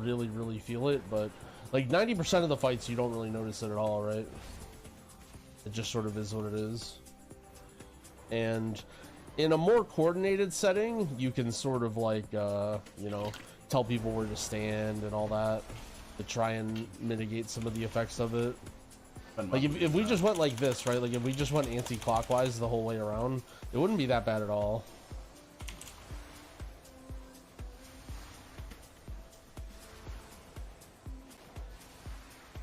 really feel it, but like 90% of the fights you don't really notice it at all, right? It just sort of is what it is. And in a more coordinated setting, you can sort of like, you know, tell people where to stand and all that to try and mitigate some of the effects of it. Like if we just went like this, right? Like if we just went anti-clockwise the whole way around, it wouldn't be that bad at all.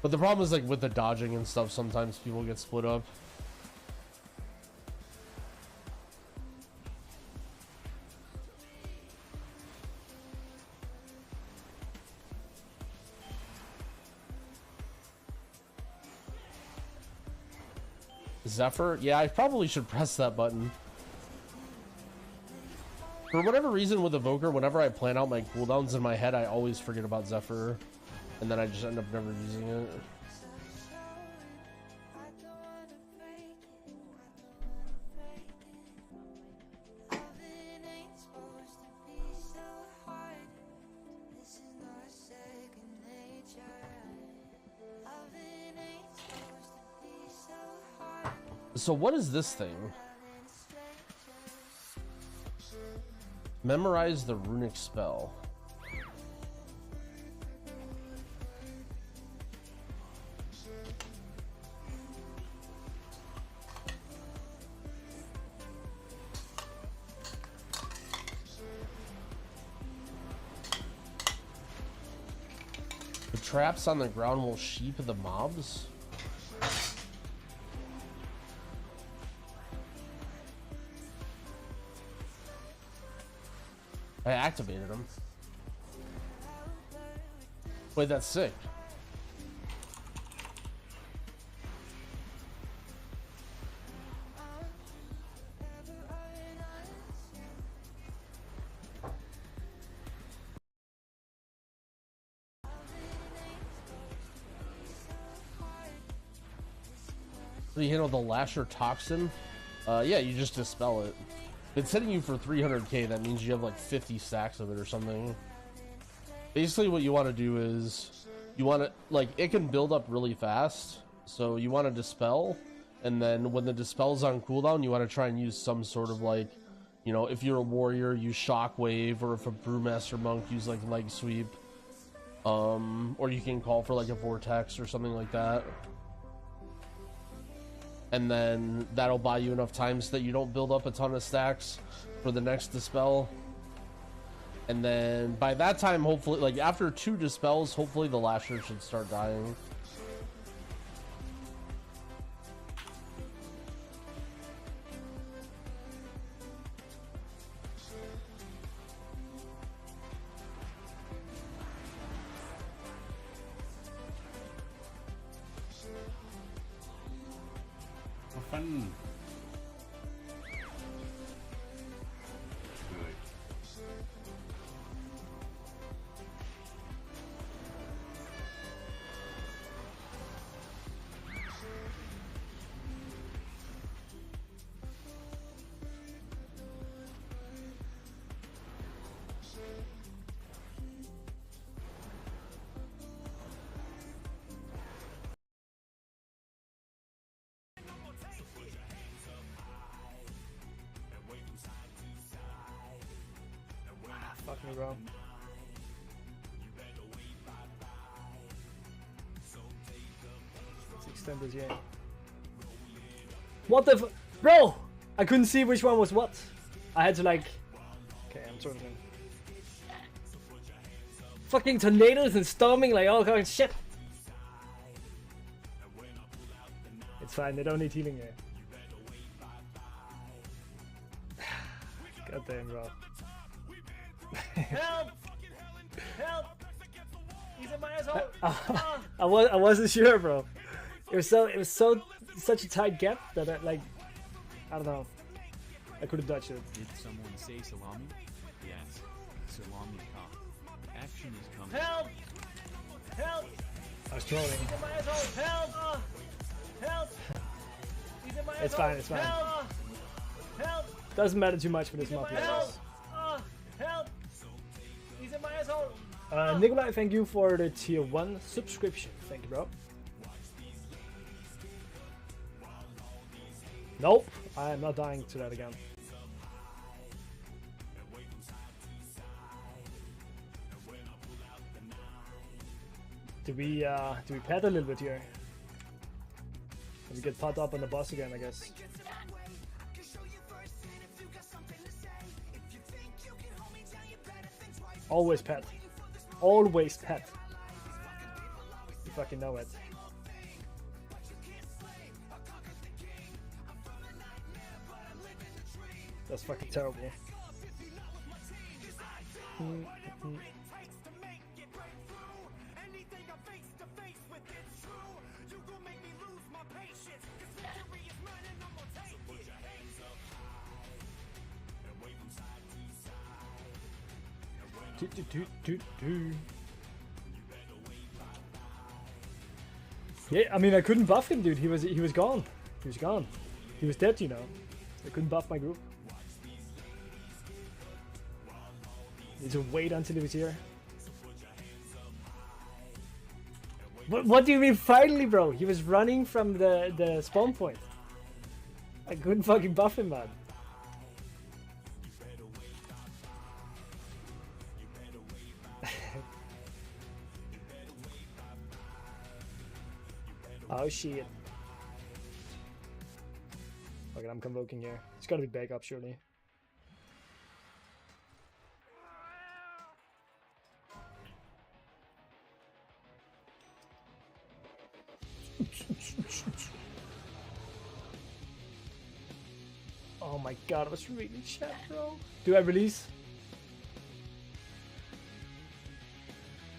But the problem is like with the dodging and stuff, sometimes people get split up. Zephyr? Yeah, I probably should press that button. For whatever reason with Evoker, whenever I plan out my cooldowns in my head, I always forget about Zephyr. And then I just end up never using it. So what is this thing? Memorize the runic spell. The traps on the ground will sheep the mobs. I activated him. Wait, that's sick. So you handle the Lasher Toxin? Yeah, you just dispel it. It's hitting you for 300k, that means you have like 50 stacks of it or something. Basically what you want to do is, you want to, like, it can build up really fast, so you want to dispel, and then when the dispel's on cooldown, you want to try and use some sort of like, you know, if you're a warrior, use Shockwave, or if a Brewmaster Monk, use like Leg Sweep. Or you can call for like a Vortex or something like that. And then that'll buy you enough time so that you don't build up a ton of stacks for the next dispel. And then by that time, hopefully, like after 2 dispels, hopefully the Lasher should start dying. Fun. Fuck me, bro. Let's extend this game. What the bro? I couldn't see which one was what. I had to like... Okay, I'm turning in. Fucking tornadoes and storming like all kind of shit. It's fine, they don't need healing here. God damn, bro. Help! Help! He's in my asshole! I wasn't sure, bro. It was such a tight gap that I don't know. I could have dodged it. Did someone say salami? Yes. Salami cop. Action is coming. Help! Help! I was trolling. He's in my asshole! Help! Help! He's in my asshole! It's fine, it's fine. Help! Help! Doesn't matter too much for this mob. Help! Help! He's in my asshole! Nikolai, thank you for the tier 1 subscription. Thank you, bro. Nope, I am not dying to that again. Do we pet a little bit here? And we get popped up on the boss again, I guess. Always pet. Always pet. You fucking know it. That's fucking terrible. Yeah, I mean I couldn't buff him, dude. He was gone. He was gone. He was dead, you know. I couldn't buff my group. Need to wait until he was here. What do you mean finally, bro? He was running from the spawn point. I couldn't fucking buff him, man. Oh shit. Okay, I'm convoking here. It's gotta be back up, surely. Oh my god, I was reading chat, bro. Do I release?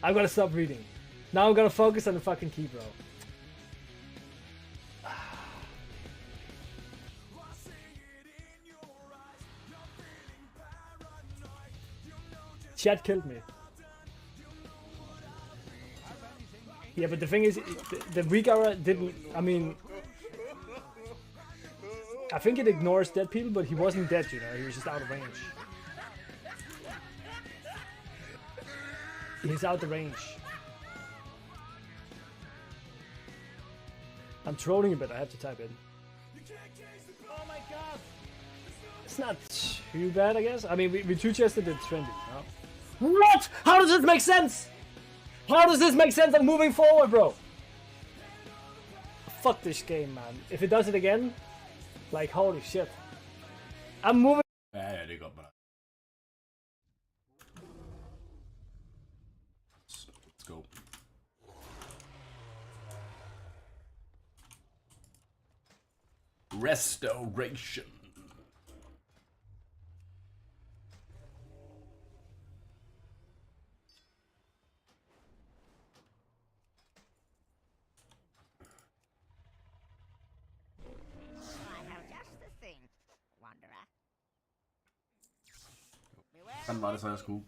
I've gotta stop reading. Now I'm gonna focus on the fucking key, bro. Chat killed me. Yeah, but the thing is, the weak aura didn't. I mean, I think it ignores dead people, but he wasn't dead, you know. He was just out of range. He's out of range. I'm trolling a bit. I have to type in. Oh my god! It's not too bad, I guess. I mean, we two-chested it trendy, you know? What? How does this make sense? How does this make sense? I'm moving forward, bro. Fuck this game, man. If it does it again, like, holy shit. I'm moving. Ja, det er godt, man. Let's go. Restoration. Sådan var det så, jeg skulle.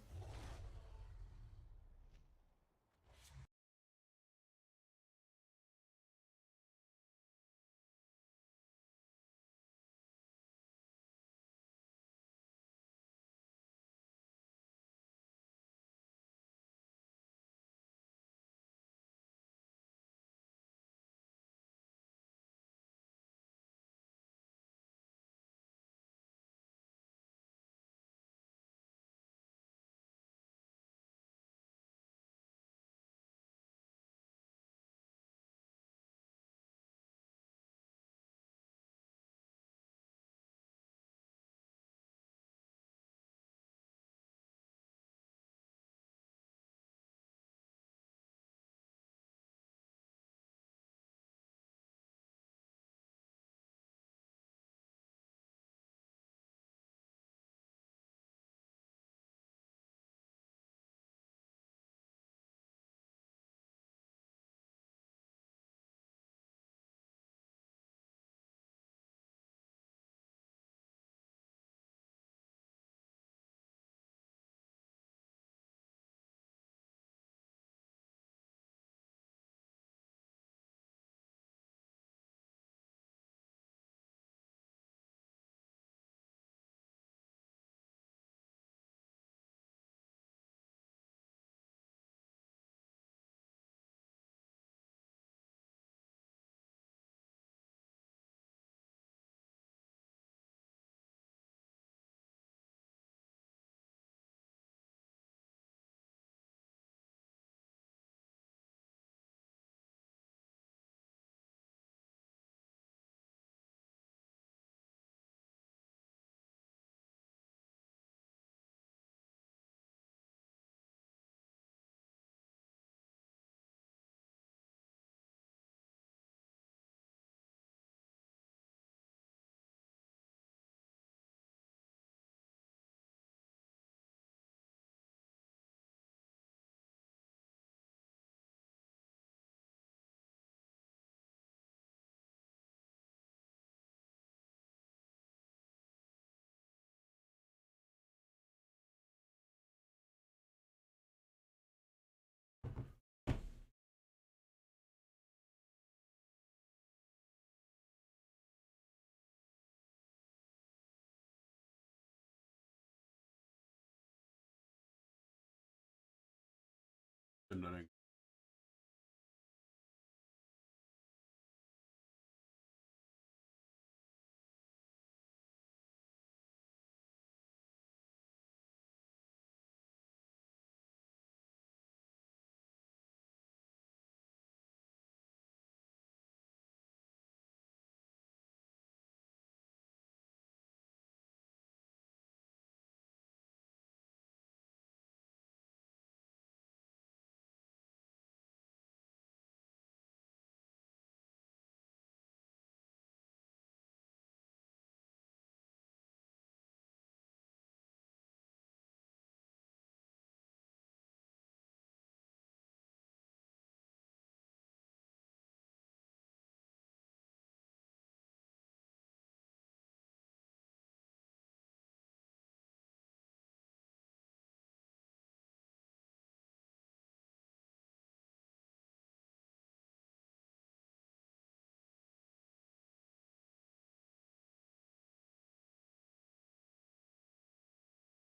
I think.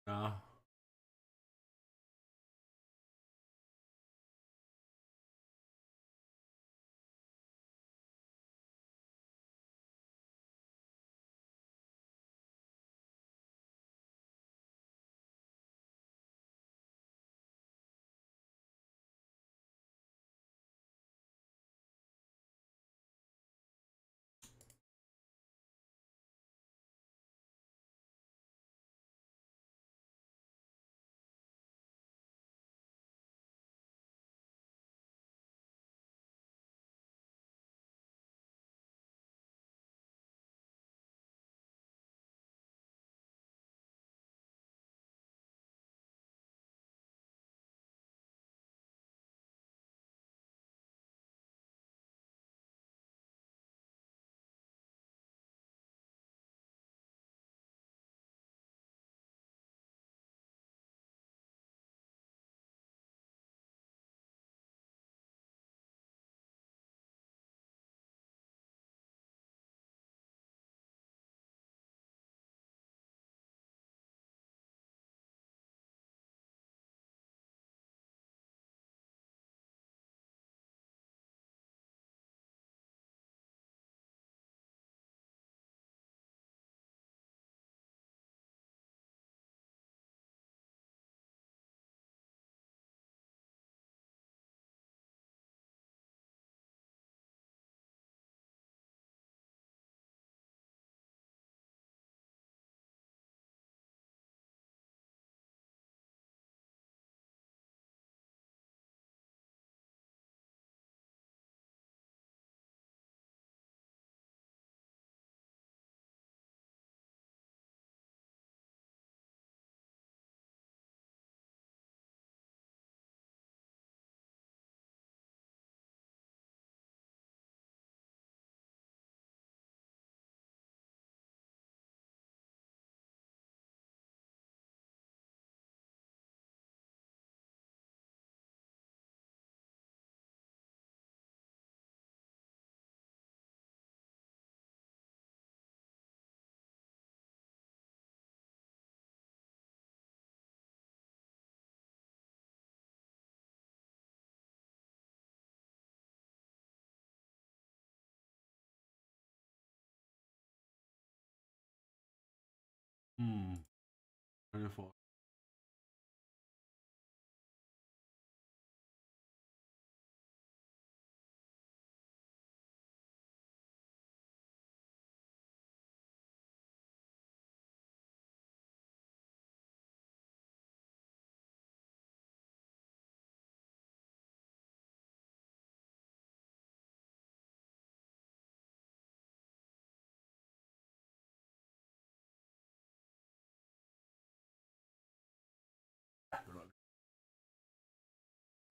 Nah. Hmm. 24.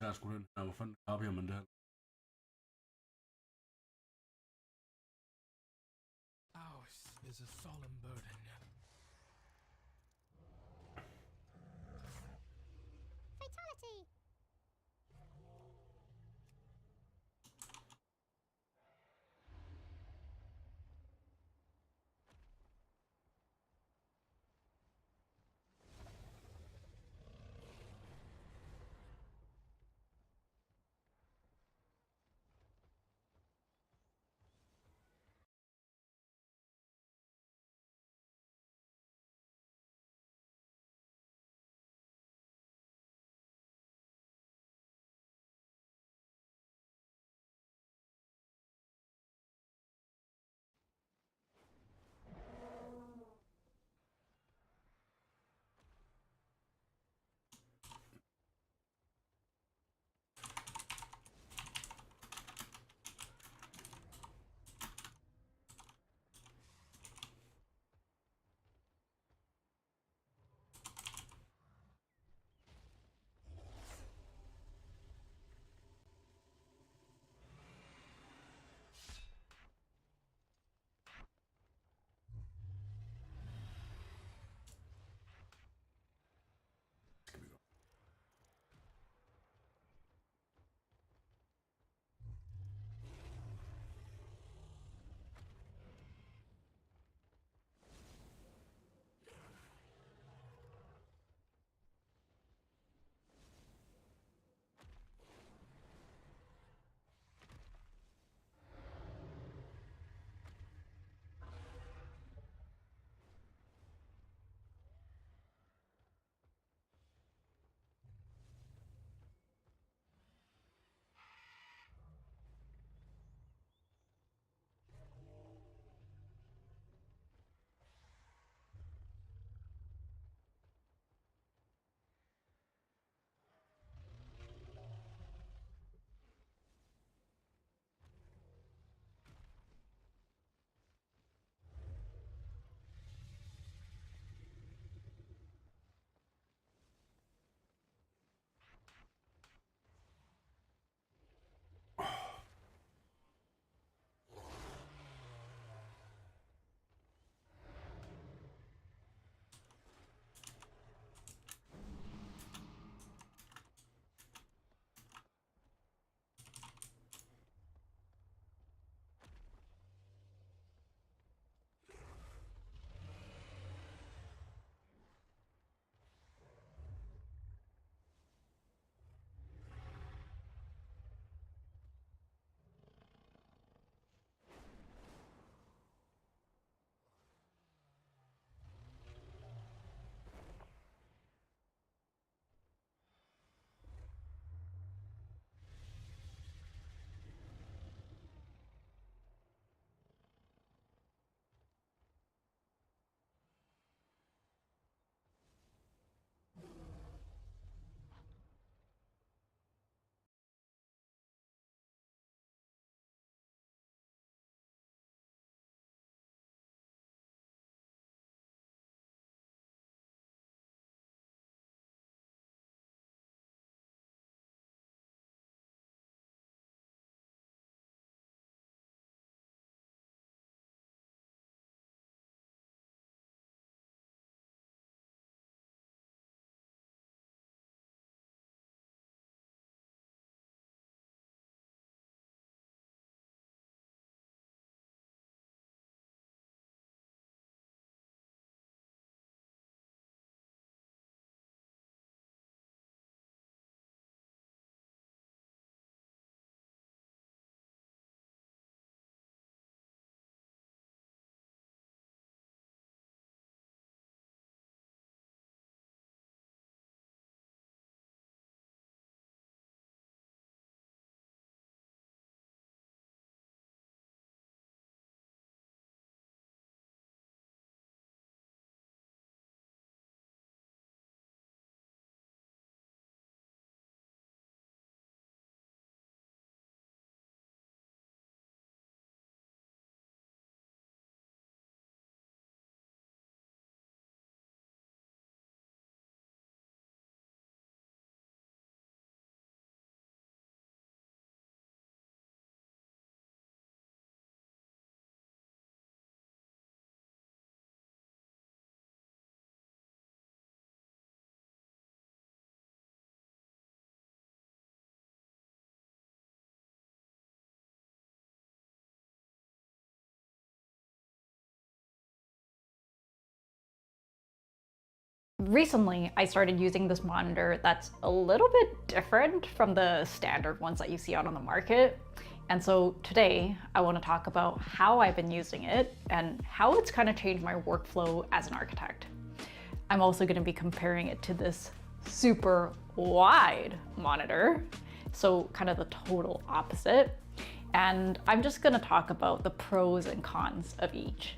Jeg skulle den her, hvor fanden kapier man det her? Ours is a solemn burden. Fatality! Recently, I started using this monitor that's a little bit different from the standard ones that you see out on the market. And so today, I want to talk about how I've been using it and how it's kind of changed my workflow as an architect. I'm also going to be comparing it to this super wide monitor, so kind of the total opposite. And I'm just going to talk about the pros and cons of each.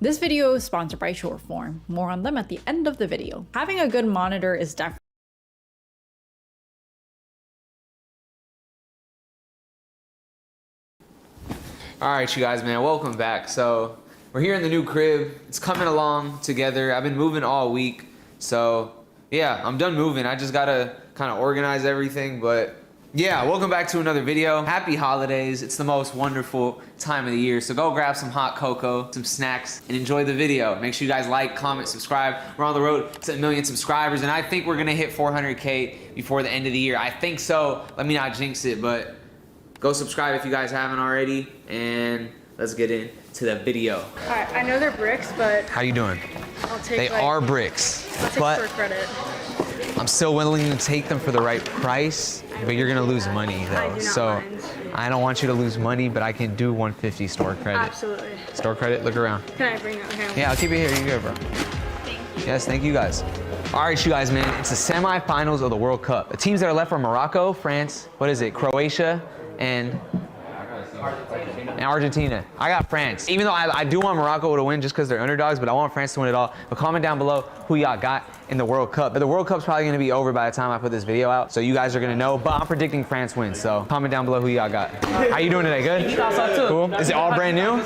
This video is sponsored by Shortform. More on them at the end of the video. Having a good monitor is definitely All right, you guys, man, welcome back. So we're here in the new crib. It's coming along together. I've been moving all week. So yeah, I'm done moving. I just gotta kind of organize everything, but yeah, welcome back to another video. Happy holidays. It's the most wonderful time of the year. So go grab some hot cocoa, some snacks, and enjoy the video. Make sure you guys like, comment, subscribe. We're on the road to 1 million subscribers, and I think we're gonna hit 400K before the end of the year. I think so. Let me not jinx it, but go subscribe if you guys haven't already, and let's get into the video. Alright, I know they're bricks, but How you doing? I'll take They are bricks, I'll take but store credit. I'm still willing to take them for the right price, but you're gonna lose money though. I do not So mind. I don't want you to lose money, but I can do 150 store credit. Absolutely. Store credit, look around. Can I bring it? Okay. Yeah, I'll keep it here. You go, bro. Thank you. Yes, thank you guys. All right, you guys, man, it's the semifinals of the World Cup. The teams that are left are Morocco, France, what is it, Croatia, and Argentina. I got France. Even though I do want Morocco to win just because they're underdogs, but I want France to win it all. But comment down below who y'all got in the World Cup. But the World Cup's probably gonna be over by the time I put this video out, so you guys are gonna know, but I'm predicting France wins, so comment down below who y'all got. How you doing today, good? Cool? Is it all brand new?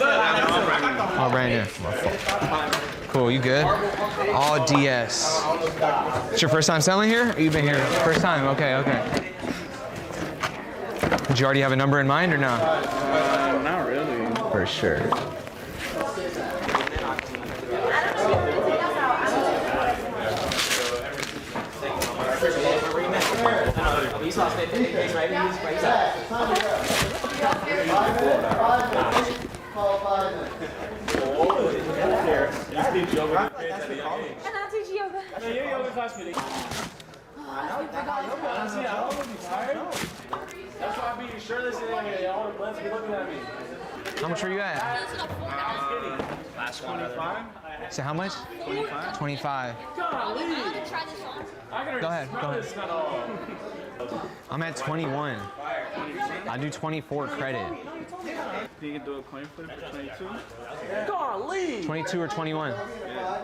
All brand new. Cool, you good? All DS. It's your first time selling here? Or you been here? First time, okay, okay. Did you already have a number in mind or no? Not really. For sure. That's why I be shirtless and all the blends be looking at me. How much were you at? Last 25? So how much? 25. 25. Go ahead, go ahead. I'm at 21. I do 24 credit. You can do a coin flip for 22? 22 or 21?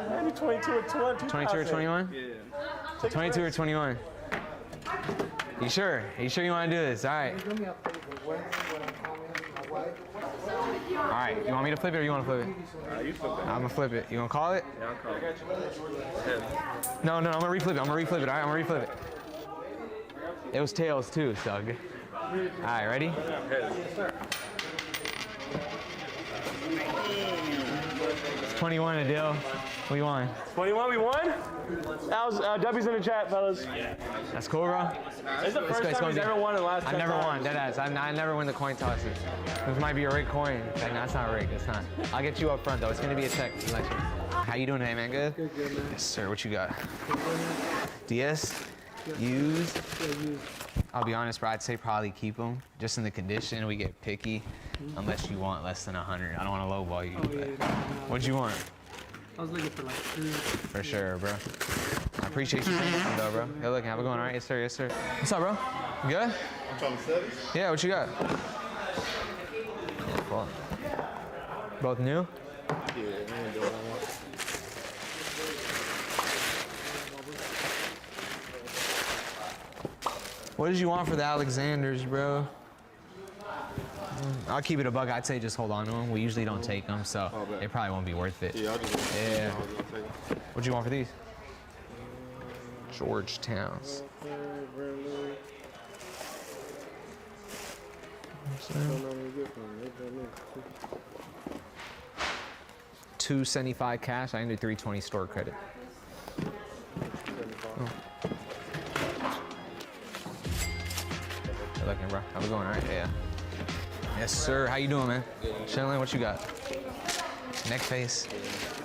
Maybe 22 or 20. 22 or 21? Yeah. 22 or 21? You sure? Are you sure you want to do this? All right. All right. You want me to flip it or you want to flip it? You flip it. I'm gonna flip it. You gonna call it? Yeah, I'll call it. No, I'm gonna reflip it. I'm gonna reflip it. All right, I'm gonna reflip it. It was tails too, so. All right, ready? It's 21 a deal. We won. 21, we won? That was W's in the chat, fellas. That's cool, bro. It's the first time he's ever won in the last 10 I've never times. won, deadass. I never win the coin tosses. This might be a rigged coin. Like, no, it's not rigged. It's not. I'll get you up front though. It's gonna be a check selection. How you doing today, man? Good? Good, man. Yes, sir. What you got? DS? Used? I'll be honest, bro. I'd say probably keep them. Just in the condition, we get picky. Unless you want less than 100. I don't want to lowball you. But what'd you want? I was looking for like 2. For sure, bro. I appreciate you saying that, though, bro. Hey, look, have a good one, all right? Yes, sir, yes, sir. What's up, bro? You good? I'm trying to set it. Yeah, what you got? Yeah, cool. Both new? Yeah, we ain't doing that one. What did you want for the Alexanders, bro? I'll keep it a bug. I'd say just hold on to them. We usually don't take them, so it probably won't be worth it. Yeah, I'll just Yeah. What'd you want for these? Georgetowns. $275 cash. I can do 320 store credit. Good looking, bro. How's it going? All right, yeah. Yes, sir. How you doing, man? Chilling. What you got? Neck face.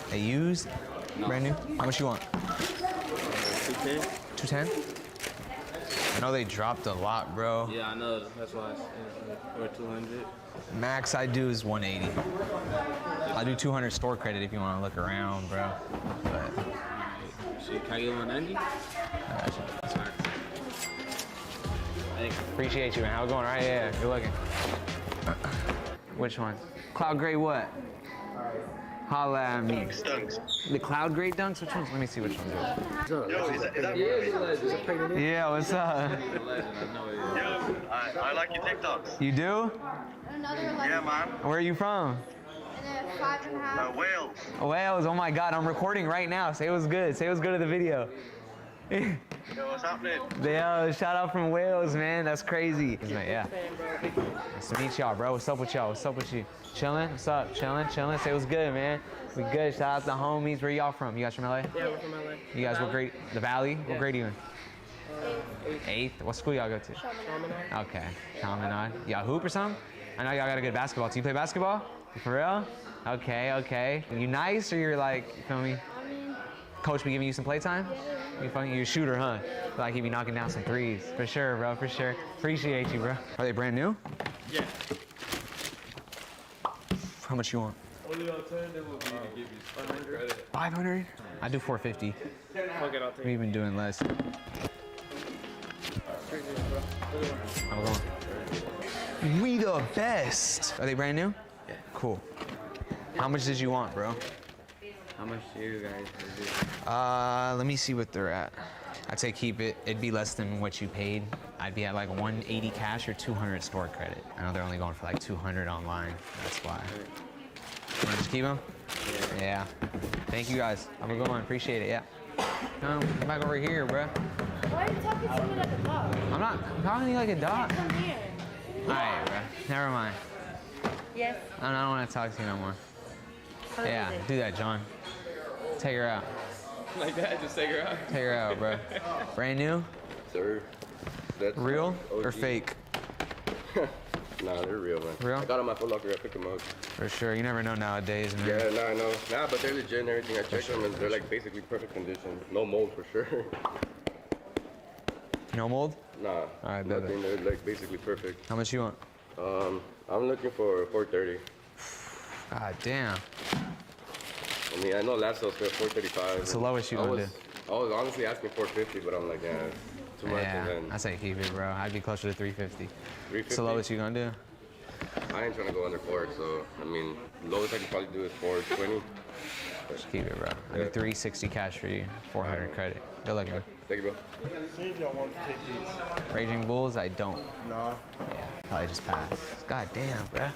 They used? Brand new? How much you want? 210. 210? I know they dropped a lot, bro. Yeah, I know. That's why it's or 200. Max I do is 180. I'll do 200 store credit if you want to look around, bro. But Shit, can I get 190? I got you. That's fine. Thanks. Appreciate you, man. How's it going? Right, yeah, good looking. Which one? Cloud gray what? Holla at me. The cloud gray dunks? Which ones? Let me see which ones. Yo, is that Yeah, what's up? I like your TikToks. You do? Yeah, man. Where are you from? 5.5. Wales. Wales. Oh my God, I'm recording right now. Say it was good. Say it was good to the video. Yo, what's happening? Yo, shout out from Wales, man. That's crazy. Yeah. Nice to meet y'all, bro. What's up with y'all? What's up with you? Chilling? What's up? Chilling? Chilling? Say what's good, man. We good. Shout out to the homies. Where y'all from? You guys from LA? Yeah, we're from LA. You guys, what grade? The Valley? What grade are you in? Eighth. What school y'all go to? Okay. Chaminade. Y'all hoop or something? I know y'all got a good basketball team. You play basketball? For real? Okay, okay. You nice or you're like, you feel me? Coach be giving you some playtime? You funny? You're a shooter, huh? Like he be knocking down some threes. For sure, bro, for sure. Appreciate you, bro. Are they brand new? Yeah. How much you want? Only alternative would be to give you 500. 500? I do 450. Fuck it, I'll take We've been doing less. I'm going. We the best. Are they brand new? Yeah. Cool. How much did you want, bro? How much do you guys do? Let me see what they're at. I'd say keep it. It'd be less than what you paid. I'd be at like 180 cash or 200 store credit. I know they're only going for like 200 online. That's why. You wanna just keep them? Yeah. Thank you guys. Have a good one. Appreciate it. Yeah. Come back over here, bro. Why are you talking to me like a dog? I'm not talking to you like a dog. Come here. All right, bro. Never mind. Yes. I don't want to talk to you no more. Yeah, do that, John. Take her out. Like that? Just take her out? Take her out, bro. Brand new? Sir. That's Real or OG. fake? Nah, they're real, man. Real? I got them at Foot Locker. I picked them up. For sure. You never know nowadays, man. Yeah, nah, I know. Nah, but they're legit and everything. I checked them and they're like basically perfect condition. No mold for sure. No mold? Nah. All right, baby. Nothing. They're like basically perfect. How much you want? I'm looking for 430. God damn. I mean, I know last sale was 435. It's the lowest you gonna do. I was honestly asking 450, but I'm like, yeah, it's too much. Yeah, And I say keep it, bro. I'd be closer to 350. 350. It's the lowest you gonna do? I ain't trying to go under 4, so I mean, lowest I could probably do is 420. Just keep it, bro. I do 360 cash for you, 400 credit. Good luck, man. Thank you, bro. See if y'all want to take these. Raging Bulls, I don't. Nah. Yeah, probably just pass. God damn, bro.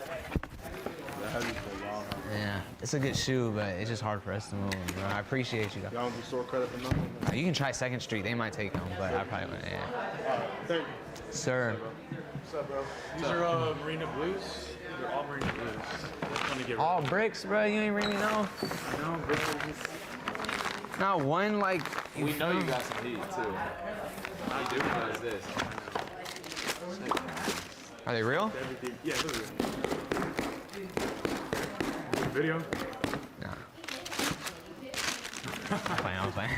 That has for a while, huh? Yeah, it's a good shoe, but it's just hard for us to move, bro. I appreciate you, though. Y'all don't do store credit for nothing? You can try 2nd Street. They might take them, but I probably wouldn't. Yeah. Alright, thank you. Sir. What's up, bro? These are Marina Blues. They're all Marina Blues. Just trying to get All bricks, bro. You ain't really know. I know, bro. Not one, like. We know you got some heat, too. All you do is this. Are they real? Everything. Yeah, they're real. Video? Nah. I'm playing.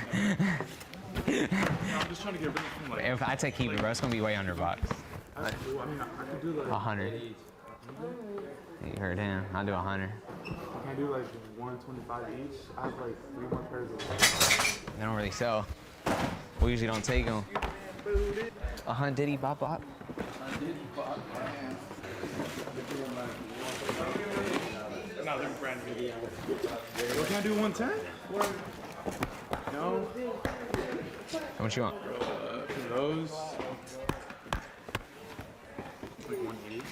I'm just trying to get rid of some, like... If I take keep it, bro, it's gonna be way under box. I could do like... 100. You heard him. I'll do 100. Can I do like 125 each? I have like 3 more pairs of... They don't really sell. We usually don't take them. Diddy bop bop. No, they're brand new. What can I do, 110? No. How much you want? For those... Like 180?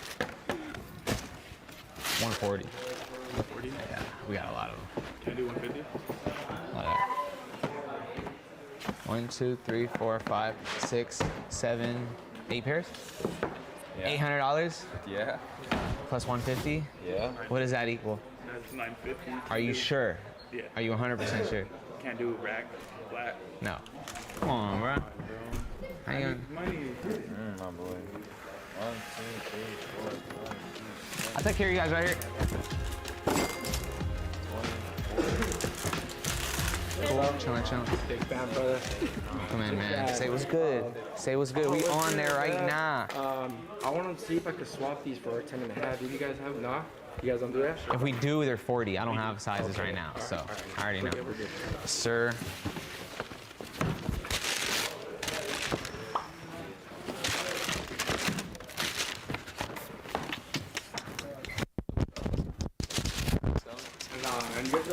140. 140? Yeah, we got a lot of them. Can I do 150? A lot of them. 1, 2, 3, 4, 5, 6, 7, 8 pairs? Yeah. $800? Yeah. Plus 150? Yeah. What does that equal? That's 950. Are you sure? Yeah. Are you 100% sure? Can't do rack, flat. No. Come on, bro. How you gonna... Money. My boy. 1, 2, 3, 4, 5, 6, 7, I'll take care of you guys right here. Cool. Chilling. Big fan, brother. Come in, man. Say what's good. Say what's good. We on there right now. I want to see if I could swap these for 10.5. Do you guys have? Nah? You guys don't do that? If we do, they're 40. I don't have sizes right now, so I already know. We're good. Sir. And you guys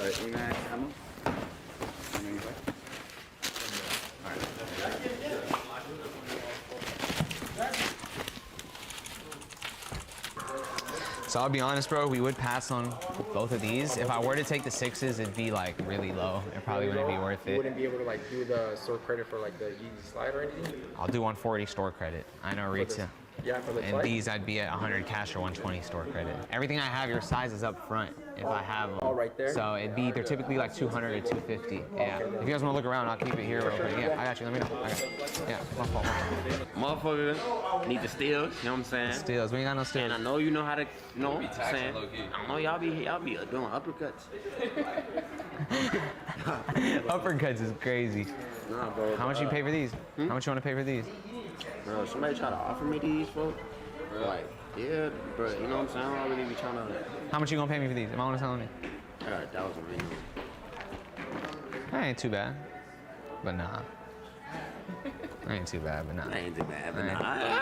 it's Emax ammo. So I'll be honest, bro, we would pass on both of these. If I were to take the 6s, it'd be like really low. It probably wouldn't be worth You it. wouldn't be able to like do the store credit for like the Yeezy slide or anything? I'll do 140 store credit. I know retail. Yeah, for the And slide? these, I'd be at 100 cash or 120 store credit. Everything I have, your size is up front if I have them. All right there? So it'd be, they're typically like 200 or 250. Yeah. If you guys want to look around, I'll keep it here real quick. Yeah, I got you. Let me know. I got you. Yeah, my fault. Motherfucker need the steals, you know what I'm saying? Steals. We ain't got no steals. And I know you know how to, you know what I'm saying? I know y'all be doing uppercuts. Uppercuts is crazy. Nah, bro. How much you pay for these? How much you want to pay for these? Bro, somebody try to offer me these, bro. Like, yeah, bro, you know what I'm saying? I don't really be trying to. How much you gonna pay me for these? Am I telling me? I got 1,000 right now. That ain't too bad. But nah. That ain't too bad, but nah. That ain't too bad, but nah.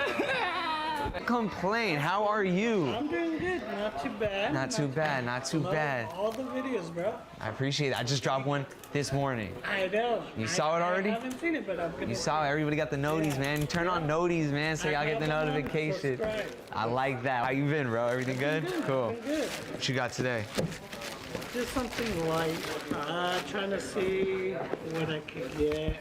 Complain. How are you? I'm doing good. Not too bad. Not too bad. Not too Love bad. all the videos, bro. I appreciate it. I just dropped one this morning. I know. You saw it already? I haven't seen it, but I'm gonna. You saw it. Everybody got the noties, man. Turn on noties, man, so y'all get the notification. Subscribe. I like that. How you been, bro? Everything good? Cool. Good. What you got today? Just something light. Trying to see what I could get.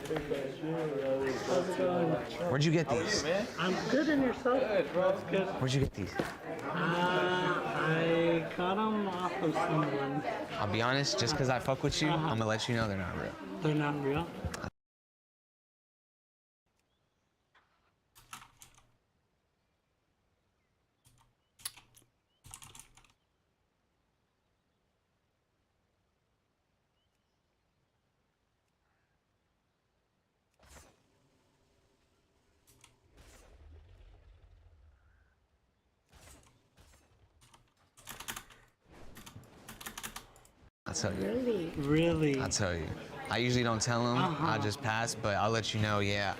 How's it going? Where'd you get these? I'm good in yourself. That's good. Where'd you get these? I got them off of someone. I'll be honest, just because I fuck with you, I'm gonna let you know they're not real. They're not real? I'll tell you. Really? Really? I'll tell you. I usually don't tell them. I'll just pass, but I'll let you know, yeah.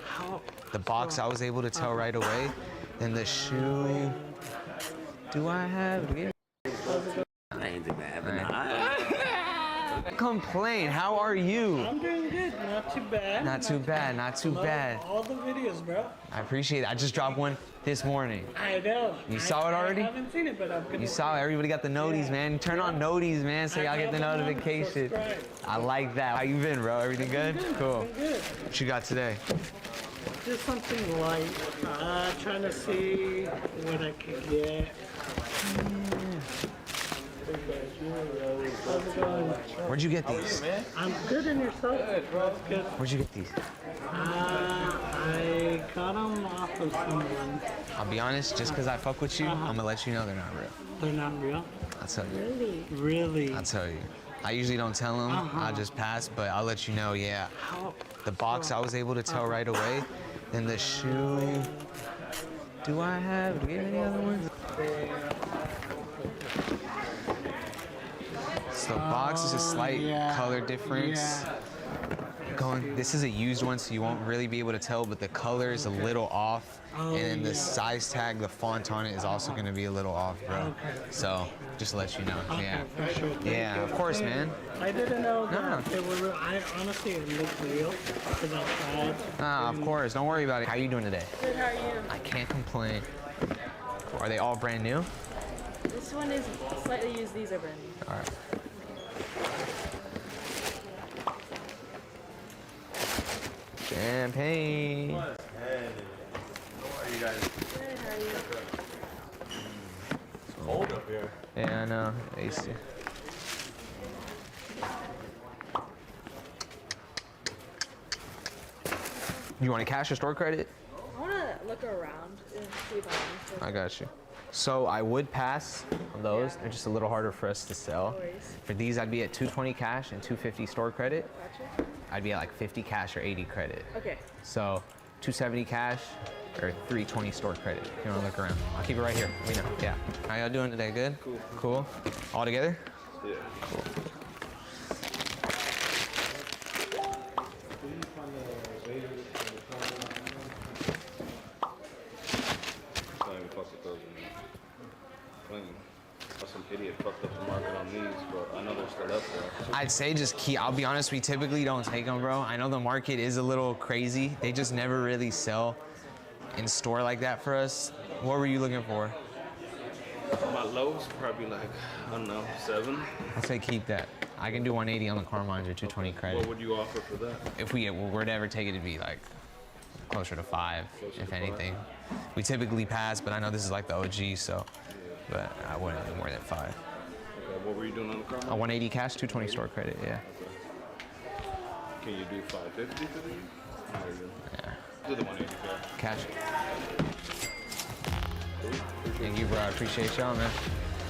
The box I was able to tell right away. Then the shoe. Do I have it? That ain't too bad, but nah. Complain. How are you? I'm doing good. Not too bad. Not too bad. Not too Love bad. all the videos, bro. I appreciate it. I just dropped one this morning. I know. You saw it already? I haven't seen it, but I'm gonna. You saw it. Everybody got the noties, man. Turn on noties, man, so y'all get the notification. I like that. How you been, bro? Everything good? Cool. Good. What you got today? Just something light. Trying to see what I could get. How's it going? Where'd you get these? I'm good in yourself. That's good. Where'd you get these? I got them off of someone. I'll be honest, just because I fuck with you, I'm gonna let you know they're not real. They're not real? I'll tell you. Really? Really? I'll tell you. I usually don't tell them. I'll just pass, but I'll let you know, yeah. The box I was able to tell right away. Then the shoe. Do I have? Do we have any other ones? So the box is a slight color difference. This is a used one, so you won't really be able to tell, but the color is a little off. And then the size tag, the font on it is also going to be a little off, bro. So just to let you know. Yeah. For sure. Yeah, of course, man. I didn't know that they were real. I honestly, it looked real because I tried. Of course. Don't worry about it. How are you doing today? Good, how are you? I can't complain. Are they all brand new? This one is slightly used, these are brand new. All right. Champagne. How are you guys? Good, how are you? It's cold up here. Yeah, I know. AC. You want to cash or store credit? I want to look around and see if I can. I got you. So I would pass on those. They're just a little harder for us to sell. For these, I'd be at 220 cash and 250 store credit. Gotcha. I'd be at like 50 cash or 80 credit. Okay. So 270 cash or 320 store credit. If you want to look around, I'll keep it right here. Let me know. Yeah. How y'all doing today? Good? Cool. Cool. All together? Yeah. Cool. Some idiot fucked up the market on these, but I know they're still up there. I'd say just keep, I'll be honest, we typically don't take them, bro. I know the market is a little crazy. They just never really sell in store like that for us. What were you looking for? My lows probably like, I don't know, 7. I'd say keep that. I can do 180 on the Carmines or 220 credit. What would you offer for that? If we were to ever take it, it'd be like closer to 5, if anything. We typically pass, but I know this is like the OG, so. But I wouldn't do more than 5. Okay, what were you doing on the car? 180 cash, 220 store credit, yeah. Can you do 550 for these? Yeah. Do the 180 cash. Thank you, bro. I appreciate y'all, man.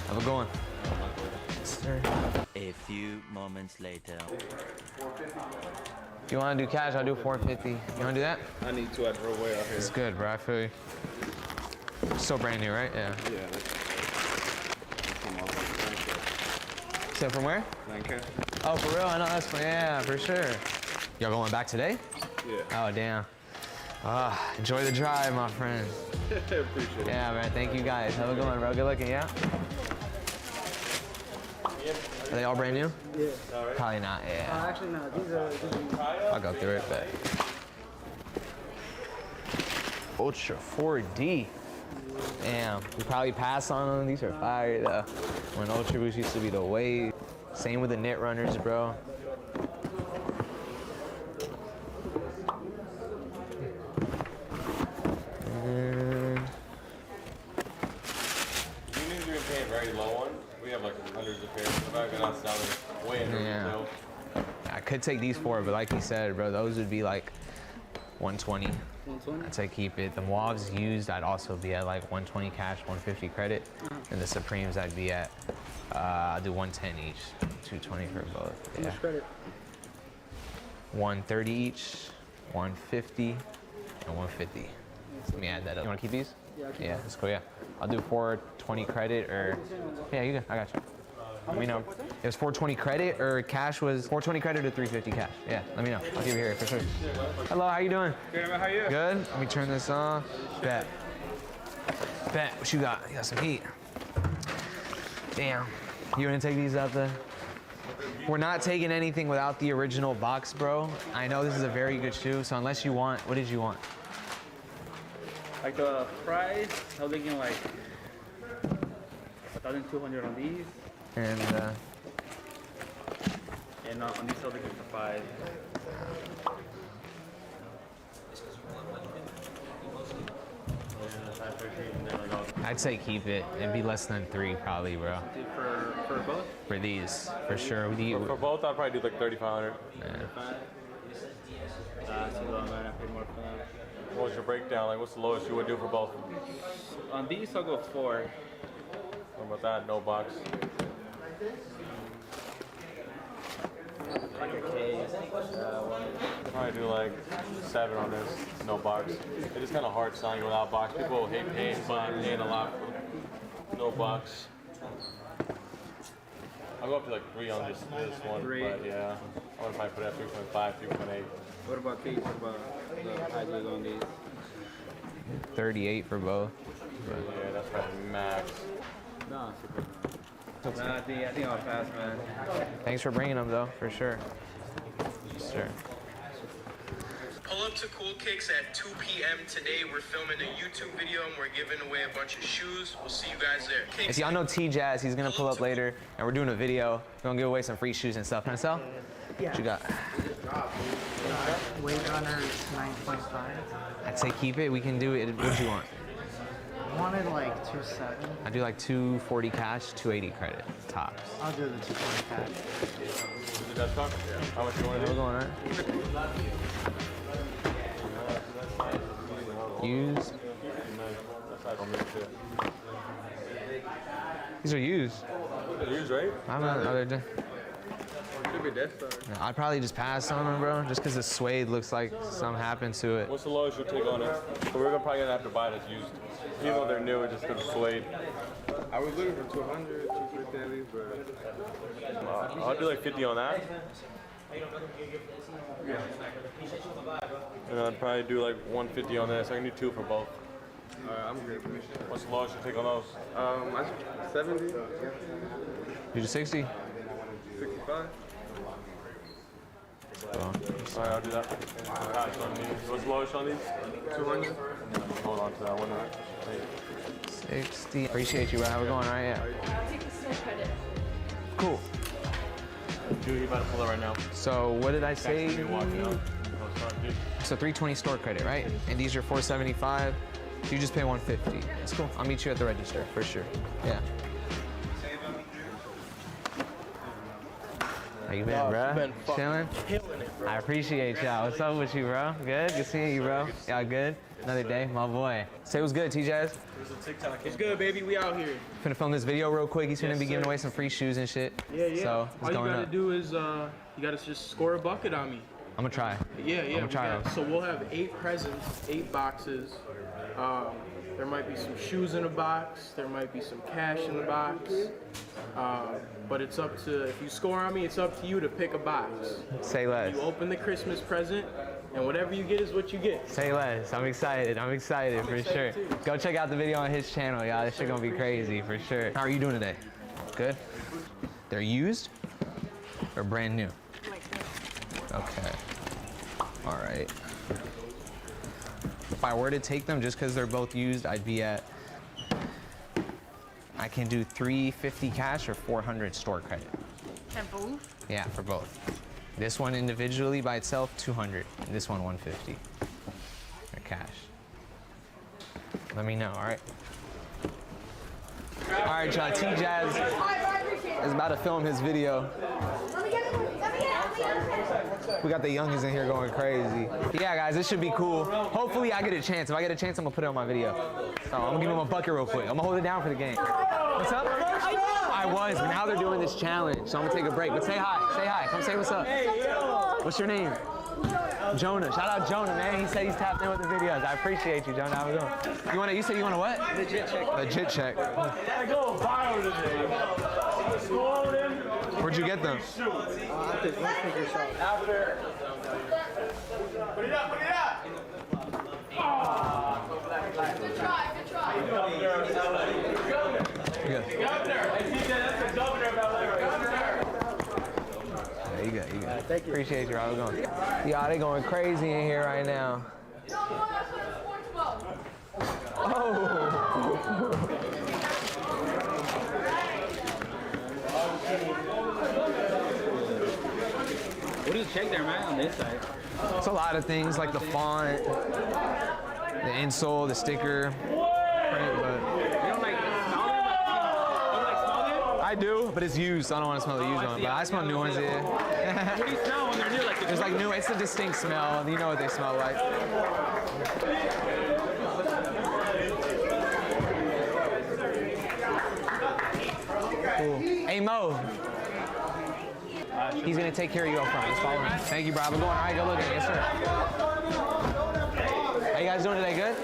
Have a good one. Sir. A few moments later. If you want to do cash, I'll do 450. You want to do that? I need to. I drove way out here. It's good, bro. I feel you. Still brand new, right? Yeah. Yeah. So from where? Lancaster. Oh, for real? I know that's yeah, for sure. Y'all going back today? Yeah. Oh, damn. Enjoy the drive, my friend. Appreciate it. Yeah, man. Thank you guys. Have a good one, bro. Good looking, yeah? Are they all brand new? Yeah. Probably not, yeah. Actually, no. These are. I'll go through it, but. Ultra 4D. Damn, we probably pass on them. These are fire though. When Ultra Boost used to be the wave. Same with the Knit Runners, bro. And You need to be paying very low ones. We have like hundreds of pairs. We're not gonna sell it way under retail. I could take these 4, but like you said, bro, those would be like 120. 120? I'd say keep it. The Mauves used, I'd also be at like 120 cash, 150 credit. And the Supremes, I'd be at, I'll do 110 each, 220 for both. How much credit? 130 each, 150, and 150. Let me add that up. You want to keep these? Yeah, Yeah, that's cool, yeah. I'll do 420 credit or, yeah, you good, I got you. Let me know. It was 420 credit or cash was 420 credit or 350 cash. Yeah, let me know. I'll keep it here for sure. Hello, how you doing? Good, how are you? Good. Let me turn this on. Bet. Bet. What you got? You got some heat. Damn. You gonna take these out there? We're not taking anything without the original box, bro. I know this is a very good shoe, so unless you want, what did you want? Like the price, I was thinking like 1,200 on these. And on these I was thinking for 5. I'd say keep it. It'd be less than 3 probably, bro. For both? For these, for sure. For both, I'd probably do like 3,500. What was your breakdown? Like, what's the lowest you would do for both? On these, I'll go 4. What about that? No box. Like a K. Probably do like 7 on this, no box. It is kind of hard selling without box. People hate paying, but I'm paying a lot for no box. I'll go up to like 3 on this one, 3. but yeah, I would probably put it at 3.5, 3.8. What about these? What about the high leg on these? 38 for both. Yeah, that's probably max. No, super. Nah, I think I'll pass, man. Thanks for bringing them, though, for sure. Yes, sir. Pull up to Cool Kicks at 2 p.m. today. We're filming a YouTube video and we're giving away a bunch of shoes. We'll see you guys there. If y'all know T-Jazz, he's gonna pull up later, and we're doing a video. We're gonna give away some free shoes and stuff. Can I sell? Yeah. What you got? Weight Runner 9.5. I'd say keep it. We can do it. What do you want? I wanted like 270. I do like 240 cash, 280 credit, tops. I'll do the 220 cash. Is that talk? How much you want to do? Going on. Use. These are used. They're used, right? I'm not other. Could be Death Star. I'd probably just pass on them, bro, just because the suede looks like something happened to it. What's the lowest you'll take on it? But we're probably gonna have to buy this used. Even though they're new, just because suede. I was looking for 200, 250 at least, but I'll do like 50 on that. And I'd probably do like 150 on this. I can do 2 for both. I'm good. What's the lowest you take on those? I 70. You do 60? 65. Alright, I'll do that. Pass on these. What's the lowest on these? 200. Hold on to that one. 60. Appreciate you, bro. How we going? All right, yeah. I'll take the store credit. Cool. Dude, you about to pull it right now. So what did I say? So 320 store credit, right? And these are 475. So you just pay 150. That's cool. I'll meet you at the register for sure. Yeah. How you been, bro? Chilling? Killing it, bro. I appreciate y'all. What's up with you, bro? Good? Good seeing you, bro. Y'all good? Another day, my boy. Say what's good, TJs. It's good, baby. We out here. Finna film this video real quick. He's gonna be giving away some free shoes and shit. Yeah. So All you gotta do is you gotta just score a bucket on me. I'm gonna try. Yeah. I'm gonna try. So we'll have 8 presents, 8 boxes. There might be some shoes in a box. There might be some cash in the box. But it's up to, if you score on me, it's up to you to pick a box. Say less. You open the Christmas present, and whatever you get is what you get. Say less. I'm excited. I'm excited for sure. Go check out the video on his channel, y'all. This shit gonna be crazy for sure. How are you doing today? Good? They're used or brand new? Okay. All right. If I were to take them just because they're both used, I'd be at, I can do 350 cash or 400 store credit. And both? Yeah, for both. This one individually by itself, 200. And this one, 150. Or cash. Let me know, all right? All right, y'all, T-Jazz is about to film his video. We got the youngins in here going crazy. Yeah, guys, this should be cool. Hopefully I get a chance. If I get a chance, I'm gonna put it on my video. So I'm gonna give him a bucket real quick. I'm gonna hold it down for the game. What's up? I was, but now they're doing this challenge, so I'm gonna take a break. But say hi, say hi. Come say what's up. What's your name? Jonah. Shout out Jonah, man. He said he's tapped in with the videos. I appreciate you, Jonah. How we doing? You said you want a what? Legit check. Legit check. I go viral today. Where'd you get them? After. Put it up, put it up. Good try, good try. Yeah. Governor. I see that's the governor of LA. Governor. Yeah, you got. Thank you. Appreciate you. How we going? Yeah, they going crazy in here right now. Oh. What do you check there, man, on this side? It's a lot of things like the font, the insole, the sticker, print, but You don't like smell them? You like smell them? I do, but it's used, so I don't want to smell the used one. But I smell new ones, yeah. What do you smell when they're new? Like It's like new, it's a distinct smell. You know what they smell like. Cool. Hey, Mo. He's gonna take care of you up front. Just follow me. Thank you, bro. We're going. All right, go look at it. Yes, sir. How you guys doing today? Good?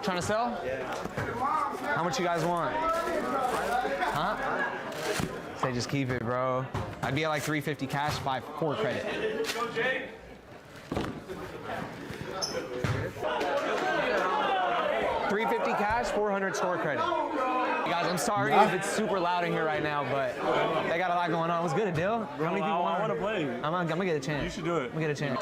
Trying to sell? How much you guys want? Huh? Say just keep it, bro. I'd be at like 350 cash, 5 core credit. Go, Jake. 350 cash, 400 store credit. You guys, I'm sorry if it's super loud in here right now, but they got a lot going on. What's good, Adil? How many people I want to play. I'm gonna get a chance. You should do it. I'm gonna get a chance.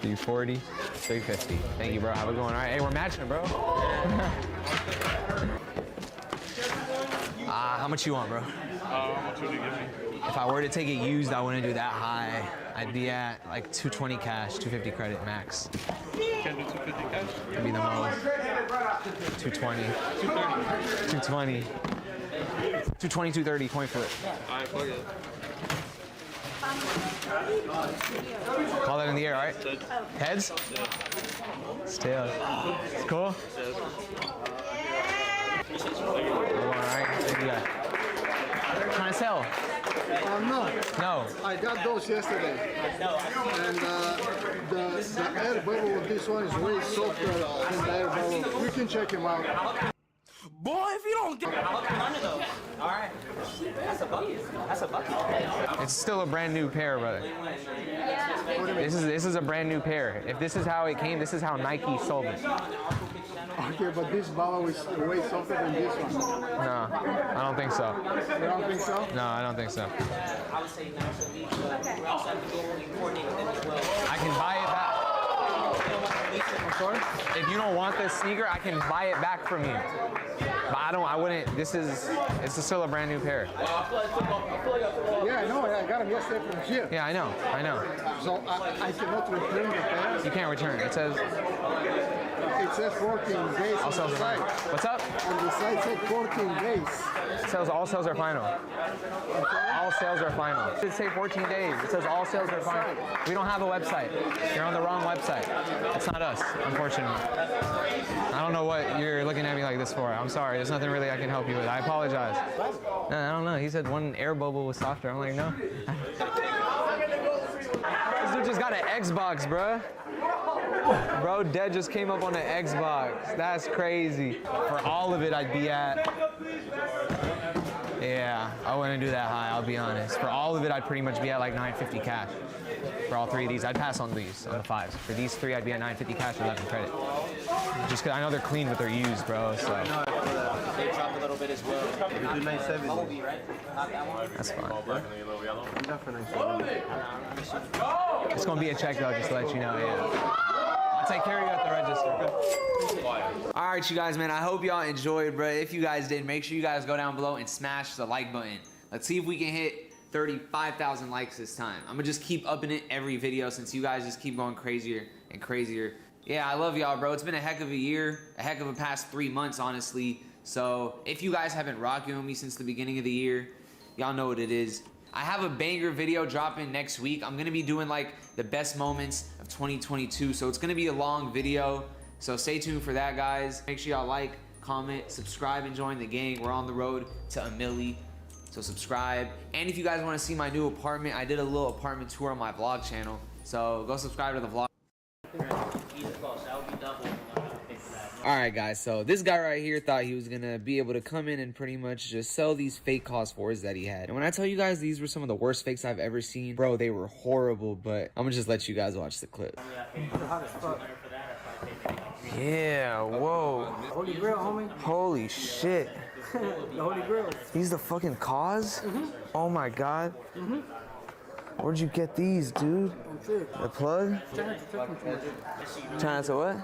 $340, $350. Thank you, bro. How we going? All right, hey, we're matching it, bro. How much you want, bro? How much would you give me? If I were to take it used, I wouldn't do that high. I'd be at like 220 cash, 250 credit max. Can't do 250 cash? It'd be the most. 220. 220. 220, 230, coin flip. Alright, fuck it. Call that in the air, all right? Heads? It's tails. It's cool? All right, what you got? Trying to sell? No. No. I got those yesterday. And the air bubble of this one is way softer than the air bubble. You can check them out. Boy, if you don't get all right. That's a bucket. That's a bucket. It's still a brand new pair, brother. This is a brand new pair. If this is how it came, this is how Nike sold it. Okay, but this bubble is way softer than this one. No, I don't think so. You don't think so? No, I don't think so. I can buy it back. I'm sorry? If you don't want this sneaker, I can buy it back from you. But I wouldn't, it's still a brand new pair. Yeah, I know, I got them yesterday from here. Yeah, I know. So I cannot return the pair? You can't return. It says 14 days all sales are final. What's up? On the site said 14 days. It says all sales are final. All sales are final. It say 14 days. It says all sales are final. We don't have a website. You're on the wrong website. It's not us, unfortunately. I don't know what you're looking at me like this for. I'm sorry. There's nothing really I can help you with. I apologize. No, I don't know. He said one air bubble was softer. I'm like, no. This dude just got an Xbox, bruh. Bro, Dead just came up on the Xbox. That's crazy. For all of it, I'd be at... Yeah, I wouldn't do that high, I'll be honest. For all of it, I'd pretty much be at like 950 cash. For all three of these, I'd pass on these, on the fives. For these three, I'd be at 950 cash, 11 credit. Just because I know they're clean, but they're used, bro, so... They dropped a little bit as well. We do 970. That's fine. Definitely. It's gonna be a check though, just to let you know, yeah. I'll take care of you at the register. All right, you guys, man, I hope y'all enjoyed, bro. If you guys did, make sure you guys go down below and smash the like button. Let's see if we can hit 35,000 likes this time. I'm gonna just keep upping it every video since you guys just keep going crazier and crazier. Yeah, I love y'all, bro. It's been a heck of a year, a heck of a past 3 months, honestly. So if you guys haven't rocking with me since the beginning of the year, y'all know what it is. I have a banger video dropping next week. I'm gonna be doing like the best moments of 2022. So it's gonna be a long video. So stay tuned for that, guys. Make sure y'all like, comment, subscribe, and join the gang. We're on the road to 1 million. So subscribe. And if you guys wanna see my new apartment, I did a little apartment tour on my vlog channel. So go subscribe to the vlog. Alright guys, so this guy right here thought he was gonna be able to come in and pretty much just sell these fake cos 4s that he had. And when I tell you guys these were some of the worst fakes I've ever seen, bro, they were horrible, but I'm gonna just let you guys watch the clip. Yeah, whoa. Holy Grail, homie. Holy shit. The Holy Grail. These the fucking cos? Oh my god. Where'd you get these, dude? The plug? China to what?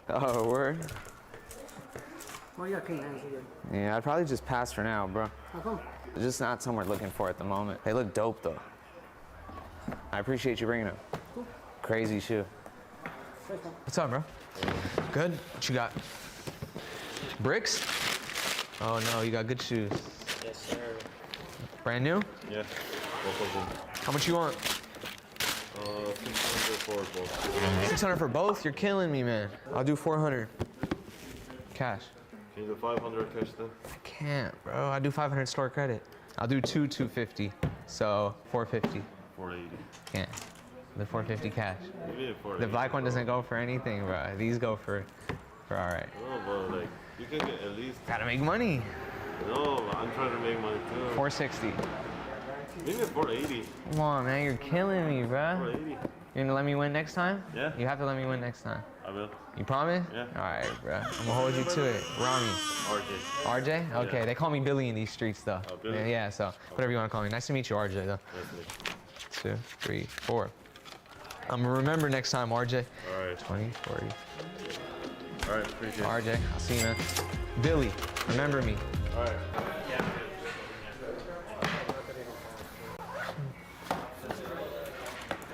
Oh, word? Well, you got clean hands again. Yeah, I'd probably just pass for now, bro. How come? It's just not somewhere looking for at the moment. They look dope, though. I appreciate you bringing them. Cool. Crazy shoe. What's up, bro? Good? What you got? Bricks? Oh, no, you got good shoes. Yes, sir. Brand new? Yeah, both of them. How much you want? 600 for both. 600 for both? You're killing me, man. I'll do 400. Cash. Can you do 500 cash then? I can't, bro. I do 500 store credit. I'll do 250. So 450. 480. Can't. The 450 cash. Maybe 480. The black one doesn't go for anything, bro. These go for all right. No, but like you can get at least. Gotta make money. No, I'm trying to make money too. 460. Maybe 480. Come on, man. You're killing me, bro. 480. You're gonna let me win next time? Yeah. You have to let me win next time. I will. You promise? Yeah. All right, bro. I'm gonna hold you to it. Rami. RJ. RJ? Okay. Yeah. They call me Billy in these streets, though. Oh, Billy? Yeah. So whatever you want to call me. Nice to meet you, RJ, though. 2, 3, 4. I'm gonna remember next time, RJ. All right. 20, 40. All right. Appreciate it. RJ, I'll see you, man. Billy, remember me. All right.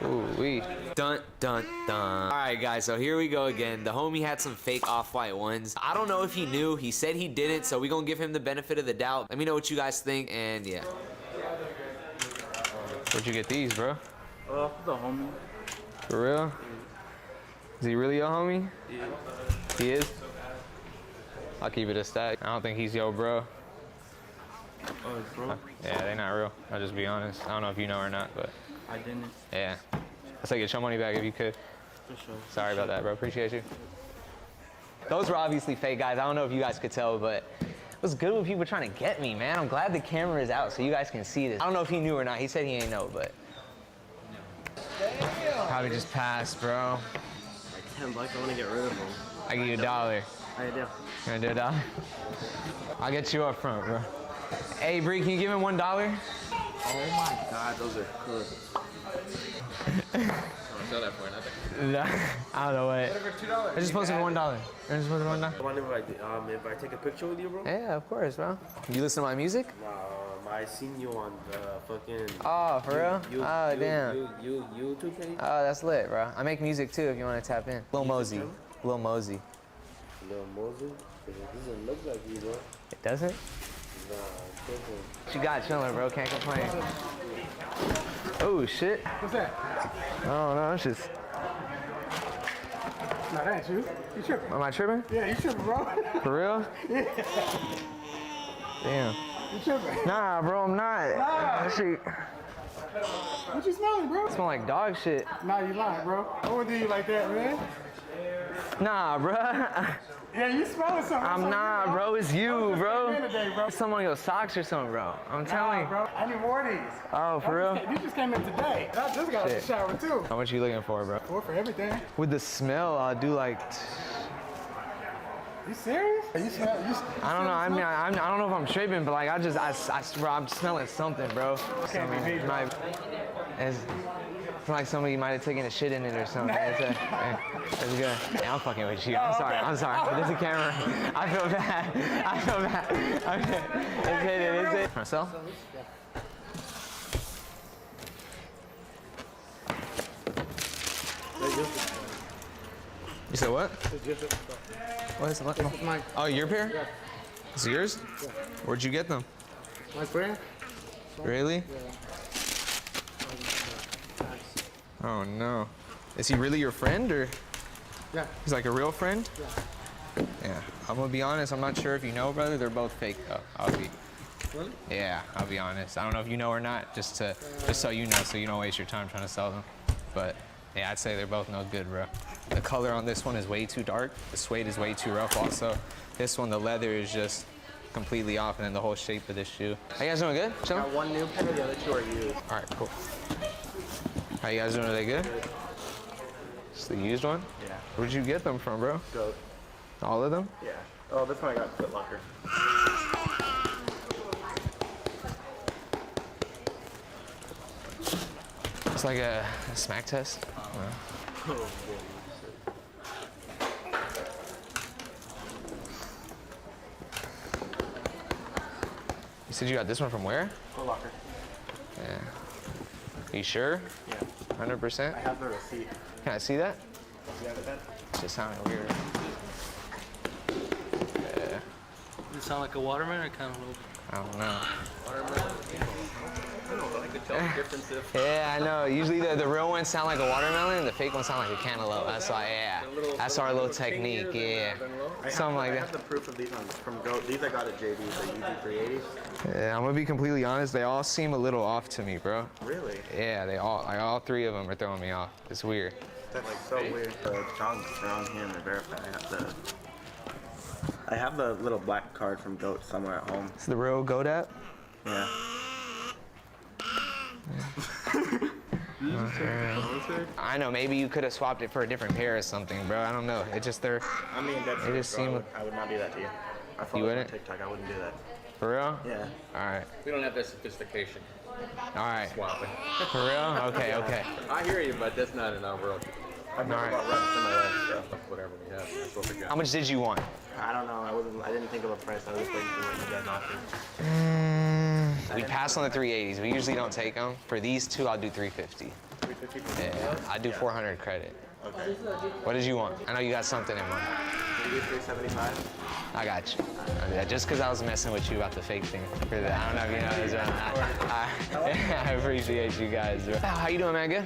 Ooh-wee. Dun, dun, dun. All right, guys, so here we go again. The homie had some fake off-white ones. I don't know if he knew. He said he didn't, so we gonna give him the benefit of the doubt. Let me know what you guys think, and yeah. Where'd you get these, bro? The homie. For real? Is he really your homie? Yeah. He is? I'll keep it a stack. I don't think he's your bro. Oh, bro? Yeah, they not real. I'll just be honest. I don't know if you know or not, but. I didn't. Yeah. I'll take your money back if you could. For sure. Sorry about that, bro. Appreciate you. Those were obviously fake, guys. I don't know if you guys could tell, but it was good with people trying to get me, man. I'm glad the camera is out so you guys can see this. I don't know if he knew or not. He said he ain't know, but. Probably just passed, bro. Like $10, I want to get rid of them. I give you $1. How you do? You wanna do $1? I'll get you up front, bro. Hey, Bree, can you give him $1? Oh my God, those are good. Sell that for nothing. No, I don't know what. Whatever, $2. I just posted $1. I just posted $1. I wonder if I take a picture with you, bro? Yeah, of course, bro. You listen to my music? I seen you on the fucking. Oh, for real? Oh, damn. YouTube page? Oh, that's lit, bro. I make music too if you want to tap in. Lil Mosey. Lil Mosey. Lil Mosey? It doesn't look like you, bro. It doesn't? Nah, it doesn't. What you got chilling, bro? Can't complain. Oh, shit. What's that? Oh, no, it's just. No, that ain't you. You tripping. Am I tripping? Yeah, you tripping, bro. For real? Yeah. Damn. You tripping. Nah, bro, I'm not. Nah. That shit. What you smelling, bro? Smell like dog shit. Nah, you lying, bro. I wouldn't do you like that, man. Nah, bro. Yeah, you smelling something. I'm not, bro. It's you, bro. Today, bro. Some on your socks or something, bro. I'm telling you. Bro. I need more of these. Oh, for real? You just came in today. I just got out the shower, too. How much you looking for, bro? For everything. With the smell, I'll do like. You serious? You smell? I don't know. I mean, I don't know if I'm tripping, but like I swear I'm smelling something, bro. Can't be me, bro. It's like somebody might have taken a shit in it or something. It's good. Yeah, I'm fucking with you. I'm sorry. I'm sorry. There's a camera. I feel bad. I feel bad. Okay. Let's hit it. Let's hit it. Marcel? You said what? What is it? This is mine. Oh, your pair? Yeah. It's yours? Yeah. Where'd you get them? My friend? Really? Yeah. Oh no. Is he really your friend or? Yeah. He's like a real friend? Yeah. Yeah. I'm gonna be honest, I'm not sure if you know, brother. They're both fake though. Really? Yeah, I'll be honest. I don't know if you know or not, just so you know, so you don't waste your time trying to sell them. But yeah, I'd say they're both no good, bro. The color on this one is way too dark. The suede is way too rough also. This one, the leather is just completely off, and then the whole shape of this shoe. Are you guys doing good? I got one new pair, the other two are used. All right, cool. How you guys doing? Are they good? It's the used one? Yeah. Where'd you get them from, bro? Goat. All of them? Yeah. Oh, this one I got Foot Locker. It's like a smack test. Oh, You said you got this one from where? Foot Locker. Yeah. Are you sure? Yeah. 100%? I have the receipt. Can I see that? You have it then? It's just sounding weird. Yeah. Does it sound like a waterman or kind of a little? I don't know. Watermelon. I don't know, but I could tell the difference if. Yeah, I know. Usually the real ones sound like a watermelon and the fake ones sound like a cantaloupe. That's why, yeah. That's our little technique, yeah. Something like I that. have the proof of these from Goat. These I got at JB's, the UG380s. Yeah, I'm gonna be completely honest. They all seem a little off to me, bro. Really? Yeah, they all three of them are throwing me off. It's weird. That's like so weird. John's down here in the verify. I have the little black card from Goat somewhere at home. It's the real Goat app? Yeah. I know, maybe you could have swapped it for a different pair or something, bro. I don't know. It just I mean, that's they just seem. I would not do that to you. I follow You you on wouldn't? TikTok. I wouldn't do that. For real? Yeah. All right. We don't have that sophistication. All right. Swapping. For real? Okay, okay. I hear you, but that's not in our world. I've never bought reps in my life, so. Whatever we have, that's what we got. How much did you want? I don't know. I didn't think of a price. I was just waiting for what you guys offered. We pass on the 380s. We usually don't take them. For these two, I'll do 350. 350? Yeah, I do 400 credit. Okay. What did you want? I know you got something in mind. Maybe 375. I got you. Just because I was messing with you about the fake thing. I don't know if you know this, I appreciate you guys. Bro. How you doing, man? Good?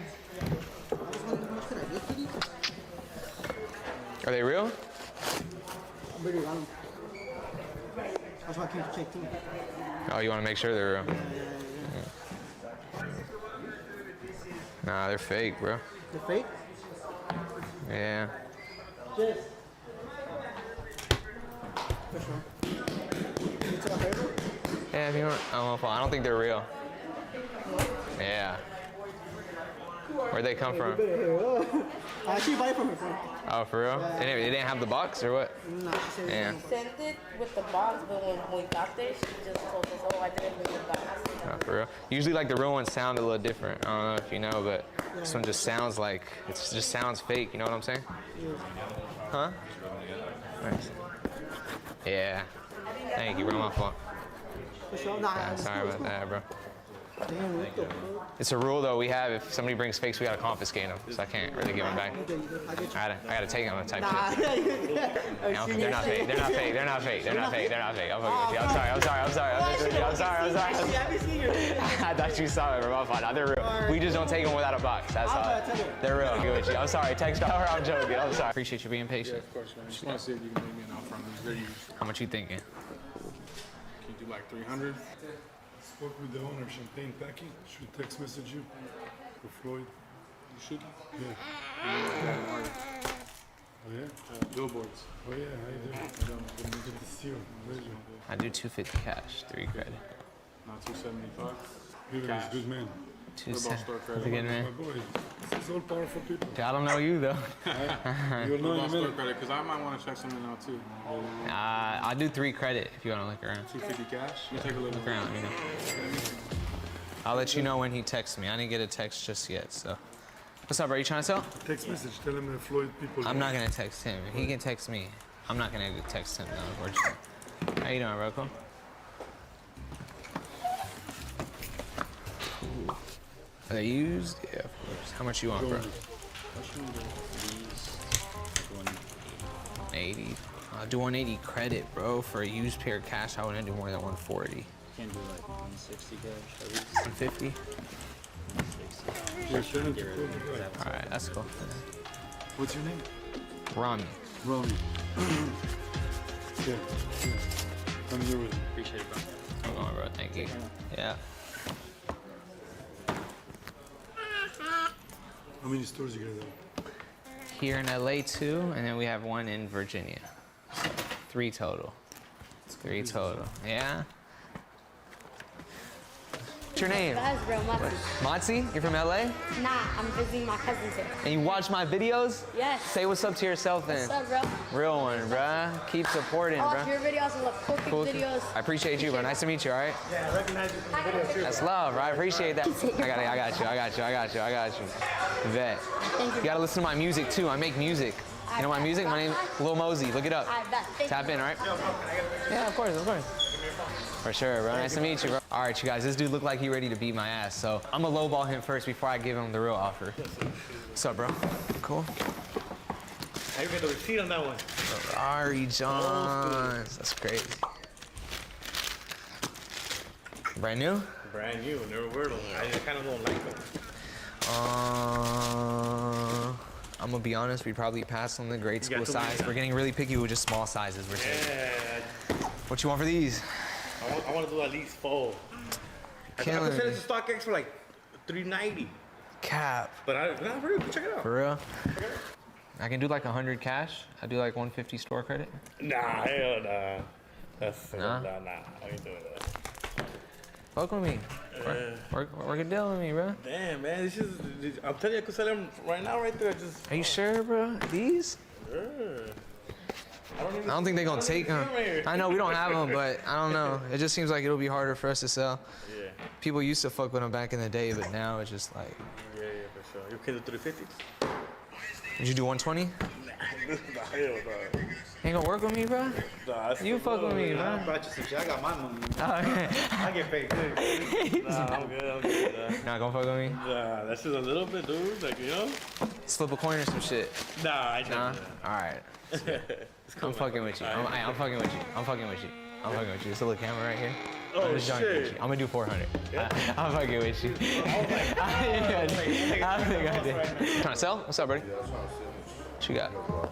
Are they real? That's why I came to check too. Oh, you want to make sure they're real? Nah, they're fake, bro. They're fake? Yeah. Yes. Which one? Can you tell my favorite? Yeah, if you want. I don't think they're real. Yeah. Where'd they come from? I actually buy from her friend. Oh, for real? Yeah. They didn't have the box or what? No, she said Yeah. Sent it with the box, but when we got there, she just told us, oh, I didn't bring the box. Oh, for real? Usually, like the real ones sound a little different. I don't know if you know, but this one just sounds like it just sounds fake. You know what I'm saying? Huh? Nice. Yeah. Thank you, bro. My fault. Yeah, sorry about that, bro. Damn, what the fuck? It's a rule though we have. If somebody brings fakes, we gotta confiscate them. So I can't really give them back. I gotta take them type shit. No, they're not fake. They're not fake. They're not fake. They're not fake. They're not fake. I'm fucking with you. I'm sorry. I'm sorry. I'm sorry. I'm sorry. I thought you saw it, bro. My fault. No, they're real. We just don't take them without a box. That's all. They're real. I'm good with you. I'm sorry. Text power. I'm joking. I'm sorry. Appreciate you being patient. Yeah, of course, man. Just want to see if you can make me an offer on these videos. How much you thinking? Can you do like 300? Spoke with the owner, Champagne Packing. Should text message you for Floyd. You should? Yeah. Oh yeah? Billboards. Oh yeah, how you doing? Good to see you. Pleasure. I do 250 cash, 3 credit. Not 275. Peter is a good man. 270. That's a good man. My boy. It's all powerful people. I don't know you though. You'll know in a minute. Credit, because I might want to check something out too. I'll do 3 credit if you want to look around. 250 cash? You take a look around. Let me know. I'll let you know when he texts me. I didn't get a text just yet, so. What's up, bro? You trying to sell? Text message. Tell him that Floyd people. I'm not gonna text him. He can text me. I'm not gonna text him though, unfortunately. How you doing, bro? Cool? Cool. Are they used? Yeah, of course. How much you want, bro? 80. I'll do 180 credit, bro. For a used pair of cash, I wouldn't do more than 140. Can't do like 160 cash at least. 150? All right, that's cool. What's your name? Rami. Rami. Yeah. I'm here with you. Appreciate it, bro. I'm going, bro. Thank you. Yeah. How many stores you got there? Here in LA, 2, and then we have 1 in Virginia. So 3 total. 3 total. Yeah. What's your name? That's real Matzi. Matzi? You're from LA? Nah, I'm visiting my cousins here. And you watch my videos? Yes. Say what's up to yourself then. What's up, bro? Real one, bruh. Keep supporting, I watch bruh. your videos. I love cooking videos. I appreciate you, bro. Nice to meet you, all right? Yeah, I recognize you from videos too. That's love, right? I appreciate that. I got you. Bet. You gotta listen to my music too. I make music. You know my music? My name's Lil Mosey. Look it up. Tap in, all right? Yeah, of course. For sure, bro. Nice to meet you, bro. All right, you guys. This dude looked like he ready to beat my ass, so I'm gonna lowball him first before I give him the real offer. What's up, bro? Cool. How you get the receipt on that one? Ferrari Johns. That's crazy. Brand new? Brand new. Never wear them. I kind of don't like them. I'm gonna be honest, we probably passed on the grade school size. We're getting really picky with just small sizes. We're taking. Yeah. What you want for these? I want to do at least 4. I could sell it to StockX for like $390. Cap. But not for real. Check it out. For real? I can do like 100 cash. I do like 150 store credit. Nah, hell nah. That's Nah? nah. I ain't doing that. Fuck with me. Work a deal with me, bro. Damn, man. I'm telling you, I could sell them right now, right there. Are you sure, bro? These? Sure. I don't think they're gonna take them. I know we don't have them, but I don't know. It just seems like it'll be harder for us to sell. Yeah. People used to fuck with them back in the day, but now it's just like. Yeah, for sure. You can do 350? Would you do 120? Nah, hell no. Ain't gonna work with me, bro? Nah, You fuck with me, I man. brought you some shit. I got my money. Oh, okay. I get paid good. Nah, I'm good. Not gonna fuck with me? Nah, that's just a little bit, dude. Like, you know? Slip a coin or some shit. Nah, I can't. Nah? Alright. I'm fucking with you. I'm fucking with you. I'm fucking with you. I'm fucking with you. It's a little camera right here. Oh, I'm just joking with shit. you. I'm gonna do 400. I'm fucking with you. I think I did. Trying to sell? What's up, buddy? What you got? What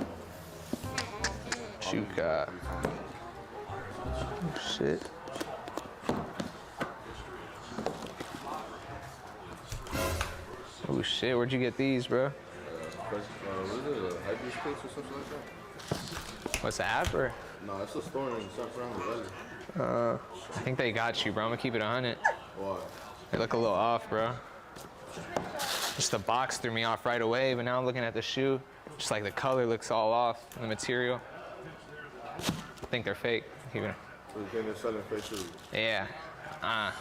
you got? Oh, shit. Oh shit, where'd you get these, bro? What is it? A hybrid space or something like that? What's the app or? No, it's a store in San Fernando Valley. I think they got you, bro. I'm gonna keep it 100. Why? They look a little off, bro. Just the box threw me off right away, but now I'm looking at the shoe. Just like the color looks all off, and the material. I think they're fake. Even. So you think they're selling fake shoes? Yeah. Man,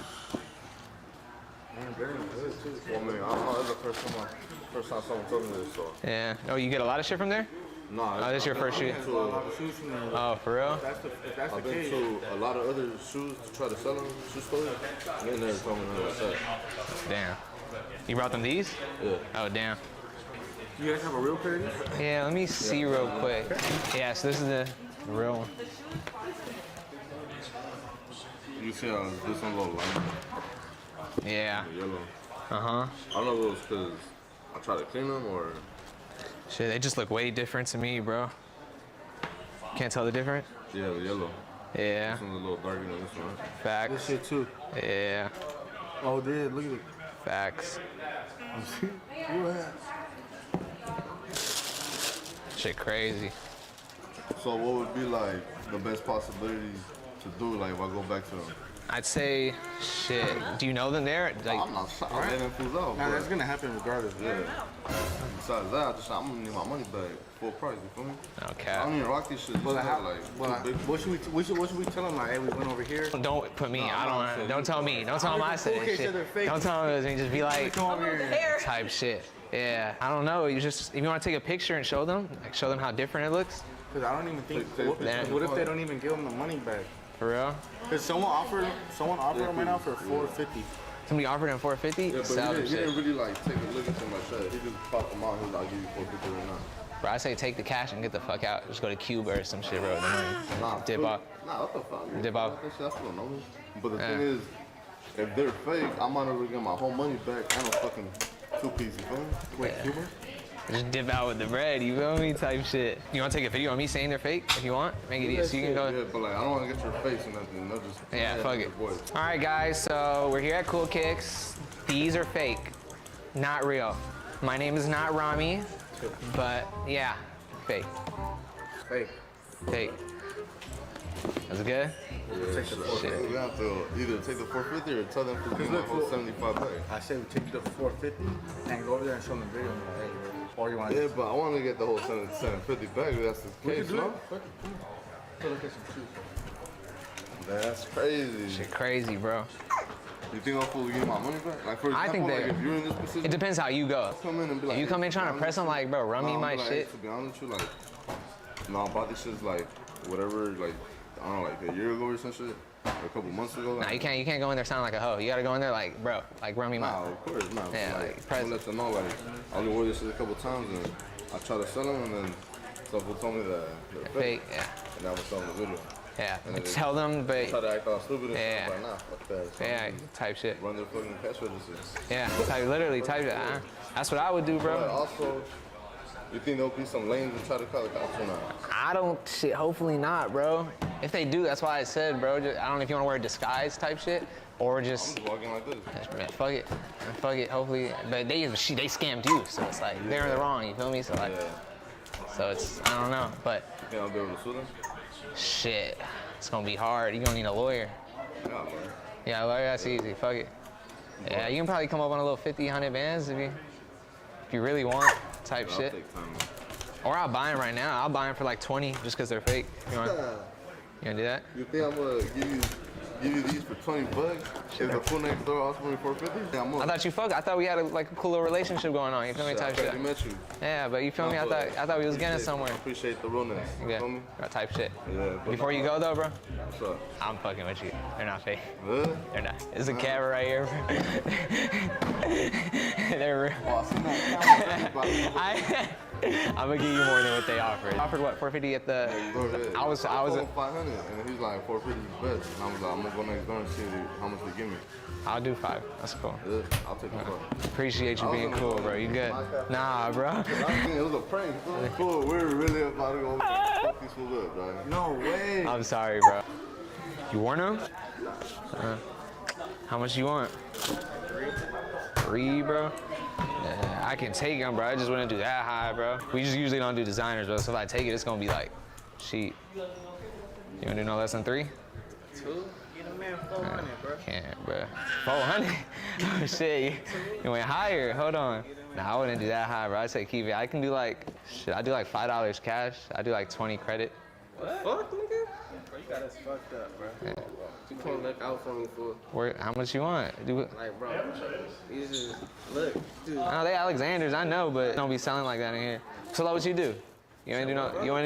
they're good too. Well, man, I don't know. This is the first time someone told me this, so. Yeah. Oh, you get a lot of shit from there? No. Oh, this is your first shoe? Oh, for real? I've been to a lot of other shoes to try to sell them, shoe stores. And they never told me nothing like that. Damn. You brought them these? Yeah. Oh, damn. You guys have a real pair of these? Yeah, let me see real quick. Yeah, so this is the real one. You see how this one little line? Yeah. The yellow. Uh-huh. I don't know if it was because I tried to clean them or. Shit, they just look way different to me, bro. Can't tell the difference? Yeah, the yellow. Yeah. This one's a little darker than this one. Facts. This shit too. Yeah. Oh, dude, look at it. Facts. Shit crazy. So what would be like the best possibilities to do, like if I go back to them? I'd say, shit. Do you know them there? Like, I'm not I'm letting them fools out. Nah, that's gonna happen regardless. Yeah. Besides that, I'm gonna need my money back full price. You feel me? Okay. I don't even rock these shit. Well, Like too big. what should we tell them? Like, hey, we went over here. Don't put me. Don't tell me. Don't tell them I said Okay, shit. so they're fake. Don't tell them it was me. Just be like, Come over here. type shit. Yeah. I don't know. You just, if you want to take a picture and show them, like show them how different it looks. Because I don't even think. Then- What if they don't even give them the money back? For real? Because someone offered them right now for $450. Somebody offered him 450. Yeah, but Sell he them shit. didn't really like take a look into my shirt. He just popped them out. He was like, I'll give you 450 right now. Bro, I say take the cash and get the fuck out. Just go to Cuba or some shit, bro. With the money. Nah, Dip off. Nah, what the fuck? Man? Dip off. That's what I know. But the thing is, if they're fake, I might not get my whole money back and a fucking two-piece. You feel me? Wait, Cuba? Just dip out with the bread, you feel me? Type shit. You want to take a video of me saying they're fake? If you want, make it easy. So you can go. Yeah, but like, I don't want to get your face or nothing. No, just Yeah, fuck it. Voice. All right, guys. So we're here at Cool Kicks. These are fake, not real. My name is not Rami, but yeah, fake. Fake. Fake. That's good? Yeah, shit. We have to either take the 450 or tell them to give my whole 75 back. I say we take the 450 and go over there and show them the video. Like, hey, or you want Yeah, but I want to get the whole 750 back if that's the case, no? Look at some shoes. That's crazy. Shit crazy, bro. You think I'm supposed to give my money back? Like, for example, I think like, that if you're in this position, it depends how you go. come in and be like, If you come in trying to press them like, bro, run me my like, shit. To be honest with you, like, no, I bought this shit like, whatever, like, I don't know, like a year ago or some shit, or a couple months ago. Like, Nah, you can't go in there sounding like a hoe. You gotta go in there like, bro, like run me my. Nah, of course, nah. Yeah, but, like, I'm press. gonna let them know, like, I only wore this shit a couple times and I tried to sell them and then someone told me that they're Fake, yeah. And I was selling the video. Yeah, And then they tell them, but try to act all stupid and yeah. stuff, like, nah, fuck that. So yeah, type shit. Run their fucking cash registers. Yeah, literally type it. That's what I would do, But bro. also, you think there'll be some lanes and try to call the cops or not? I don't shit. Hopefully not, bro. If they do, that's why I said, bro. Just, I don't know if you want to wear a disguise type shit or just. I'm just walking like this. Man, fuck it. Fuck it. Hopefully, but they scammed you, so it's like they're in the wrong. You feel me? So like, so it's I don't know, but. You think I'll be able to sue them? Shit, it's gonna be hard. You're gonna need a lawyer. Yeah, man. Yeah, a lawyer. That's easy. Fuck it. Yeah, you can probably come up on a little 50, 100 bands if you really want type I'll shit. take time. Or I'll buy them right now. I'll buy them for like 20 just because they're fake. You want to do that? You think I'm gonna give you give you these for 20 bucks. Is the full next door also only 450? Yeah, I thought you fuck. I thought we had a cool little relationship going on. You feel me? Type shit. I met you. Yeah, but you feel me? I thought we was getting somewhere. Appreciate the realness. Yeah. Type shit. Yeah. Before you go though, bro. What's up? I'm fucking with you. They're not fake. Really? They're not. There's a camera right here. They're real. I'm gonna give you more than what they offered. Offered what? 450 at the. I was at 500, and he's like 450 is best. And I was like, I'm gonna go next door and see how much they give me. I'll do 5. That's cool. Yeah, I'll take the 5. Appreciate you being cool, bro. You good? Nah, bro. It was a prank. It was cool. We were really about to go fuck these fools up, dog. No way. I'm sorry, bro. You want them? How much you want? 3, bro. Yeah, I can take them, bro. I just wouldn't do that high, bro. We just usually don't do designers, bro. So if I take it, it's gonna be like cheap. You wanna do no less than 3? 2? Get a man 400, bro. Can't, bro. 400? Oh shit, you went higher. Hold on. Nah, I wouldn't do that high, bro. I'd say keep it. I can do like, shit, I do like $5 cash. I do like 20 credit. What? Fuck, nigga? Bro, you got us fucked up, bro. Yeah. You can't look out for me, fool. How much you want? Do it. Like, bro, these is, look, dude. No, they Alexanders, I know, but don't be selling like that in here. So what you do? You wanna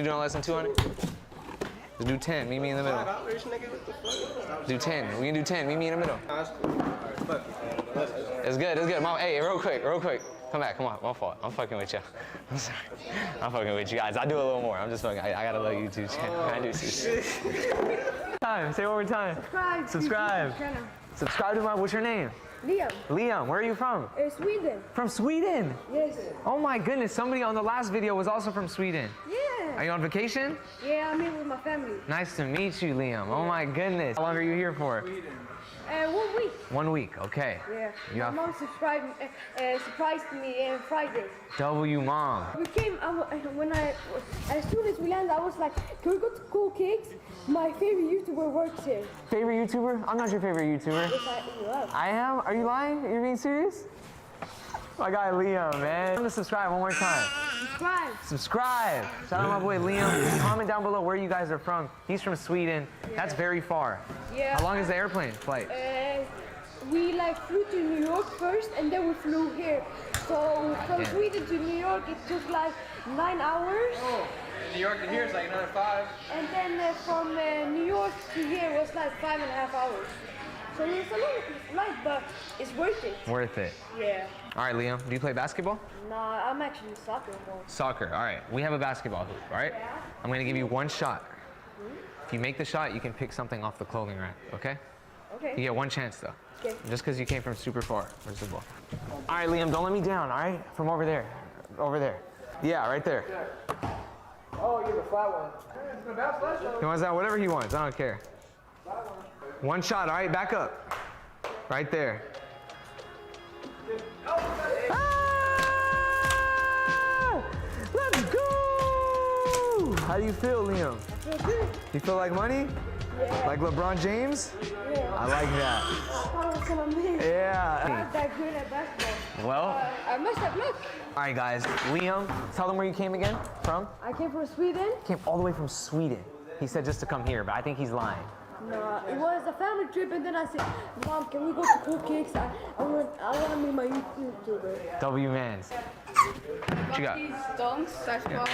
do no less than 200? Just do 10, meet me in the middle. $5, nigga, what the fuck? Do 10, we can do 10, meet me in the middle. That's cool. Alright, fuck it. It's good, it's good. Mom, hey, real quick. Come back, come on, my fault. I'm fucking with you. I'm sorry. I'm fucking with you guys. I do a little more. I'm just fucking, I gotta let you do 10. I do 2. Time, say it one more time. Subscribe. Subscribe to what's your name? Liam. Liam, where are you from? Sweden. From Sweden? Yes. Oh my goodness, somebody on the last video was also from Sweden. Yeah. Are you on vacation? Yeah, I'm here with my family. Nice to meet you, Liam. Oh my goodness. How long are you here for? 1 week. 1 week, okay. Yeah. My mom surprised me on Friday. W mom. We came, as soon as we landed, I was like, can we go to Cool Cakes? My favorite YouTuber works here. Favorite YouTuber? I'm not your favorite YouTuber. Yes, I am. I am? Are you lying? Are you being serious? My guy Liam, man. I'm gonna subscribe one more time. Subscribe. Shout out my boy Liam. Comment down below where you guys are from. He's from Sweden. Yeah. That's very far. Yeah. How long is the airplane flight? We flew to New York first, and then we flew here. So from Sweden to New York, it took like 9 hours. Oh, New York to here is like another 5. And then from New York to here was like 5.5 hours. So it's a long flight, but it's worth it. Worth it. Yeah. All right, Liam. Do you play basketball? Nah, I'm actually soccer more. Soccer. All right. We have a basketball hoop. All right. Yeah. I'm gonna give you 1 shot. If you make the shot, you can pick something off the clothing rack. Okay? Okay. You get 1 chance though. Okay. Just because you came from super far. Where's the ball? All right, Liam. Don't let me down. All right. From over there. Over there. Yeah, right there. Oh, you're the flat one. He wants that. Whatever he wants. I don't care. 1 shot. All right. Back up. Right there. Ah! Let's go! How do you feel, Liam? I feel good. You feel like money? Yeah. Like LeBron James? Yeah. I like that. I thought I was gonna miss. Yeah. I'm not that good at basketball. Well. I must have looked. All right, guys. Liam, tell them where you came again from. I came from Sweden. Came all the way from Sweden. He said just to come here, but I think he's lying. No, it was a family trip, and then I said, Mom, can we go to Cool Cakes? I want to meet my YouTuber. W Mans. What you got? Dunks, basketball.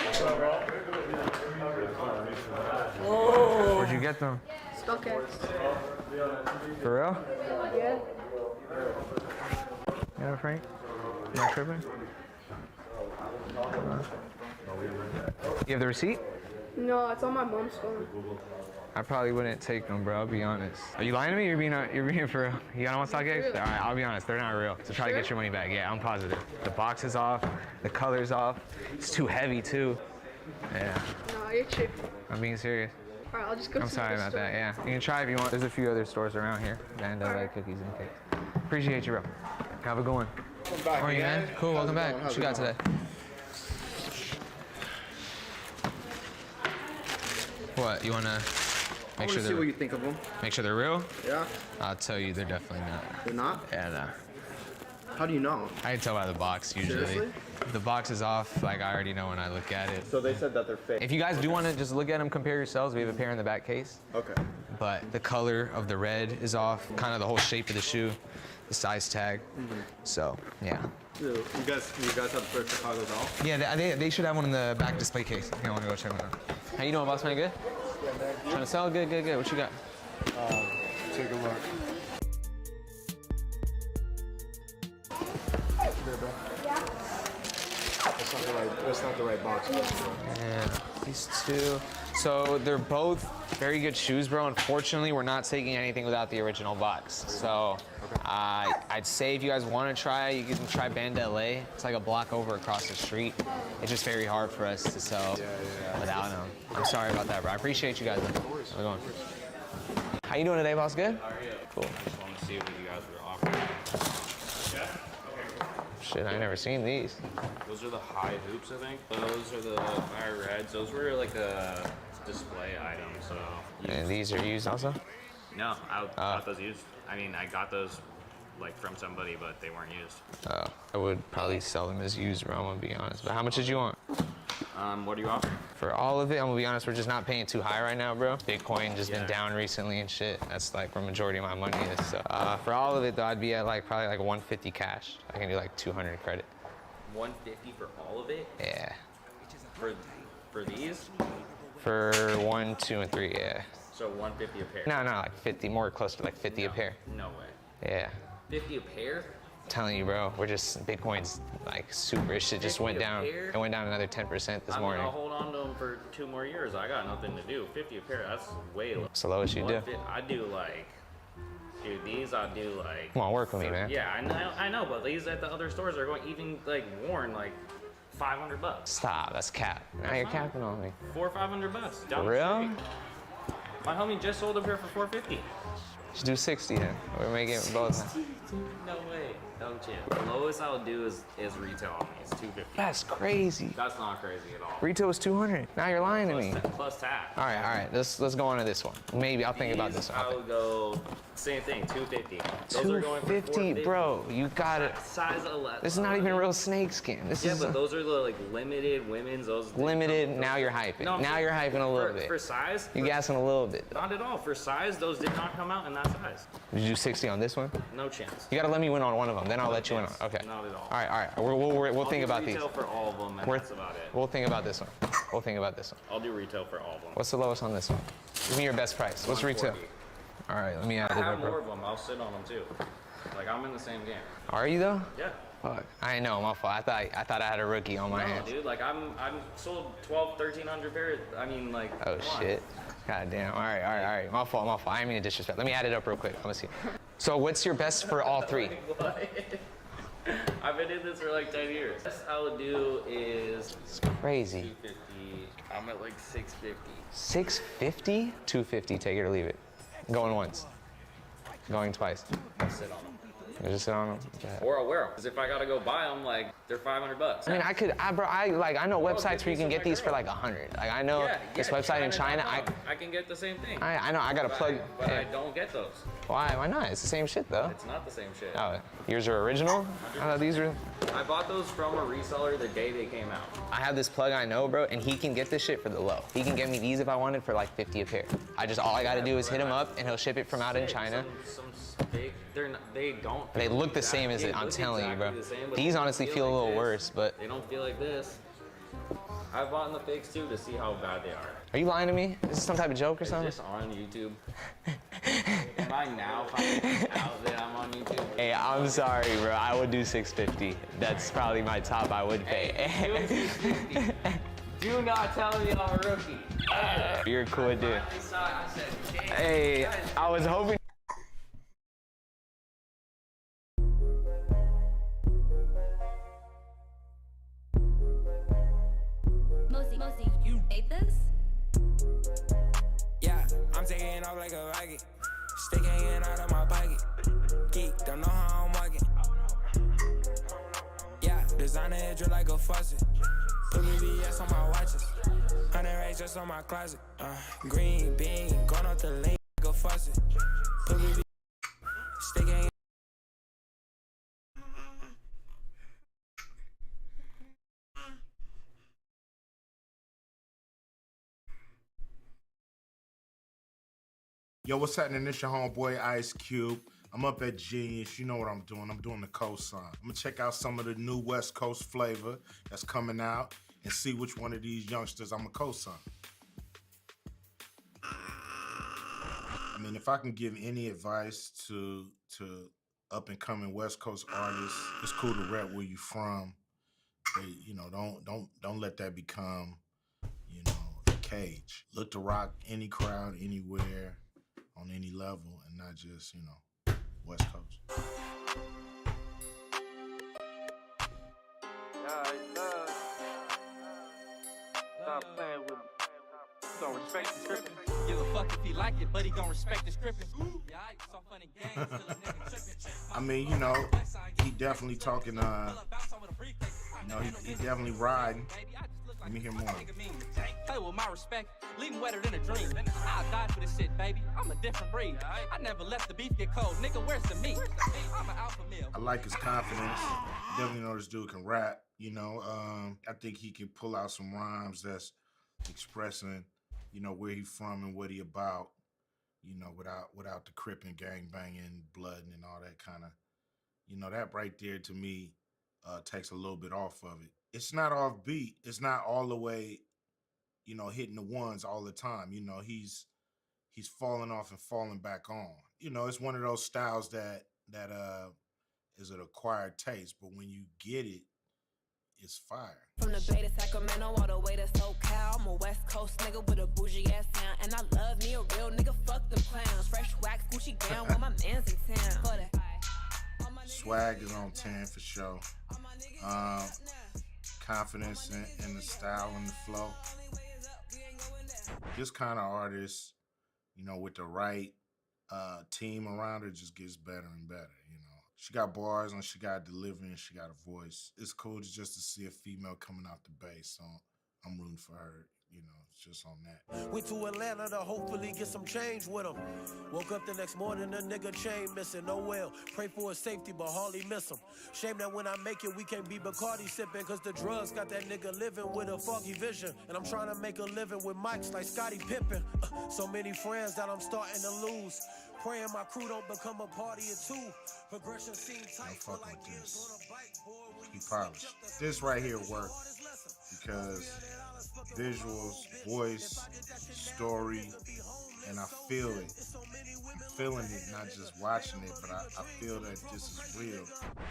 Where'd you get them? StockX. For real? Yeah. Yeah, Frank? You not tripping? You have the receipt? No, it's on my mom's phone. I probably wouldn't take them, bro. I'll be honest. Are you lying to me? You're being for real. You got them on StockX? All right, I'll be honest. They're not real. So try to get your money back. Yeah, I'm positive. The box is off. The color's off. It's too heavy too. Yeah. No, you're tripping. I'm being serious. All right, I'll just go. I'm sorry about that. Yeah, you can try if you want. There's a few other stores around here that like cookies and cakes. Appreciate you, bro. Have a good one. How are you, man? Cool. Welcome back. What you got today? What you wanna? Make sure see what you think of them. Make sure they're real? Yeah. I'll tell you, they're definitely not. They're not? Yeah, no. How do you know? I can tell by the box usually. Seriously? The box is off, like I already know when I look at it. So they said that they're fake. If you guys do want to just look at them, compare yourselves, we have a pair in the back case. Okay. but the color of the red is off, kind of the whole shape of the shoe, the size tag. So, yeah. You guys have the first Chicago's out? Yeah, they should have one in the back display case. I want to go check one out. How you doing, boss man? Good? Trying to sell? Good, good, good. What you got? Take a look. That's not the right box. Yeah, these two. So they're both very good shoes, bro. Unfortunately, we're not taking anything without the original box. So I'd say if you guys want to try, you can try Band LA. It's like a block over across the street. It's just very hard for us to sell without them. I'm sorry about that, bro. I appreciate you guys. How's it going? How you doing today, boss? Good? Cool. Just want to see what you guys were offering. Shit, I never seen these. Those are the high hoops, I think. Those are the fire reds. Those were like a display item, so. And these are used also? No, I got those used. I mean, I got those like from somebody, but they weren't used. I would probably sell them as used, bro. I'm gonna be honest. But how much did you want? What are you offering? For all of it, I'm gonna be honest, we're just not paying too high right now, bro. Bitcoin just been down recently and shit. That's like where majority of my money is. So for all of it though, I'd be at like probably like 150 cash. I can do like 200 credit. 150 for all of it? Yeah. For these? For 1, 2, and 3, yeah. So 150 a pair? No, like 50, more close to like 50 a pair. No way. Yeah. 50 a pair? I'm telling you, bro, we're just, Bitcoin's like super, shit just went down. It went down another 10% this morning. I'll hold on to them for 2 more years. I got nothing to do. 50 a pair, that's way low. It's the lowest you do. I do like, dude, these I do like. Come on, work with me, man. Yeah, I know, but these at the other stores are going even like worn like $500. Stop, that's cap. Now you're capping on me. $400 or $500. Down For real? the street. My homie just sold a pair for $450. Just do 60 then. We're making it both. No way. Don't chance. The lowest I'll do is retail on these, $250. That's crazy. That's not crazy at all. Retail was 200. Now you're lying to me. Plus tax. All right. Let's go on to this one. Maybe I'll think about this one. I would go same thing, $250. Those are going for $250, bro. You got it. Size 11. This is not even real snake skin. This is but those are the like limited women's. Those limited. Now you're hyping. No, now you're hyping a little bit. For size? You gassing a little bit. Not at all. For size, those did not come out in that size. Did you do 60 on this one? No chance. You gotta let me win on one of them. Then I'll let you win on. Okay. Not at all. All right. We'll think about these. Retail for all of them, and that's about it. We'll think about this one. We'll think about this one. I'll do retail for all of them. What's the lowest on this one? Give me your best price. What's retail? All right, let me add it I have up. more of them. I'll sit on them too. Like I'm in the same game. Are you though? Yeah. Fuck. I know, my fault. I thought I had a rookie on my hands. No, dude. Like I'm sold 1,300 pairs. I mean, like. Oh shit. God damn. All right. My fault. I didn't mean to disrespect. Let me add it up real quick. I'm gonna see. So what's your best for all three? I've been in this for like 10 years. Best I would do is. It's crazy. 250. I'm at like 650. 650? 250. Take it or leave it. Going once. Going twice. I'll sit on them. You just sit on them. Or I'll wear them. Because if I gotta go buy them, like they're $500. I mean, I know websites where you can get these for like 100. Like I know this website in China. I can get the same thing. I know. I got to plug. But I don't get those. Why? Why not? It's the same shit though. It's not the same shit. Oh, yours are original? I thought these were. I bought those from a reseller the day they came out. I have this plug I know, bro, and he can get this shit for the low. He can get me these if I wanted for like 50 a pair. All I gotta do is hit him up and he'll ship it from out in China. They look the same as it. I'm telling you, bro. These honestly feel a little worse, but. They don't feel like this. I've bought the fakes too to see how bad they are. Are you lying to me? Is this some type of joke or something? Is this on YouTube? Am I now finding out that I'm on YouTube? Hey, I'm sorry, bro. I would do 650. That's probably my top I would pay. Hey, do not tell me I'm a rookie. You're a cool dude. Hey, I was hoping. Mosey, you ate this? Yeah, I'm taking off like a rocket. Stick hanging out of my pocket. Geek, don't know how I'm walking. Yeah, designer it drip like a faucet. Put me VS on my watches. 100 racks just on my closet. Green bean, going off the lane like a faucet. Put me stick hanging. Yo, what's happening? It's your homeboy Ice Cube. I'm up at Genius. You know what I'm doing. I'm doing the cosign. I'm gonna check out some of the new West Coast flavor that's coming out and see which one of these youngsters I'm a cosign. I mean, if I can give any advice to up and coming West Coast artists, it's cool to rap where you from. But, you know, don't let that become, you know, a cage. Look to rock any crowd, anywhere, on any level, and not just, you know, West Coast. Stop playing with me. You gon' respect the scripting. Give a fuck if he like it, but he gon' respect the scripting. Yeah, I saw funny games till a nigga tripping. I mean, you know, he definitely talking, you know, he definitely riding. Let me hear more. Play with my respect, leave him wetter than a dream. I'll die for this shit, baby. I'm a different breed. I never let the beef get cold. Nigga, where's the meat? I'm an alpha male. I like his confidence. Definitely know this dude can rap, you know. I think he can pull out some rhymes that's expressing, you know, where he from and what he about, you know, without the crip and gang banging, blood and all that kind of, you know, that right there to me takes a little bit off of it. It's not off beat. It's not all the way, you know, hitting the ones all the time. You know, he's falling off and falling back on. You know, it's one of those styles that is an acquired taste, but when you get it, it's fire. From the Bay to Sacramento all the way to SoCal, I'm a West Coast nigga with a bougie ass sound, and I love me a real nigga. Fuck them clowns. Fresh wax, Gucci gown, while my man's in town. For that. Swag is on 10 for sure. Confidence in the style and the flow. This kind of artist, you know, with the right team around her just gets better and better, you know. She got bars and she got delivery and she got a voice. It's cool just to see a female coming out the base, so I'm rooting for her. You know, it's just on that. Went to Atlanta to hopefully get some change with him. Woke up the next morning, a nigga chain missing. Oh well, pray for his safety, but hardly miss him. Shame that when I make it, we can't be Bacardi sipping, cause the drugs got that nigga living with a foggy vision. And I'm trying to make a living with mics like Scottie Pippen. So many friends that I'm starting to lose. Praying my crew don't become a party of two. Progression seems tight for like years on a bike, boy. He polished. This right here worked because visuals, voice, story, and I feel it. I'm feeling it, not just watching it, but I feel that this is real.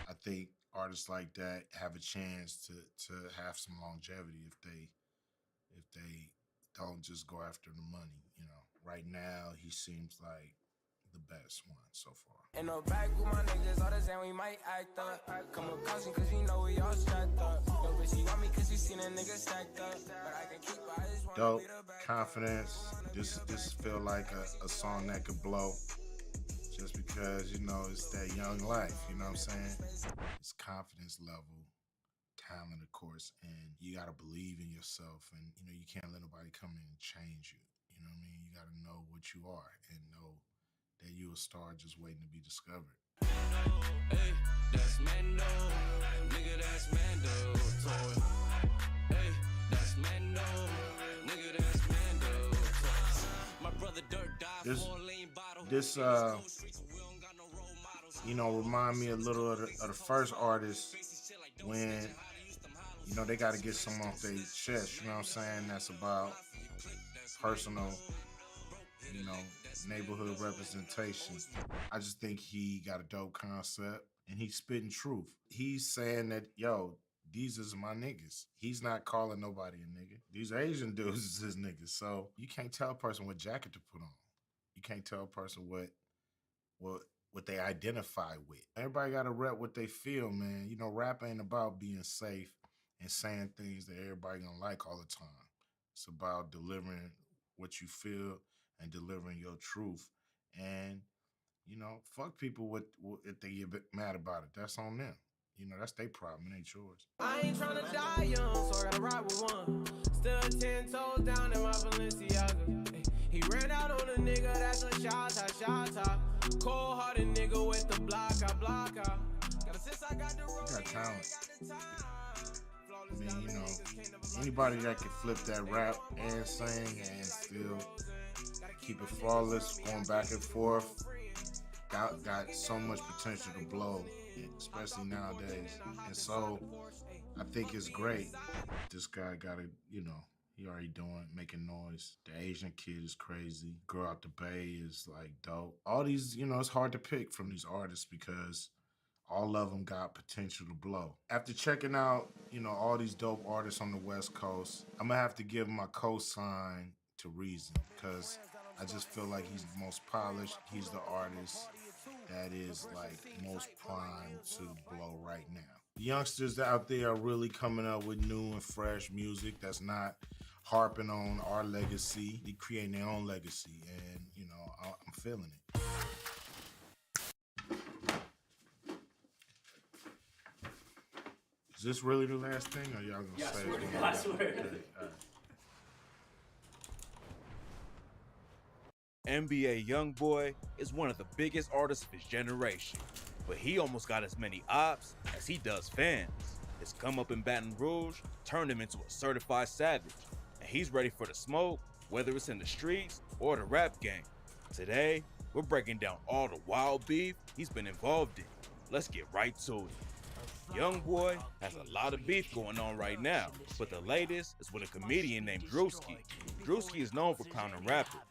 I think artists like that have a chance to have some longevity if they don't just go after the money, you know. Right now, he seems like the best one so far. In the back with my niggas, all the same we might act up. Come with caution cause we know we all strapped up. Yo, bitch, she want me cause she seen a nigga stacked up. But I can keep her, I just want Dope, confidence. This feel like a song that could blow. Just because, you know, it's that young life, you know what I'm saying? It's confidence level, talent, of course, and you gotta believe in yourself, and, you know, you can't let nobody come in and change you. You know what I mean? You gotta know what you are and know that you a star just waiting to be discovered. Hey, that's Mando. Nigga, that's Mando. Toy. Hey, that's Mando. Nigga, that's Mando. My brother Dirt died for a lean bottle. This you know, remind me a little of the first artist when, you know, they got to get something off their chest, you know what I'm saying? That's about personal, you know, neighborhood representation. I just think he got a dope concept and he's spitting truth. He's saying that, yo, these is my niggas. He's not calling nobody a nigga. These Asian dudes is his niggas. So you can't tell a person what jacket to put on. You can't tell a person what they identify with. Everybody got to rep what they feel, man. You know, rap ain't about being safe and saying things that everybody gonna like all the time. It's about delivering what you feel and delivering your truth. And, you know, fuck people if they get mad about it. That's on them. You know, that's their problem. It ain't yours. I ain't tryna die young, so I gotta ride with one. Still 10 toes down in my Balenciaga. He ran out on a nigga, that's a shot top. Cold-hearted nigga with the block out. Since I got the road, you got talent. I mean, you know, anybody that can flip that rap and sing and still keep it flawless, going back and forth. Got so much potential to blow, especially nowadays. And so I think it's great. This guy got to, he already making noise. The Asian kid is crazy. Girl out the Bay is like dope. All these, it's hard to pick from these artists because all of them got potential to blow. After checking out, all these dope artists on the West Coast, I'm gonna have to give my cosign to Reason because I just feel like he's the most polished. He's the artist that is like most primed to blow right now. The youngsters out there are really coming up with new and fresh music that's not harping on our legacy. They're creating their own legacy, and I'm feeling it. Is this really the last thing, or y'all gonna say it's gonna I swear. Okay, all right. NBA YoungBoy is one of the biggest artists of his generation, but he almost got as many ops as he does fans. His come up in Baton Rouge turned him into a certified savage, and he's ready for the smoke, whether it's in the streets or the rap game. Today, we're breaking down all the wild beef he's been involved in. Let's get right to it. YoungBoy has a lot of beef going on right now, but the latest is with a comedian named Drewski. Drewski is known for clowning rappers,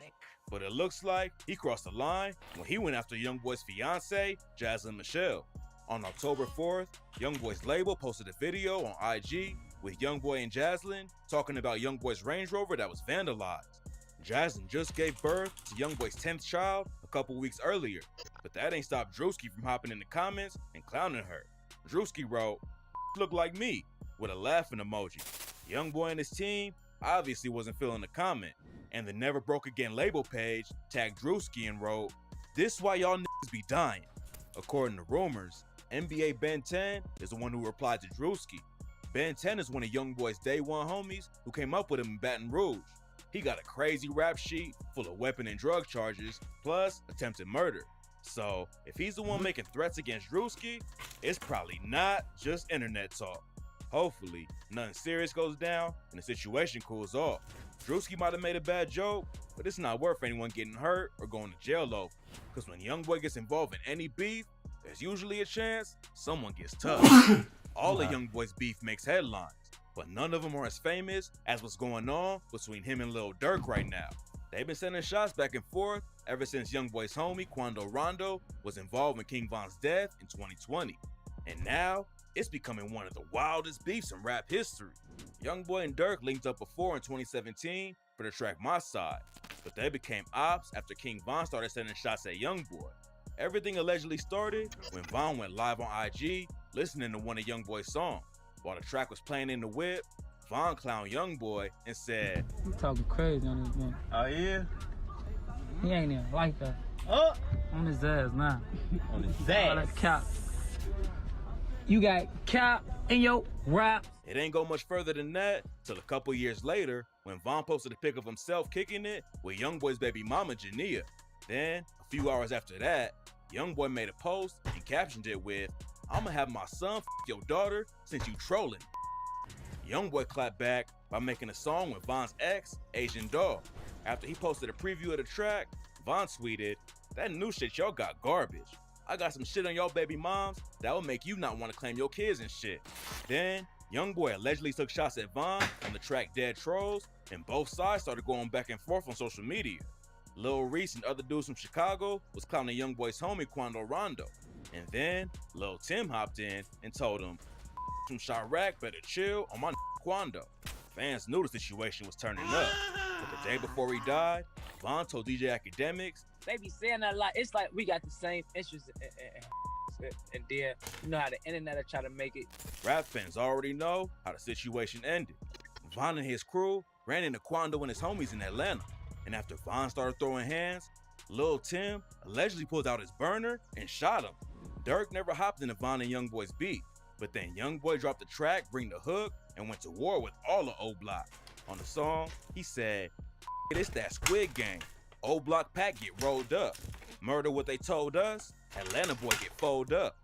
but it looks like he crossed the line when he went after YoungBoy's fiance, Jaslyn Michelle. On October 4th, YoungBoy's label posted a video on IG with YoungBoy and Jaslyn talking about YoungBoy's Range Rover that was vandalized. Jaslyn just gave birth to YoungBoy's 10th child a couple weeks earlier, but that ain't stopped Drewski from hopping in the comments and clowning her. Drewski wrote, "Look like me," with a laughing emoji. YoungBoy and his team obviously wasn't feeling the comment, and the Never Broke Again label page tagged Drewski and wrote, "This why y'all niggas be dying." According to rumors, NBA Ben 10 is the one who replied to Drewski. Ben 10 is one of YoungBoy's day one homies who came up with him in Baton Rouge. He got a crazy rap sheet full of weapon and drug charges, plus attempted murder. So, if he's the one making threats against Drewski, it's probably not just internet talk. Hopefully, nothing serious goes down and the situation cools off. Drewski might have made a bad joke, but it's not worth anyone getting hurt or going to jail over. Because when YoungBoy gets involved in any beef, there's usually a chance someone gets tough. All of YoungBoy's beef makes headlines, but none of them are as famous as what's going on between him and Lil Durk right now. They've been sending shots back and forth ever since YoungBoy's homie Quando Rondo was involved in King Von's death in 2020. And now, it's becoming one of the wildest beefs in rap history. YoungBoy and Durk linked up before in 2017 for the track My Side, but they became ops after King Von started sending shots at YoungBoy. Everything allegedly started when Von went live on IG listening to one of YoungBoy's songs. While the track was playing in the whip, Von clowned YoungBoy and said, "You talking crazy on this man." "Oh yeah? He ain't even like that. Oh, on his ass now. On his All that cap. You got cap in your rap." It ain't go much further than that till a couple years later when Von posted a pic of himself kicking it with YoungBoy's baby mama Jania. Then, a few hours after that, YoungBoy made a post and captioned it with, "I'ma have my son f your daughter since you trolling." YoungBoy clapped back by making a song with Von's ex, Asian Dog. After he posted a preview of the track, Von tweeted, "That new shit y'all got garbage. I got some shit on y'all baby moms that will make you not want to claim your kids and shit." Then, YoungBoy allegedly took shots at Von on the track Dead Trolls, and both sides started going back and forth on social media. Lil Reese and other dudes from Chicago was clowning YoungBoy's homie Quando Rondo. And then, Lil Tim hopped in and told him, "From Chirac better chill on my Quando." Fans knew the situation was turning up, but the day before he died, Von told DJ Academics, They be saying that a lot. It's like we got the same interests and then you know how the internet will try to make it. rap fans already know how the situation ended. Von and his crew ran into Quando and his homies in Atlanta, and after Von started throwing hands, Lil Tim allegedly pulled out his burner and shot him. Durk never hopped into Von and YoungBoy's beef, but then YoungBoy dropped the track Bring the Hook and went to war with all of O Block. On the song, he said, "It's that Squid Game. O Block pack get rolled up. Murder what they told us, Atlanta boy get folded up."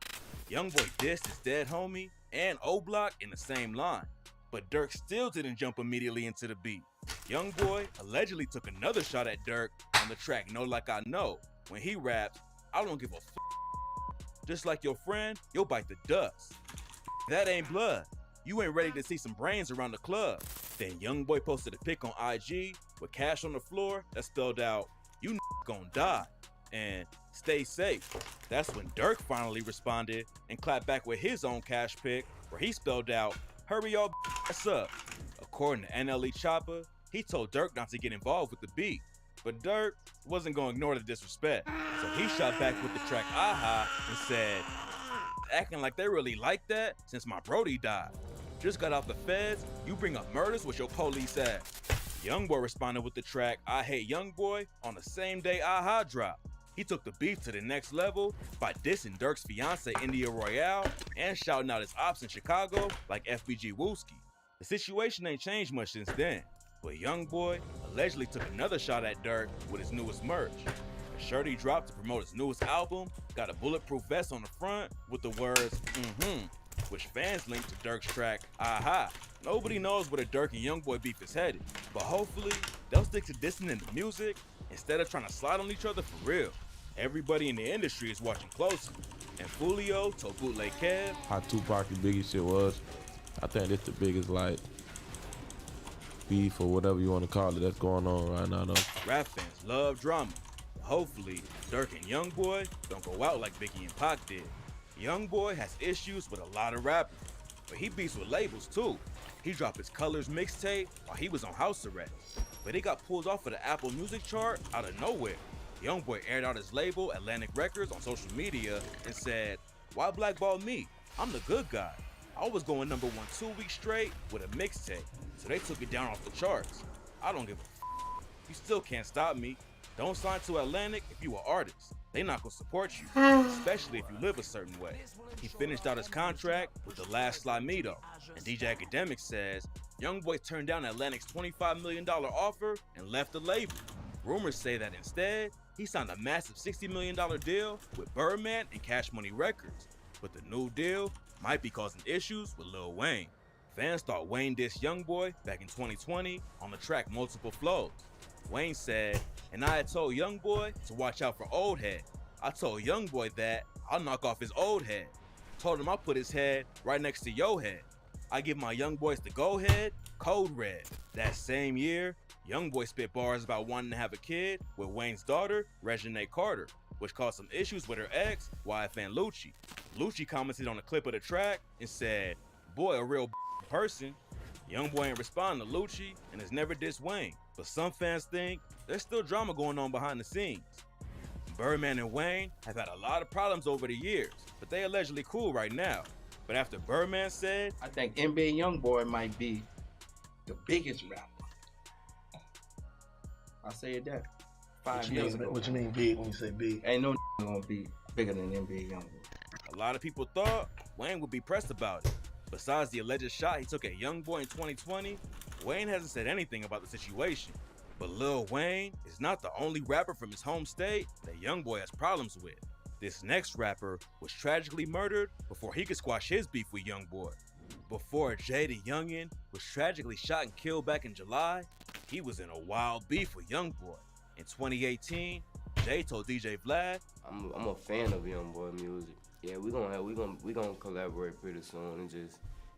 YoungBoy dissed his dead homie and O Block in the same line, but Durk still didn't jump immediately into the beat. Youngboy allegedly took another shot at Dirk on the track Know Like I Know when he raps, I don't give a f. Just like your friend, you'll bite the dust. That ain't blood. You ain't ready to see some brains around the club. Then Youngboy posted a pic on IG with cash on the floor that spelled out, you gonna die, and stay safe. That's when Dirk finally responded and clapped back with his own cash pic where he spelled out, hurry y'all ass up. According to NLE Chopper, he told Dirk not to get involved with the beat, but Dirk wasn't gonna ignore the disrespect. So he shot back with the track Aha and said, acting like they really like that since my Brody died. Just got off the feds, you bring up murders with your police ass. Youngboy responded with the track I Hate Youngboy on the same day Aha dropped. He took the beef to the next level by dissing Dirk's fiance India Royale and shouting out his ops in Chicago like FBG Wooski. The situation ain't changed much since then, but Youngboy allegedly took another shot at Dirk with his newest merch. A shirt he dropped to promote his newest album got a bulletproof vest on the front with the words, which fans linked to Dirk's track, Aha. Nobody knows where the Dirk and Youngboy beef is headed, but hopefully they'll stick to dissing in the music instead of trying to slide on each other for real. Everybody in the industry is watching closely, and Fulio told Bootleg Kev how Tupac and Biggie shit was. I think it's the biggest, like, beef or whatever you want to call it that's going on right now, though. Rap fans love drama. Hopefully, Dirk and Youngboy don't go out like Biggie and Pac did. Youngboy has issues with a lot of rappers, but he beefs with labels too. He dropped his Colors mixtape while he was on house arrest, but he got pulled off of the Apple Music chart out of nowhere. Youngboy aired out his label, Atlantic Records, on social media and said, why blackball me? I'm the good guy. I was going #1 2 weeks straight with a mixtape, so they took it down off the charts. I don't give a f. You still can't stop me. Don't sign to Atlantic if you an artist. They not gonna support you, especially if you live a certain way. He finished out his contract with the last Sly Me though, and DJ Academic says Youngboy turned down Atlantic's $25 million offer and left the label. Rumors say that instead, he signed a massive $60 million deal with Birdman and Cash Money Records, but the new deal might be causing issues with Lil Wayne. Fans thought Wayne dissed Youngboy back in 2020 on the track Multiple Flows. Wayne said, and I had told Youngboy to watch out for old head. I told Youngboy that I'll knock off his old head. Told him I'll put his head right next to your head. I give my young boys the go head, code red. That same year, Youngboy spit bars about wanting to have a kid with Wayne's daughter, Reginae Carter, which caused some issues with her ex, YFN Lucci. Lucci commented on a clip of the track and said, boy, a real person. Youngboy ain't responding to Lucci and has never dissed Wayne, but some fans think there's still drama going on behind the scenes. Birdman and Wayne have had a lot of problems over the years, but they allegedly cool right now. But after Birdman said, I think NBA Youngboy might be the biggest rapper. I say that 5 years ago. What you mean big when you say big? Ain't no gonna be bigger than NBA Youngboy. A lot of people thought Wayne would be pressed about it. Besides the alleged shot he took at Youngboy in 2020, Wayne hasn't said anything about the situation. But Lil Wayne is not the only rapper from his home state that Youngboy has problems with. This next rapper was tragically murdered before he could squash his beef with Youngboy. Before Jay the Youngin was tragically shot and killed back in July, he was in a wild beef with Youngboy. In 2018, Jay told DJ Vlad, I'm a fan of Youngboy music. Yeah, we gonna collaborate pretty soon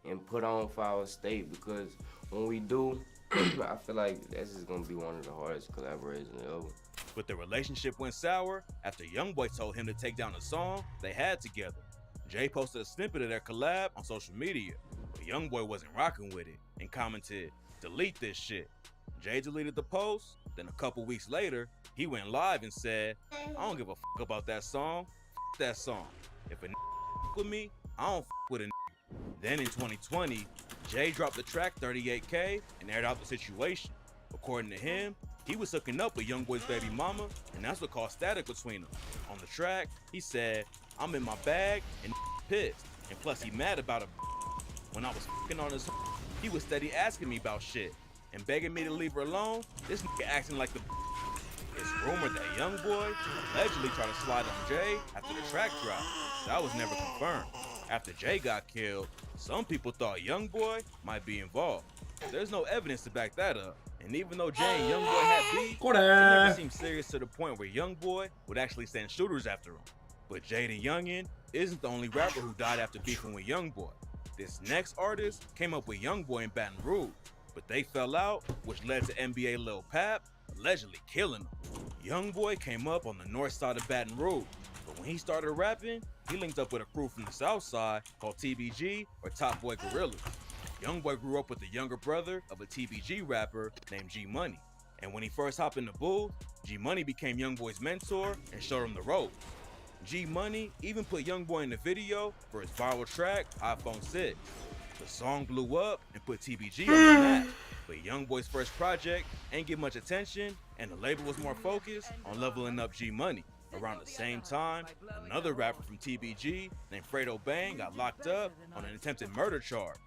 and put on for our state, because when we do, I feel like this is gonna be one of the hardest collaborations ever. But the relationship went sour after Youngboy told him to take down the song they had together. Jay posted a snippet of their collab on social media, but Youngboy wasn't rocking with it and commented, delete this shit. Jay deleted the post, then a couple weeks later, he went live and said, I don't give a fuck about that song, f that song. If a fuck with me, I don't fuck with a. Then in 2020, Jay dropped the track 38K and aired out the situation. According to him, he was hooking up with Youngboy's baby mama, and that's what caused static between them. On the track, he said, I'm in my bag and pissed, and plus he mad about a. When I was fucking on his, he was steady asking me about shit and begging me to leave her alone. This nigga acting like the. It's rumored that Youngboy allegedly tried to slide on Jay after the track dropped. That was never confirmed. After Jay got killed, some people thought Youngboy might be involved. There's no evidence to back that up, And even though Jay and Youngboy had beef, it never seemed serious to the point where Youngboy would actually send shooters after him. But Jaden Youngin isn't the only rapper who died after beefing with Youngboy. This next artist came up with Youngboy in Baton Rouge, but they fell out, which led to NBA Lil Pap allegedly killing him. Youngboy came up on the north side of Baton Rouge, but when he started rapping, he linked up with a crew from the south side called TBG, or Top Boy Gorillas. Youngboy grew up with the younger brother of a TBG rapper named G Money, and when he first hopped in the booth, G Money became Youngboy's mentor and showed him the ropes. G Money even put Youngboy in the video for his viral track, iPhone 6. The song blew up and put TBG on the map, but Youngboy's first project ain't get much attention, and the label was more focused on leveling up G Money. Around the same time, another rapper from TBG named Fredo Bang got locked up on an attempted murder charge.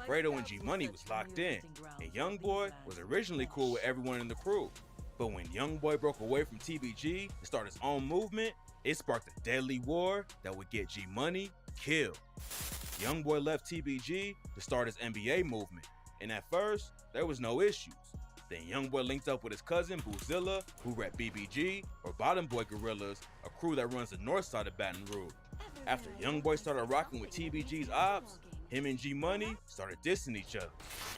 Fredo and G Money was locked in, and Youngboy was originally cool with everyone in the crew. But when Youngboy broke away from TBG to start his own movement, it sparked a deadly war that would get G Money killed. Youngboy left TBG to start his NBA movement, and at first, there was no issues. Then Youngboy linked up with his cousin Boozilla, who rep BBG, or Bottom Boy Gorillas, a crew that runs the north side of Baton Rouge. After Youngboy started rocking with TBG's ops, him and G Money started dissing each other.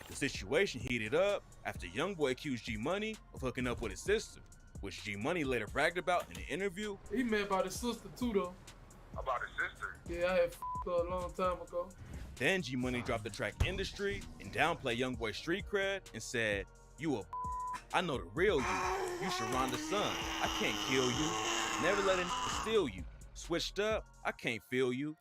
The situation heated up after Youngboy accused G Money of hooking up with his sister, which G Money later bragged about in an interview. He mad about his sister too, though. About his sister? Yeah, I had f***ed her a long time ago. Then G Money dropped the track Industry and downplayed Youngboy's street cred and said, "You a I know the real you. You Sharonda's son. I can't kill you. Never let it steal you. Switched up, I can't feel you."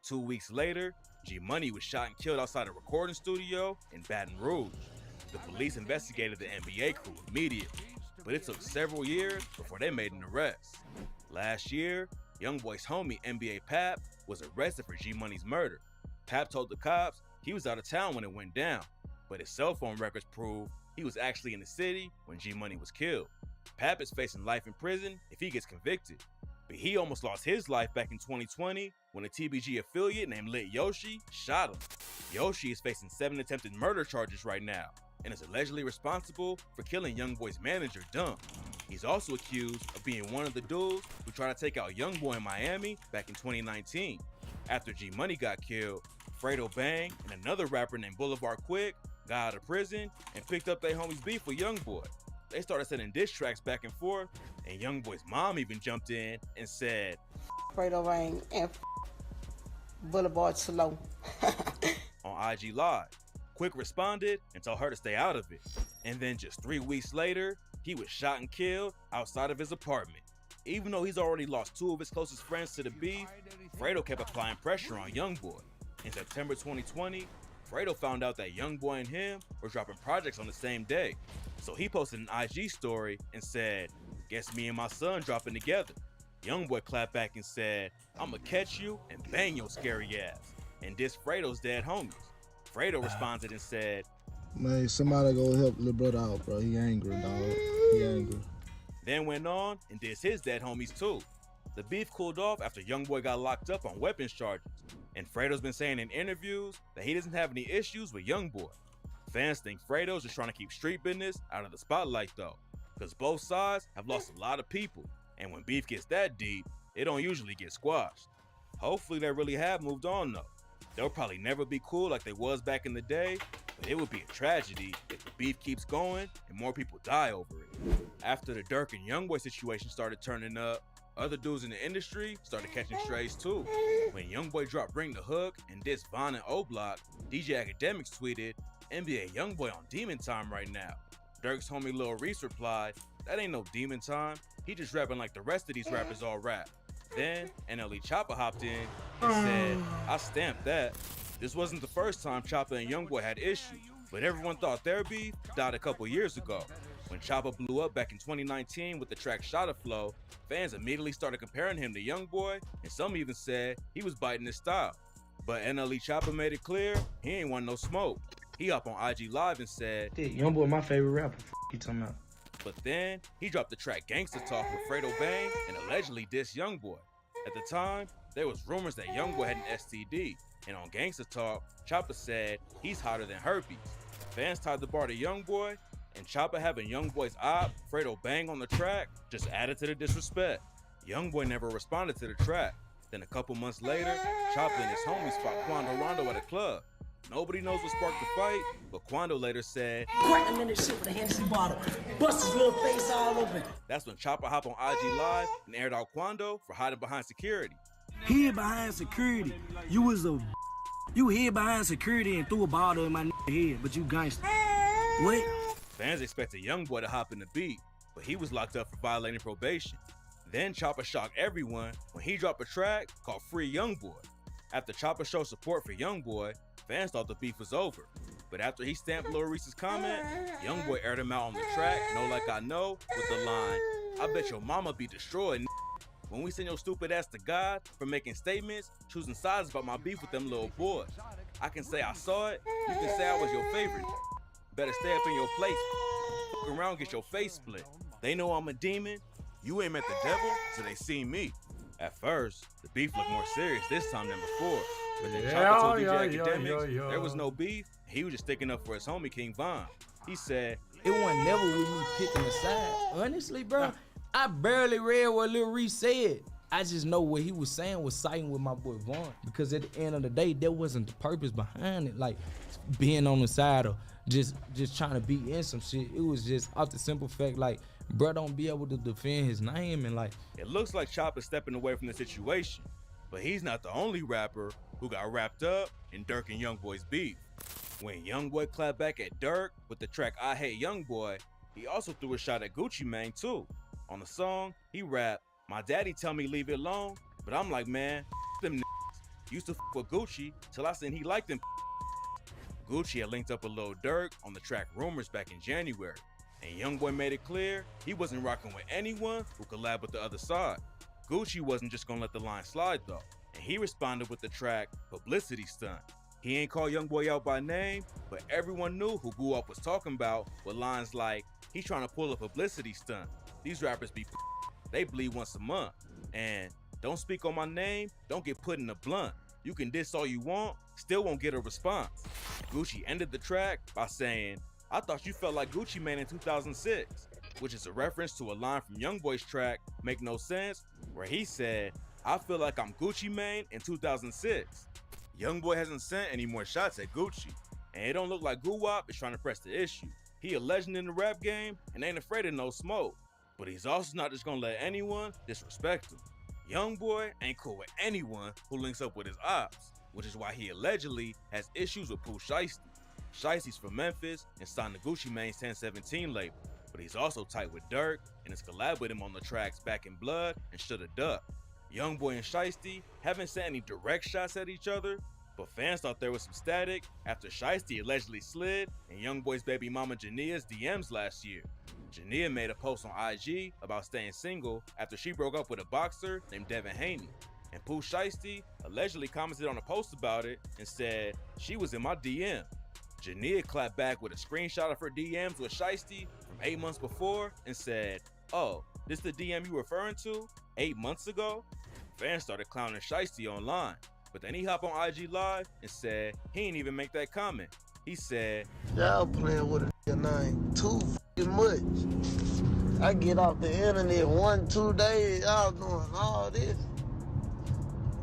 2 weeks later, G Money was shot and killed outside a recording studio in Baton Rouge. The police investigated the NBA crew immediately, but it took several years before they made an arrest. Last year, Youngboy's homie NBA Pap was arrested for G Money's murder. Pap told the cops he was out of town when it went down, but his cell phone records prove he was actually in the city when G Money was killed. Pap is facing life in prison if he gets convicted, but he almost lost his life back in 2020 when a TBG affiliate named Lit Yoshi shot him. Yoshi is facing 7 attempted murder charges right now and is allegedly responsible for killing Youngboy's manager, Dumb. He's also accused of being one of the dudes who tried to take out Youngboy in Miami back in 2019. After G Money got killed, Fredo Bang and another rapper named Boulevard Quick got out of prison and picked up their homies' beef with Youngboy. They started sending diss tracks back and forth, and Youngboy's mom even jumped in and said, Fredo Bang and Boulevard Slow. on IG Live. Quick responded and told her to stay out of it. And then just 3 weeks later, he was shot and killed outside of his apartment. Even though he's already lost 2 of his closest friends to the beef, Fredo kept applying pressure on Youngboy. In September 2020, Fredo found out that Youngboy and him were dropping projects on the same day. So he posted an IG story and said, "Guess me and my son dropping together." Youngboy clapped back and said, "I'ma catch you and bang your scary ass," and dissed Fredo's dead homies. Fredo responded and said, "Man, somebody go help little brother out, bro. He angry, dog. He angry." Then went on and dissed his dead homies too. The beef cooled off after Youngboy got locked up on weapons charges, and Fredo's been saying in interviews that he doesn't have any issues with Youngboy. Fans think Fredo's just trying to keep street business out of the spotlight though, because both sides have lost a lot of people, and when beef gets that deep, it don't usually get squashed. Hopefully they really have moved on though. They'll probably never be cool like they was back in the day, but it would be a tragedy if the beef keeps going and more people die over it. After the Dirk and Youngboy situation started turning up, other dudes in the industry started catching strays too. When Youngboy dropped Bring the Hook and dissed Von and O-Block, DJ Academics tweeted, "NBA Youngboy on demon time right now." Dirk's homie Lil Reese replied, "That ain't no demon time. He just rapping like the rest of these rappers all rap." Then NLE Choppa hopped in and said, "I stamped that." This wasn't the first time Choppa and Youngboy had issues, but everyone thought their beef died a couple years ago. When Choppa blew up back in 2019 with the track Shotta Flow, fans immediately started comparing him to Youngboy, and some even said he was biting his style. But NLE Choppa made it clear he ain't want no smoke. He hopped on IG Live and said, "Youngboy my favorite rapper, you talking about?" But then he dropped the track Gangsta Talk with Fredo Bang and allegedly dissed Youngboy. At the time, there was rumors that Youngboy had an STD, and on Gangsta Talk, Choppa said he's hotter than herpes. Fans tied the bar to Youngboy, And Chopper having Youngboy's op, Fredo Bang on the track, just added to the disrespect. Youngboy never responded to the track. Then a couple months later, Chopper and his homies fought Quando Rondo at a club. Nobody knows what sparked the fight, but Quando later said, "Crack him in the shit with a Hennessy bottle, bust his little face all open." That's when Chopper hopped on IG Live and aired out Quando for hiding behind security. Hid behind security. You hid behind security and threw a bottle in my head, but you gangster. What? Fans expected Youngboy to hop in the beat, but he was locked up for violating probation. Then Chopper shocked everyone when he dropped a track called Free Youngboy. After Chopper showed support for Youngboy, fans thought the beef was over. But after he stamped Lil Reese's comment, Youngboy aired him out on the track, Know Like I Know, with the line, "I bet your mama be destroyed, when we send your stupid ass to God for making statements, choosing sides about my beef with them little boys. I can say I saw it, you can say I was your favorite. Better stay up in your place, fuck around, get your face split. They know I'm a demon, you ain't met the devil, so they see me." At first, the beef looked more serious this time than before, but then Chopper told DJ Academics there was no beef, he was just sticking up for his homie King Von. He said, "It wasn't never with me picking a side. Honestly, bro, I barely read what Lil Reese said. I just know what he was saying was siding with my boy Vaughn, because at the end of the day, that wasn't the purpose behind it, like being on the side or just trying to be in some shit. It was just off the simple fact, like, bro don't be able to defend his name, and like." It looks like Chopper's stepping away from the situation, but he's not the only rapper who got wrapped up in Durk and Youngboy's beef. When Youngboy clapped back at Durk with the track I Hate Youngboy, he also threw a shot at Gucci Mane too. On the song, he rapped, "My daddy tell me leave it alone, but I'm like, man, them niggas. Used to with Gucci till I seen he liked them." Gucci had linked up with Lil Durk on the track Rumors back in January, and Youngboy made it clear he wasn't rocking with anyone who collabed with the other side. Gucci wasn't just gonna let the line slide though, and he responded with the track Publicity Stunt. He ain't called Youngboy out by name, but everyone knew who Gu Up was talking about with lines like, "He's trying to pull a publicity stunt. These rappers be they bleed once a month. And don't speak on my name, don't get put in a blunt. You can diss all you want, still won't get a response." Gucci ended the track by saying, "I thought you felt like Gucci Mane in 2006, which is a reference to a line from Youngboy's track, Make No Sense, where he said, "I feel like I'm Gucci Mane in 2006. Youngboy hasn't sent any more shots at Gucci, and it don't look like Gu Wop is trying to press the issue. He a legend in the rap game and ain't afraid of no smoke, but he's also not just gonna let anyone disrespect him. Youngboy ain't cool with anyone who links up with his ops, which is why he allegedly has issues with Pooh Shiesty. Shiesty's from Memphis and signed to Gucci Mane's 1017 label, but he's also tight with Durk and has collabed with him on the tracks Back in Blood and Shoulda Duck. Youngboy and Shiesty haven't sent any direct shots at each other, but fans thought there was some static after Shiesty allegedly slid in Youngboy's baby mama Jania's DMs last year. Jania made a post on IG about staying single after she broke up with a boxer named Devin Haney, and Pooh Shiesty allegedly commented on a post about it and said, "She was in my DM." Jania clapped back with a screenshot of her DMs with Shiesty from 8 months before and said, "Oh, this the DM you referring to? 8 months ago?" Fans started clowning Shiesty online, but then he hopped on IG Live and said he ain't even make that comment. He said, "Y'all playing with a name too fucking much. I get off the internet 1-2 days, y'all doing all this.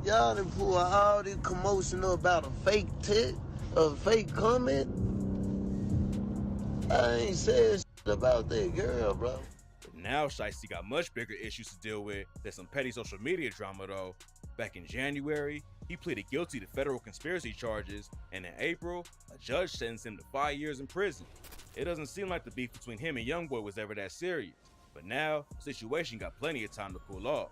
Y'all done pull all this commotion up about a fake text, a fake comment. I ain't said shit about that girl, bro." But now Shiesty got much bigger issues to deal with than some petty social media drama though. Back in January, he pleaded guilty to federal conspiracy charges, and in April, a judge sentenced him to 5 years in prison. It doesn't seem like the beef between him and Youngboy was ever that serious, but now the situation got plenty of time to cool off.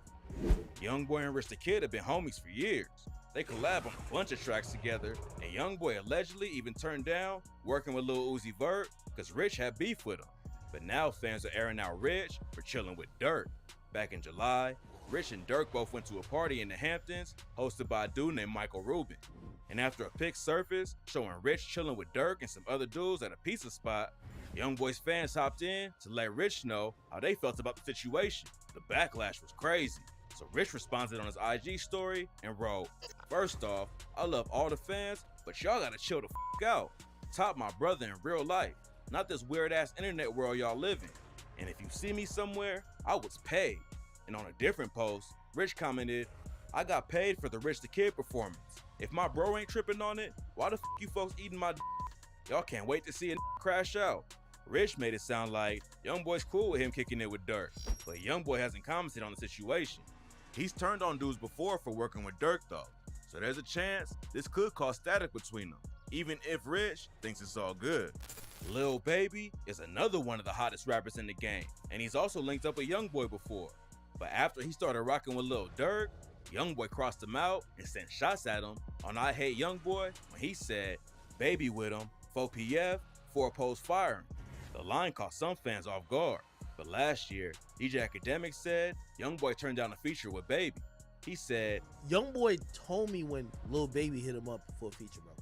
Youngboy and Rich the Kid have been homies for years. They collab on a bunch of tracks together, and Youngboy allegedly even turned down working with Lil Uzi Vert because Rich had beef with him. But now fans are airing out Rich for chilling with Durk. Back in July, Rich and Durk both went to a party in the Hamptons hosted by a dude named Michael Rubin. And after a pic surfaced showing Rich chilling with Durk and some other dudes at a pizza spot, Youngboy's fans hopped in to let Rich know how they felt about the situation. The backlash was crazy. So Rich responded on his IG story and wrote, "First off, I love all the fans, but y'all gotta chill the f*** out. Top my brother in real life. not this weird ass internet world y'all live in. And if you see me somewhere, I was paid. And on a different post, Rich commented, I got paid for the Rich the Kid performance. If my bro ain't tripping on it, why the f you folks eating my d? Y'all can't wait to see a crash out. Rich made it sound like Youngboy's cool with him kicking it with Dirk, but Youngboy hasn't commented on the situation. He's turned on dudes before for working with Dirk though, so there's a chance this could cause static between them, even if Rich thinks it's all good. Lil Baby is another one of the hottest rappers in the game, and he's also linked up with Youngboy before. But after he started rocking with Lil Durk, Youngboy crossed him out and sent shots at him on I Hate Youngboy when he said, Baby with him, 4 PF, 4 opposed firing. The line caught some fans off guard, but last year, DJ Academic said Youngboy turned down a feature with Baby. He said, Youngboy told me when Lil Baby hit him up for a feature, bro.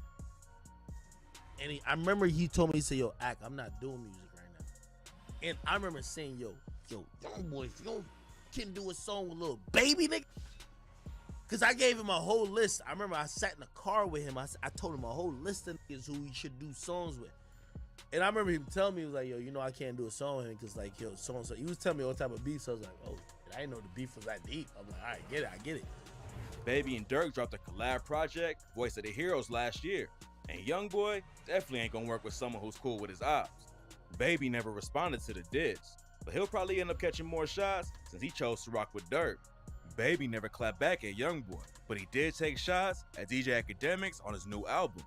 And I remember he told me, he said, yo, Ack, I'm not doing music right now. And I remember saying, yo, Youngboy, if you can do a song with Lil Baby, nigga. Because I gave him a whole list. I remember I sat in the car with him. I told him a whole list of niggas who he should do songs with. And I remember him telling me, he was like, yo, you know I can't do a song with him because, like, yo, so-and-so. He was telling me all type of beef, so I was like, oh, I didn't know the beef was that deep. I'm like, all right, I get it. Baby and Dirk dropped a collab project, Voice of the Heroes, last year. And Youngboy definitely ain't gonna work with someone who's cool with his ops. Baby never responded to the diss, but he'll probably end up catching more shots since he chose to rock with Dirk. Baby never clapped back at Youngboy, but he did take shots at DJ Academics on his new album.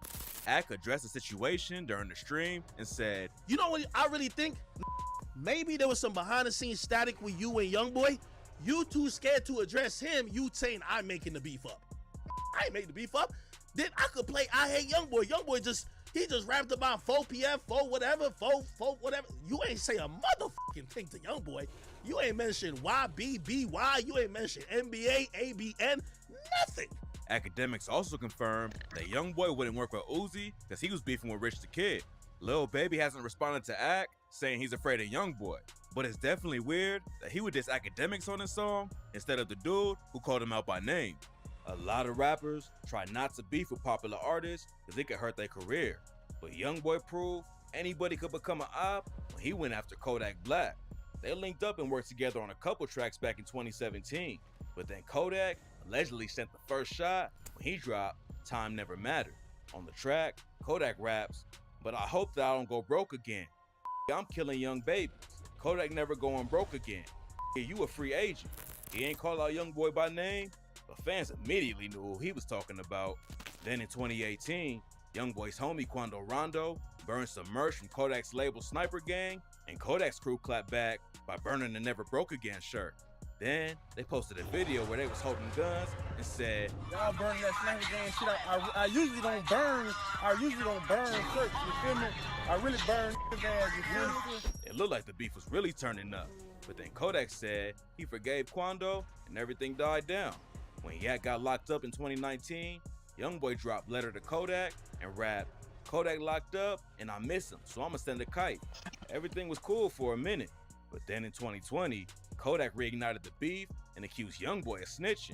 Ak addressed the situation during the stream and said, you know what I really think? Maybe there was some behind the scenes static with you and Youngboy. You too scared to address him, you saying I'm making the beef up. I ain't making the beef up. Then I could play I Hate Youngboy. Youngboy just rapped about 4 PF, 4 whatever, 4 whatever. You ain't say a motherfucking thing to Youngboy. You ain't mentioned YBBY. You ain't mentioned NBA, ABN, nothing. Academics also confirmed that Youngboy wouldn't work with Uzi because he was beefing with Rich the Kid. Lil Baby hasn't responded to Ak, saying he's afraid of Youngboy. But it's definitely weird that he would diss Academics on his song instead of the dude who called him out by name. A lot of rappers try not to beef with popular artists because it could hurt their career. But Youngboy proved anybody could become an op when he went after Kodak Black. They linked up and worked together on a couple tracks back in 2017. But then Kodak allegedly sent the first shot when he dropped Time Never Mattered. On the track, Kodak raps, but I hope that I don't go broke again. I'm killing young babies. Kodak never going broke again. You a free agent. He ain't call out Youngboy by name, but fans immediately knew who he was talking about. Then in 2018, Youngboy's homie Quando Rondo burned some merch from Kodak's label Sniper Gang, and Kodak's crew clapped back by burning the Never Broke Again shirt. Then they posted a video where they was holding guns and said, y'all burning that Sniper Gang shit up. I usually don't burn shirts, you feel me? I really burn his ass, you feel me? It looked like the beef was really turning up, but then Kodak said he forgave Quando and everything died down. When Yak got locked up in 2019, Youngboy dropped Letter to Kodak and rapped, Kodak locked up and I miss him, so I'ma send a kite. Everything was cool for a minute, but then in 2020, Kodak reignited the beef and accused Youngboy of snitching.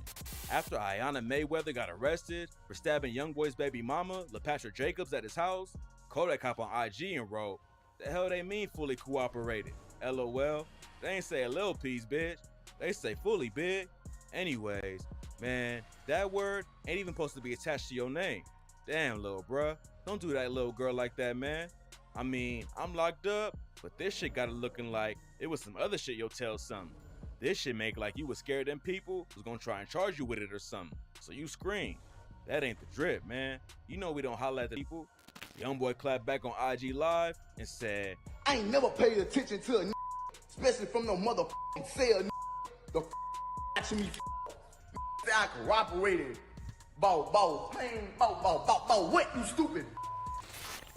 After Ayanna Mayweather got arrested for stabbing Youngboy's baby mama, LaPatra Jacobs, at his house, Kodak hopped on IG and wrote, the hell they mean fully cooperated? LOL. They ain't say a little piece, bitch. They say fully, big. Anyways, man, that word ain't even supposed to be attached to your name. Damn, little bruh. Don't do that little girl like that, man. I mean, I'm locked up, but this shit got it looking like it was some other shit you'll tell something. This shit make like you was scared them people was gonna try and charge you with it or something. So you scream. That ain't the drip, man. You know we don't holler at the people. Youngboy clapped back on IG Live and said, I ain't never paid attention to a especially from no motherfucking cell the watching me I cooperated. Bow, what, you stupid?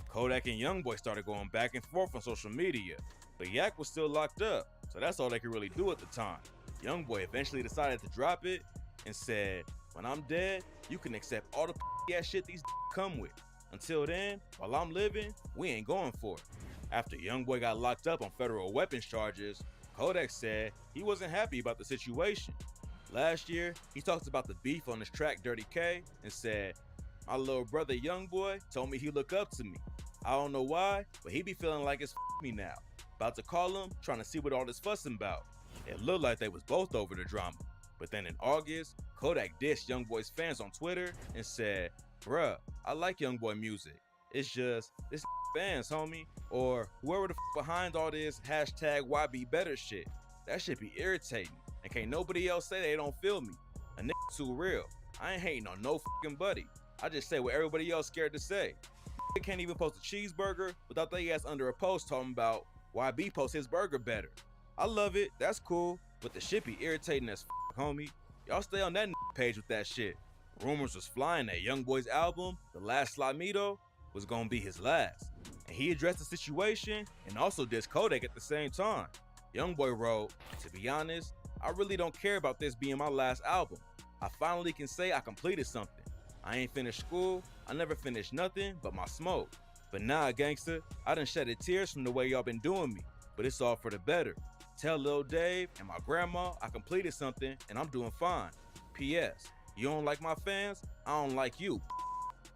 Kodak and Youngboy started going back and forth on social media, but Yak was still locked up, so that's all they could really do at the time. Youngboy eventually decided to drop it and said, when I'm dead, you can accept all the ass shit these come with. Until then, while I'm living, we ain't going for it. After Youngboy got locked up on federal weapons charges, Kodak said he wasn't happy about the situation. Last year, he talked about the beef on his track Dirty K and said, my little brother Youngboy told me he looked up to me. I don't know why, but he be feeling like it's me now. About to call him, trying to see what all this fussing about. It looked like they was both over the drama. But then in August, Kodak dissed YoungBoy's fans on Twitter and said, bruh, I like YoungBoy music. It's just, this fans, homie. Or whoever the behind all this hashtag YB better shit. That shit be irritating. And can't nobody else say they don't feel me. A nigga too real. I ain't hating on no fucking buddy. I just say what everybody else scared to say. They can't even post a cheeseburger without they ass under a post talking about YB post his burger better. I love it, that's cool, but the shit be irritating as homie. Y'all stay on that page with that shit. Rumors was flying that YoungBoy's album, The Last Slamito, was gonna be his last. And he addressed the situation and also dissed Kodak at the same time. YoungBoy wrote, to be honest, I really don't care about this being my last album. I finally can say I completed something. I ain't finished school, I never finished nothing but my smoke. But nah, gangster, I done shedded tears from the way y'all been doing me, but it's all for the better. Tell Lil Dave and my grandma I completed something and I'm doing fine. P.S. You don't like my fans? I don't like you.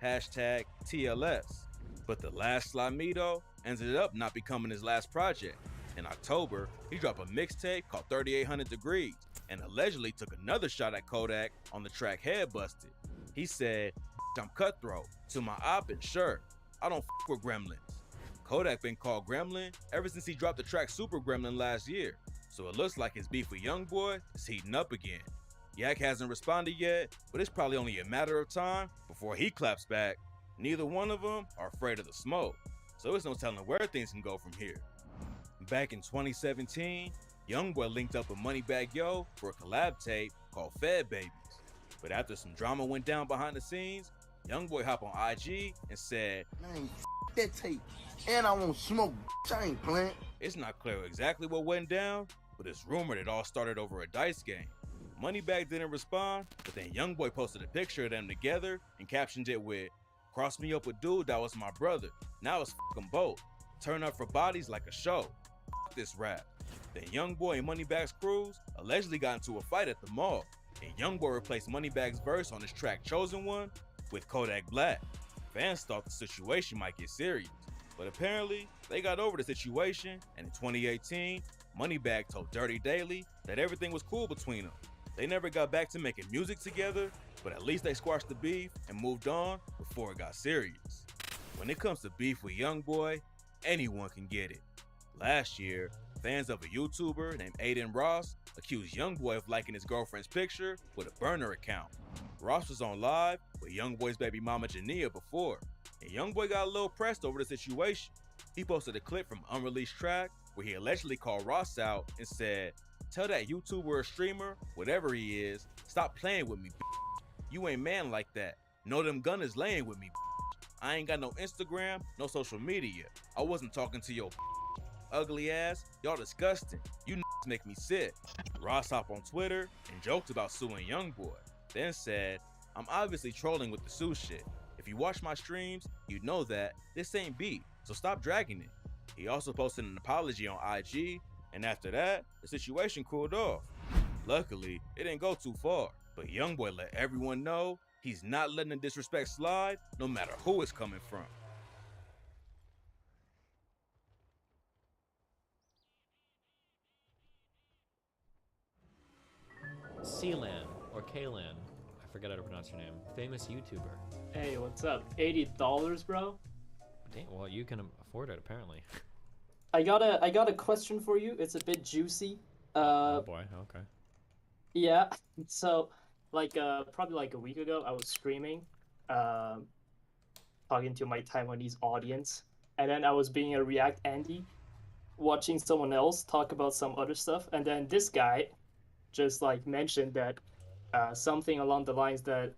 Hashtag TLS. But The Last Slamito ended up not becoming his last project. In October, he dropped a mixtape called 3800 Degrees and allegedly took another shot at Kodak on the track Head Busted. He said, I'm cutthroat, to my op and shirt. I don't f with gremlins. Kodak been called Gremlin ever since he dropped the track Super Gremlin last year, so it looks like his beef with YoungBoy is heating up again. Yak hasn't responded yet, but it's probably only a matter of time before he claps back. Neither one of them are afraid of the smoke, so it's no telling where things can go from here. Back in 2017, YoungBoy linked up with Moneybagg Yo for a collab tape called Fed Babies. But after some drama went down behind the scenes, YoungBoy hopped on IG and said, Man, that tape. And I won't smoke. I ain't playing. It's not clear exactly what went down, but it's rumored it all started over a dice game. Moneybagg didn't respond, but then YoungBoy posted a picture of them together and captioned it with, cross me up with dude that was my brother. Now it's f*** 'em both. Turn up for bodies like a show. F*** this rap. Then YoungBoy and Moneybagg's crews allegedly got into a fight at the mall, and YoungBoy replaced Moneybagg's verse on his track Chosen One with Kodak Black. Fans thought the situation might get serious, but apparently they got over the situation, and in 2018, Moneybagg told Dirty Daily that everything was cool between them. They never got back to making music together, but at least they squashed the beef and moved on before it got serious. When it comes to beef with YoungBoy, anyone can get it. Last year, fans of a YouTuber named Aiden Ross accused YoungBoy of liking his girlfriend's picture with a burner account. Ross was on live with YoungBoy's baby mama Jania before, and YoungBoy got a little pressed over the situation. He posted a clip from an unreleased track where he allegedly called Ross out and said, tell that YouTuber or streamer, whatever he is, stop playing with me, bitch. You ain't man like that. Know them gun is laying with me, bitch. I ain't got no Instagram, no social media. I wasn't talking to your bitch. Ugly ass, y'all disgusting. You make me sick. Ross hopped on Twitter and joked about suing YoungBoy, then said, I'm obviously trolling with the sue shit. If you watch my streams, you'd know that this ain't beef, so stop dragging it. He also posted an apology on IG, and after that, the situation cooled off. Luckily, it didn't go too far, but YoungBoy let everyone know he's not letting the disrespect slide, no matter who it's coming from. Sealan, or Kaylan, I forget how to pronounce your name, famous YouTuber. Hey, what's up? $80, bro? Dang, well, you can afford it, apparently. I got a question for you. It's a bit juicy. Oh boy, okay. Yeah, so, like, probably like a week ago, I was streaming, talking to my Taiwanese audience, and then I was being a React Andy, watching someone else talk about some other stuff, and then this guy just, like, mentioned that, something along the lines that,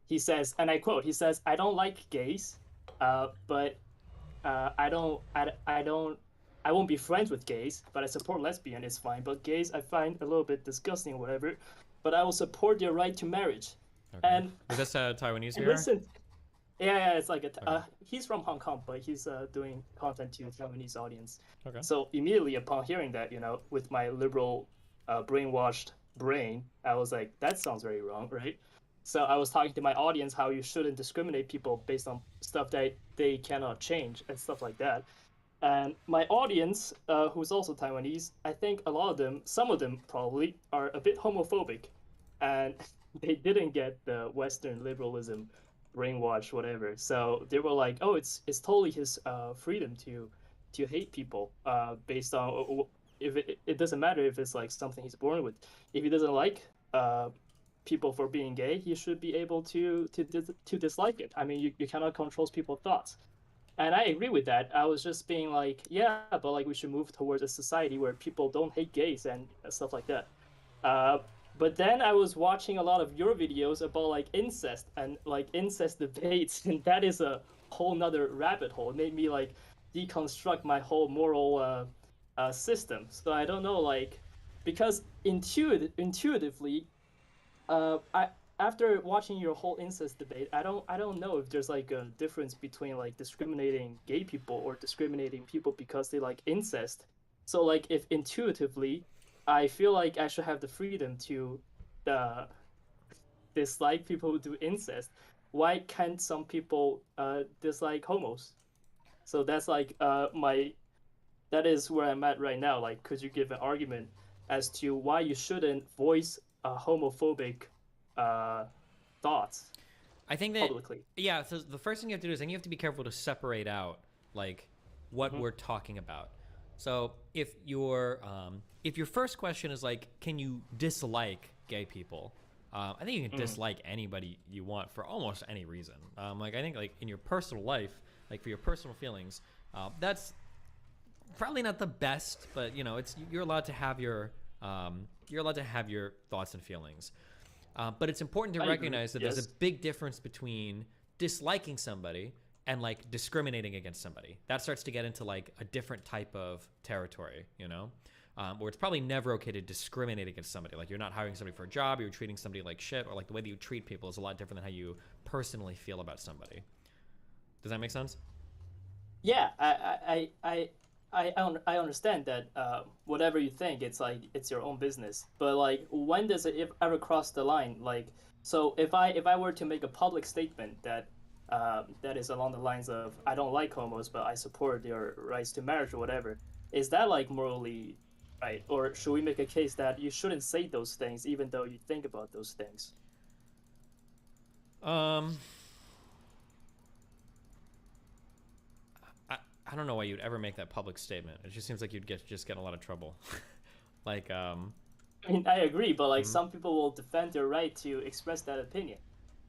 he says, and I quote, he says, I don't like gays, but, I won't be friends with gays, but I support lesbian, it's fine. But gays, I find a little bit disgusting, whatever. But I will support their right to marriage. Okay. And is this a Taiwanese viewer? listen, yeah, it's like he's from Hong Kong, but he's doing content to Taiwanese audience. Okay. So immediately upon hearing that, with my liberal, brainwashed brain, I was like, that sounds very wrong, right? So I was talking to my audience how you shouldn't discriminate people based on stuff that they cannot change and stuff like that. And my audience, who's also Taiwanese, I think a lot of them, some of them probably, are a bit homophobic, and they didn't get the Western liberalism brainwash, whatever. So they were like, "Oh, it's totally his freedom to hate people based on if it doesn't matter if it's like something he's born with. If he doesn't like people for being gay, he should be able to dislike it. I mean, you cannot control people's thoughts." And I agree with that. I was just being like, yeah, but like we should move towards a society where people don't hate gays and stuff like that. But then I was watching a lot of your videos about like incest and like incest debates, and that is a whole nother rabbit hole. It made me like deconstruct my whole moral system. So I don't know, like, because intuitively, after watching your whole incest debate, I don't know if there's like a difference between like discriminating gay people or discriminating people because they like incest. So like if intuitively, I feel like I should have the freedom to dislike people who do incest, why can't some people dislike homos? So that's like that is where I'm at right now. Like, could you give an argument as to why you shouldn't voice homophobic thoughts? I think that publicly. Yeah. So the first thing you have to do is then you have to be careful to separate out like what we're talking about. So if your first question is like, can you dislike gay people? I think you can dislike anybody you want for almost any reason. Like I think like in your personal life, like for your personal feelings, that's probably not the best, but you know, you're allowed to have your thoughts and feelings. But it's important to recognize that there's a big difference between disliking somebody and like discriminating against somebody. That starts to get into like a different type of territory, you know, where it's probably never okay to discriminate against somebody. Like you're not hiring somebody for a job, you're treating somebody like shit, or like the way that you treat people is a lot different than how you personally feel about somebody. Does that make sense? Yeah, I understand that whatever you think, it's like it's your own business. But like, when does it ever cross the line? Like, so if I were to make a public statement that that is along the lines of I don't like homos, but I support their rights to marriage or whatever, is that like morally right? Or should we make a case that you shouldn't say those things even though you think about those things? I don't know why you'd ever make that public statement. It just seems like you'd just get in a lot of trouble. Like, I mean, I agree, but like some people will defend their right to express that opinion.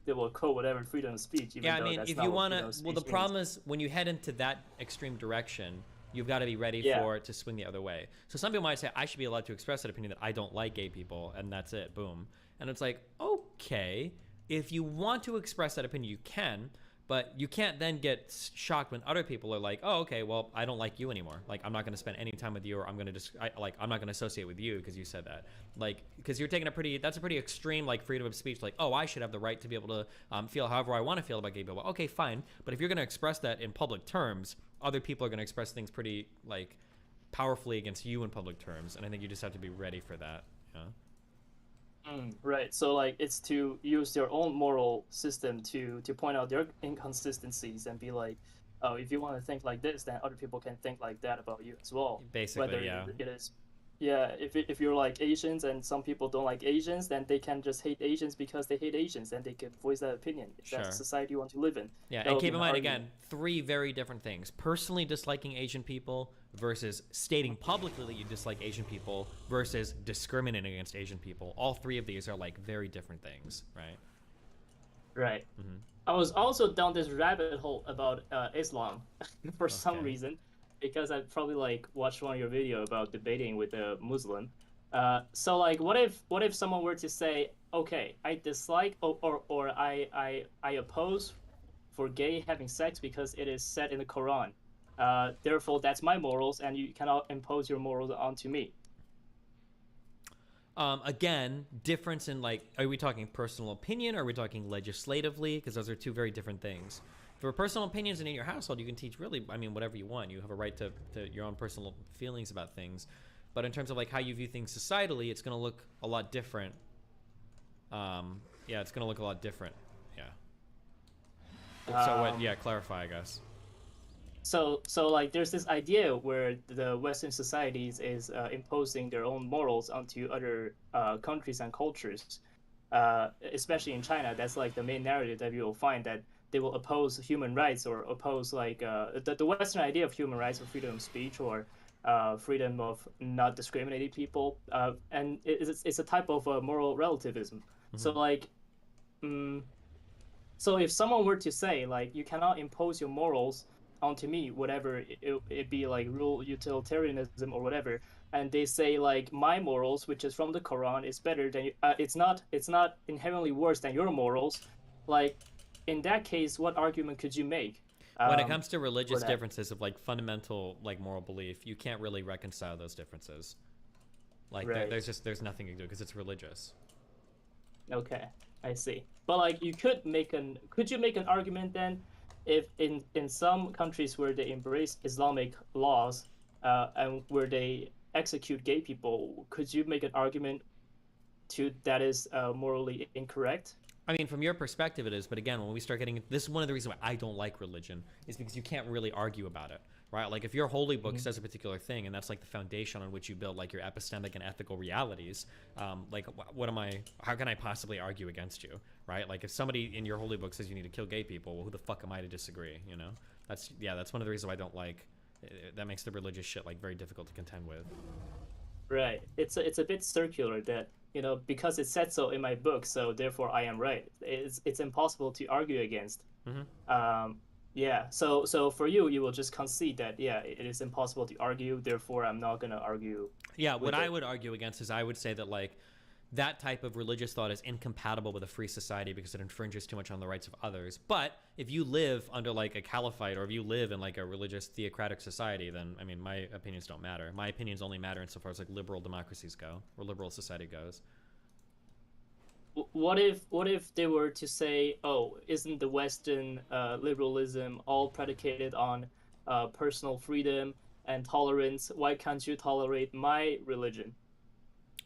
They will quote whatever freedom of speech. Even yeah, I though mean, that's if not you what want to, freedom of well, the speech problem means. is when you head into that extreme direction, you've got to be ready for it to swing the other way. So some people might say, I should be allowed to express that opinion that I don't like gay people, and that's it, boom. And it's like, okay, if you want to express that opinion, you can, but you can't then get shocked when other people are like, oh, okay, well, I don't like you anymore. Like, I'm not going to spend any time with you, or I'm going to I'm not going to associate with you because you said that. Like, because you're taking that's a pretty extreme, like, freedom of speech. Like, oh, I should have the right to be able to feel however I want to feel about gay people. Okay, fine. But if you're going to express that in public terms, other people are going to express things pretty, like, powerfully against you in public terms. And I think you just have to be ready for that. Yeah. Right. So like it's to use your own moral system to point out their inconsistencies and be like, oh, if you want to think like this, then other people can think like that about you as well. Basically, whether yeah. it is, yeah. If you're like Asians and some people don't like Asians, then they can just hate Asians because they hate Asians, and they can voice that opinion. If that's the society you want to live in. Yeah, and keep in mind again, 3 very different things: personally disliking Asian people versus stating publicly that you dislike Asian people versus discriminating against Asian people. All 3 of these are like very different things, right? Right. I was also down this rabbit hole about Islam for some reason, because I probably like watched one of your video about debating with a Muslim. So like, what if someone were to say, okay, I dislike or I oppose for gay having sex because it is said in the Quran. Therefore, that's my morals, and you cannot impose your morals onto me. Again, difference in like, are we talking personal opinion? Or are we talking legislatively? Because those are 2 very different things. For personal opinions and in your household, you can teach really, I mean, whatever you want. You have a right to your own personal feelings about things. But in terms of like how you view things societally, it's going to look a lot different Yeah, it's gonna look a lot different. Yeah. So what? Yeah, clarify, I guess. So like there's this idea where the Western societies is imposing their own morals onto other countries and cultures, especially in China. That's like the main narrative that you will find, that they will oppose human rights or oppose like the Western idea of human rights or freedom of speech or freedom of not discriminating people, and it's a type of moral relativism. So like, so if someone were to say like you cannot impose your morals onto me, whatever it be, like rule utilitarianism or whatever, and they say like my morals, which is from the Quran, is better than it's not inherently worse than your morals, like in that case, what argument could you make? When it comes to religious differences of like fundamental like moral belief, you can't really reconcile those differences. Like Right. there's nothing you can do because it's religious. Okay, I see. But like could you make an argument then, if in some countries where they embrace Islamic laws and where they execute gay people, could you make an argument to that is morally incorrect? I mean, from your perspective, it is. But again, when we start getting, this is one of the reasons why I don't like religion, is because you can't really argue about it, right? Like if your holy book says a particular thing, and that's like the foundation on which you build like your epistemic and ethical realities, like how can I possibly argue against you, right? Like if somebody in your holy book says you need to kill gay people, well, who the fuck am I to disagree, you know? That's one of the reasons why I don't like, that makes the religious shit like very difficult to contend with. Right. It's a bit circular that, you know, because it said so in my book, so therefore I am right. It's impossible to argue against. Yeah. So for you, you will just concede that it is impossible to argue. Therefore, I'm not gonna argue. Yeah. What I would argue against is I would say that like that type of religious thought is incompatible with a free society because it infringes too much on the rights of others. But if you live under like a caliphate, or if you live in like a religious theocratic society, then I mean, my opinions don't matter. My opinions only matter insofar as like liberal democracies go, or liberal society goes. What if they were to say, oh, isn't the Western liberalism all predicated on personal freedom and tolerance? Why can't you tolerate my religion?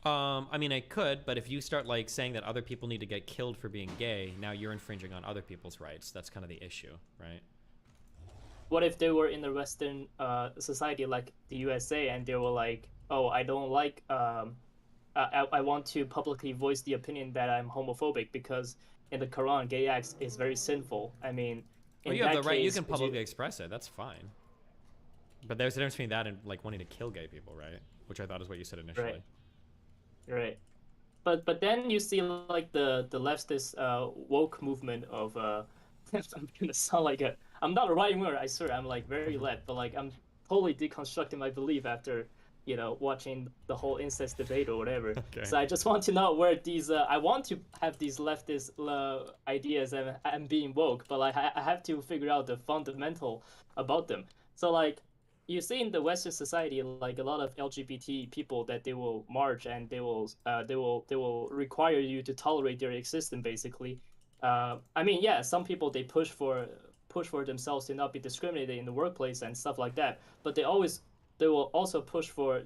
I mean, I could, but if you start like saying that other people need to get killed for being gay, now you're infringing on other people's rights. That's kind of the issue, right? What if they were in the Western society like the USA, and they were like, oh, I don't like, I want to publicly voice the opinion that I'm homophobic because in the Quran, gay acts is very sinful. I mean, well, you have the right. You can publicly express it. That's fine. But there's a difference between that and like wanting to kill gay people, right? Which I thought is what you said initially. Right. But then you see like the leftist woke movement of I'm gonna sound like I'm not a right winger, I swear. I'm like very left, but like I'm totally deconstructing my belief after, you know, watching the whole incest debate or whatever. Okay. So I just want to know where these I want to have these leftist ideas and being woke, but like I have to figure out the fundamental about them. So like you see in the Western society, like a lot of LGBT people, that they will march and they will require you to tolerate their existence, basically. I mean, yeah, some people, they push for themselves to not be discriminated in the workplace and stuff like that. But they will also push for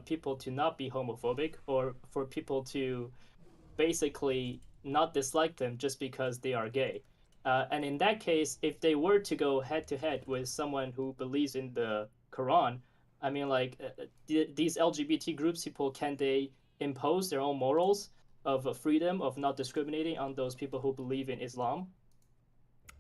people to not be homophobic, or for people to basically not dislike them just because they are gay. And in that case, if they were to go head to head with someone who believes in the Quran, I mean, like these LGBT groups, people, can they impose their own morals of freedom of not discriminating on those people who believe in Islam?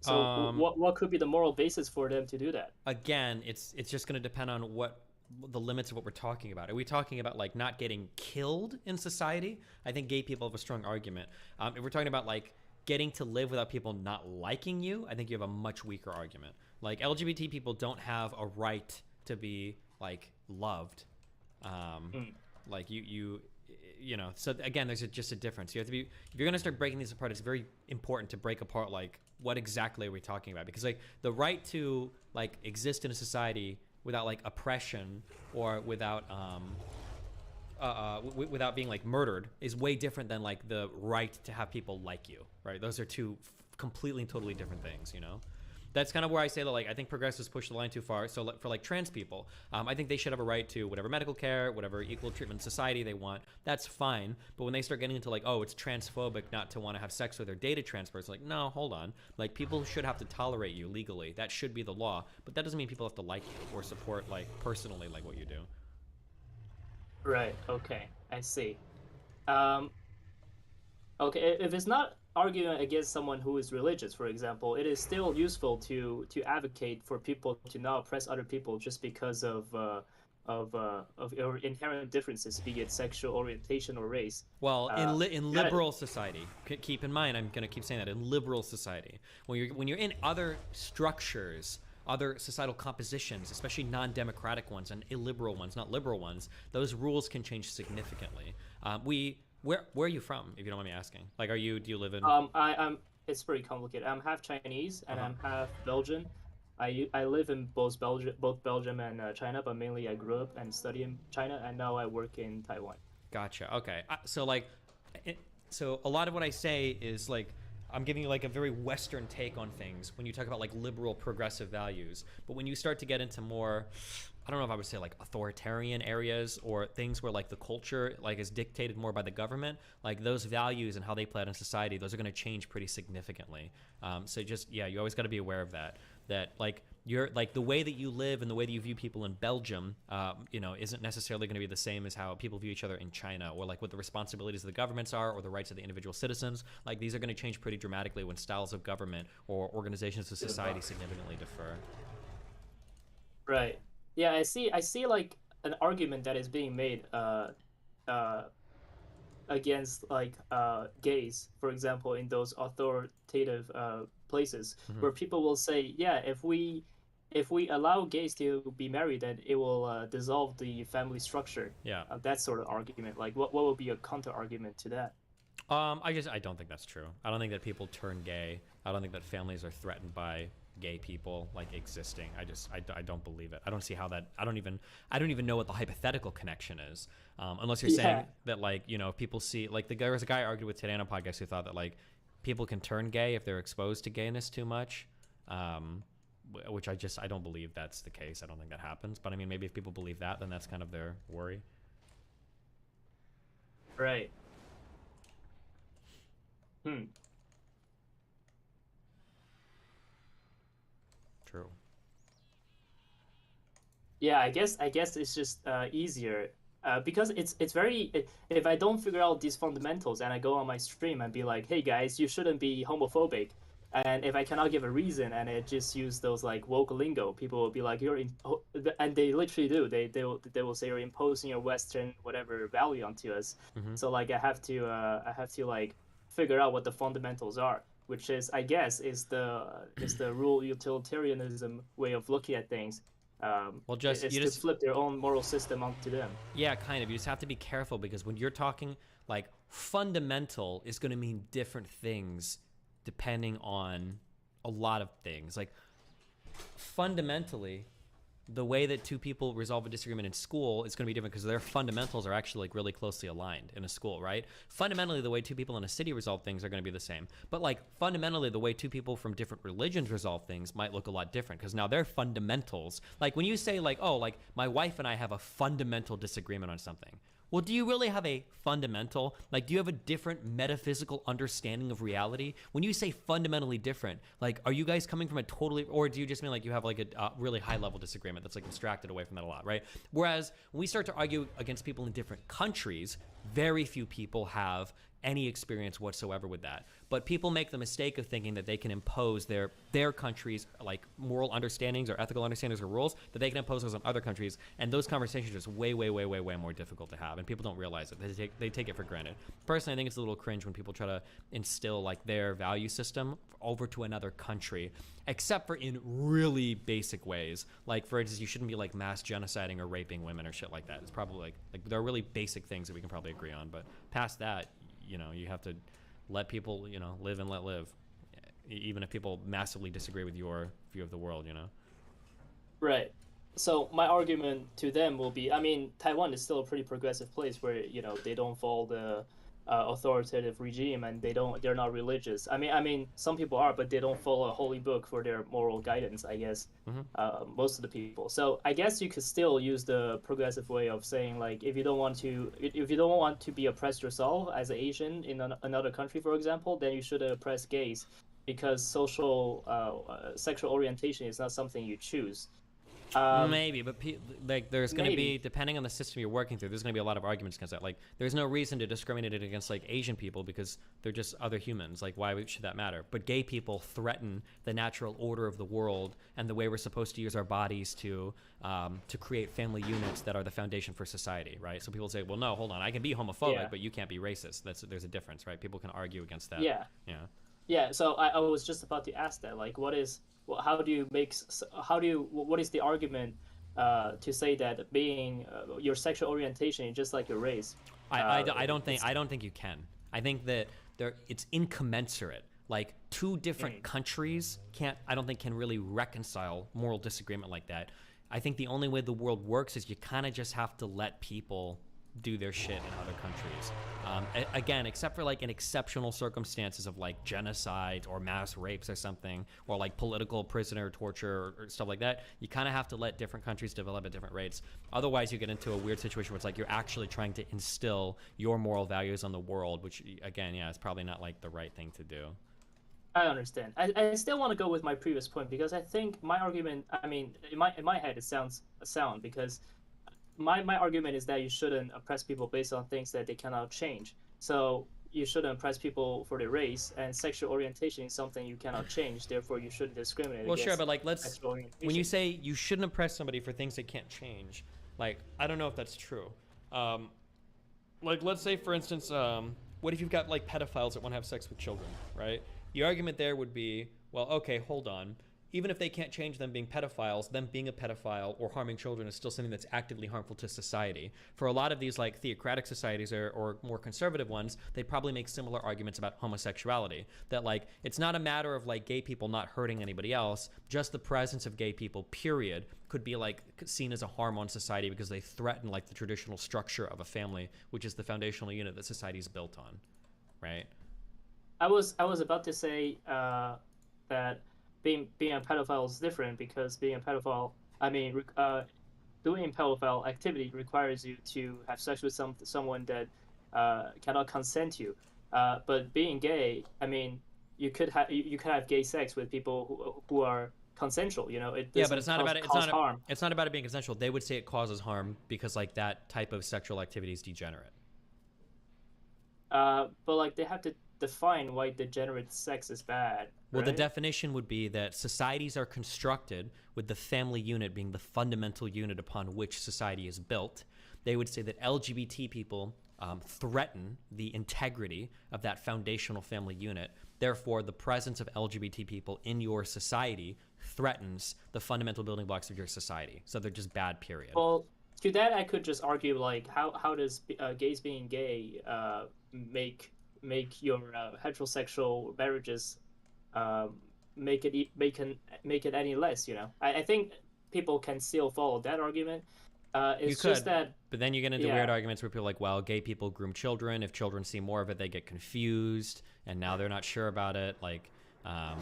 So what could be the moral basis for them to do that? Again, it's just going to depend on what the limits of what we're talking about. Are we talking about like not getting killed in society? I think gay people have a strong argument. If we're talking about like getting to live without people not liking you, I think you have a much weaker argument. Like LGBT people don't have a right to be like loved. Like you know, so again, there's just a difference. You have to be, if you're going to start breaking these apart, it's very important to break apart like what exactly are we talking about, because like the right to like exist in a society without like oppression or without without being like murdered is way different than like the right to have people like you, right? Those are two completely and totally different things, you know? That's kind of where I say that, like, I think progressives push the line too far. So for like trans people, I think they should have a right to whatever medical care, whatever equal treatment in society they want. That's fine. But when they start getting into like, oh, it's transphobic not to want to have sex with their dated trans person, like, no, hold on. Like, people should have to tolerate you legally. That should be the law. But that doesn't mean people have to like you or support, like, personally, like what you do. Right. Okay. I see. Okay. If it's not arguing against someone who is religious, for example, it is still useful to advocate for people to not oppress other people just because of inherent differences, be it sexual orientation or race. Well, in liberal society, keep in mind, I'm gonna keep saying that, in liberal society, when you're in other structures, other societal compositions, especially non-democratic ones and illiberal ones, not liberal ones, those rules can change significantly. Where are you from, if you don't mind me asking? Like, do you live in? It's pretty complicated. I'm half Chinese and I'm half Belgian. I live in both Belgium and China, but mainly I grew up and study in China, and now I work in Taiwan. Gotcha. Okay. So a lot of what I say is like, I'm giving you like a very Western take on things when you talk about like liberal progressive values. But when you start to get into more, I don't know if I would say like authoritarian areas or things where like the culture like is dictated more by the government, like those values and how they play out in society, those are going to change pretty significantly. So just, yeah, you always got to be aware of that like you're like the way that you live and the way that you view people in Belgium, isn't necessarily going to be the same as how people view each other in China, or like what the responsibilities of the governments are or the rights of the individual citizens. Like, these are going to change pretty dramatically when styles of government or organizations of society significantly differ. Right. Yeah, I see like an argument that is being made against like gays, for example, in those authoritative places, where people will say, yeah, if we allow gays to be married, then it will dissolve the family structure. Yeah. That sort of argument. Like, what would be a counter argument to that? I don't think that's true. I don't think that people turn gay. I don't think that families are threatened by gay people like existing. I don't believe it. I don't see how that. I don't even know what the hypothetical connection is, unless you're saying that, like, people see, like, there was a guy I argued with today on a podcast who thought that like people can turn gay if they're exposed to gayness too much, which I don't believe that's the case. I don't think that happens. But I mean, maybe if people believe that, then that's kind of their worry. Right. True. Yeah, I guess it's just easier because it's very, if I don't figure out these fundamentals and I go on my stream and be like, hey guys, you shouldn't be homophobic, and if I cannot give a reason and it just use those like woke lingo, people will be like, and they literally do. They will say you're imposing your Western whatever value onto us. So like I have to like figure out what the fundamentals are, which is, I guess, is the rule utilitarianism way of looking at things. Well, you just flip their own moral system onto them. Yeah, kind of. You just have to be careful, because when you're talking, like, fundamental is going to mean different things depending on a lot of things. Like, fundamentally, the way that two people resolve a disagreement in school is going to be different because their fundamentals are actually like really closely aligned in a school, right? Fundamentally, the way two people in a city resolve things are going to be the same. But like, fundamentally, the way two people from different religions resolve things might look a lot different, because now their fundamentals, like when you say like, oh, like my wife and I have a fundamental disagreement on something. Well, do you really have a fundamental, like, do you have a different metaphysical understanding of reality? When you say fundamentally different, like, are you guys coming from a totally, or do you just mean like you have like a really high level disagreement that's like abstracted away from that a lot, right? Whereas when we start to argue against people in different countries, very few people have any experience whatsoever with that. But people make the mistake of thinking that they can impose their country's like moral understandings or ethical understandings or rules, that they can impose those on other countries, and those conversations are just way more difficult to have, and people don't realize it. They take it for granted. Personally, I think it's a little cringe when people try to instill like their value system over to another country, except for in really basic ways. Like, for instance, you shouldn't be like mass genociding or raping women or shit like that. It's probably like there are really basic things that we can probably agree on, but past that, you have to let people, live and let live, even if people massively disagree with your view of the world, Right. So my argument to them will be, I mean, Taiwan is still a pretty progressive place where, they don't follow authoritative regime, and they're not religious. I mean, some people are, but they don't follow a holy book for their moral guidance, I guess. Most of the people. So I guess you could still use the progressive way of saying, like, if you don't want to be oppressed yourself as an Asian in another country, for example, then you should oppress gays, because sexual orientation is not something you choose. Maybe, but like there's going to be, depending on the system you're working through, there's going to be a lot of arguments against that. Like, there's no reason to discriminate against like Asian people because they're just other humans. Like, why should that matter? But gay people threaten the natural order of the world and the way we're supposed to use our bodies to create family units that are the foundation for society, right? So people say, well, no, hold on, I can be homophobic, but you can't be racist. There's a difference, right? People can argue against that. Yeah. So I was just about to ask that, like, what is the argument to say that being your sexual orientation is just like your race? I don't think you can. I think that it's incommensurate. Like, two different countries I don't think can really reconcile moral disagreement like that. I think the only way the world works is you kind of just have to let people do their shit in other countries. Again, except for like in exceptional circumstances of like genocide or mass rapes or something, or like political prisoner torture or stuff like that, you kind of have to let different countries develop at different rates. Otherwise, you get into a weird situation where it's like you're actually trying to instill your moral values on the world, which again, it's probably not like the right thing to do. I understand. I still want to go with my previous point, because I think my argument, I mean, in my head it sounds sound, because my argument is that you shouldn't oppress people based on things that they cannot change. So you shouldn't oppress people for their race, and sexual orientation is something you cannot change. Therefore, you shouldn't discriminate. Well, sure, but like, when you say you shouldn't oppress somebody for things they can't change, like, I don't know if that's true. Like, let's say, for instance, what if you've got like pedophiles that want to have sex with children, right? The argument there would be, well, okay, hold on. Even if they can't change them being pedophiles, them being a pedophile or harming children is still something that's actively harmful to society. For a lot of these like theocratic societies or more conservative ones, they probably make similar arguments about homosexuality. That like, it's not a matter of like gay people not hurting anybody else, just the presence of gay people, period, could be like seen as a harm on society because they threaten like the traditional structure of a family, which is the foundational unit that society is built on, right? I was about to say that being a pedophile is different, because being a pedophile, I mean, doing pedophile activity requires you to have sex with someone that cannot consent to you. But being gay, I mean, you could have gay sex with people who are consensual. You know, but it's not about it being consensual. They would say it causes harm because like that type of sexual activity is degenerate. But like, they have to define why degenerate sex is bad. Well, right? the definition would be that societies are constructed with the family unit being the fundamental unit upon which society is built. They would say that LGBT people threaten the integrity of that foundational family unit. Therefore, the presence of LGBT people in your society threatens the fundamental building blocks of your society. So they're just bad, period. Well, to that I could just argue, like, how does gays being gay make your heterosexual marriages make it any less? You know, I think people can still follow that argument. It's just that, but then you get into weird arguments where people are like, well, gay people groom children. If children see more of it, they get confused, and now they're not sure about it. Like, I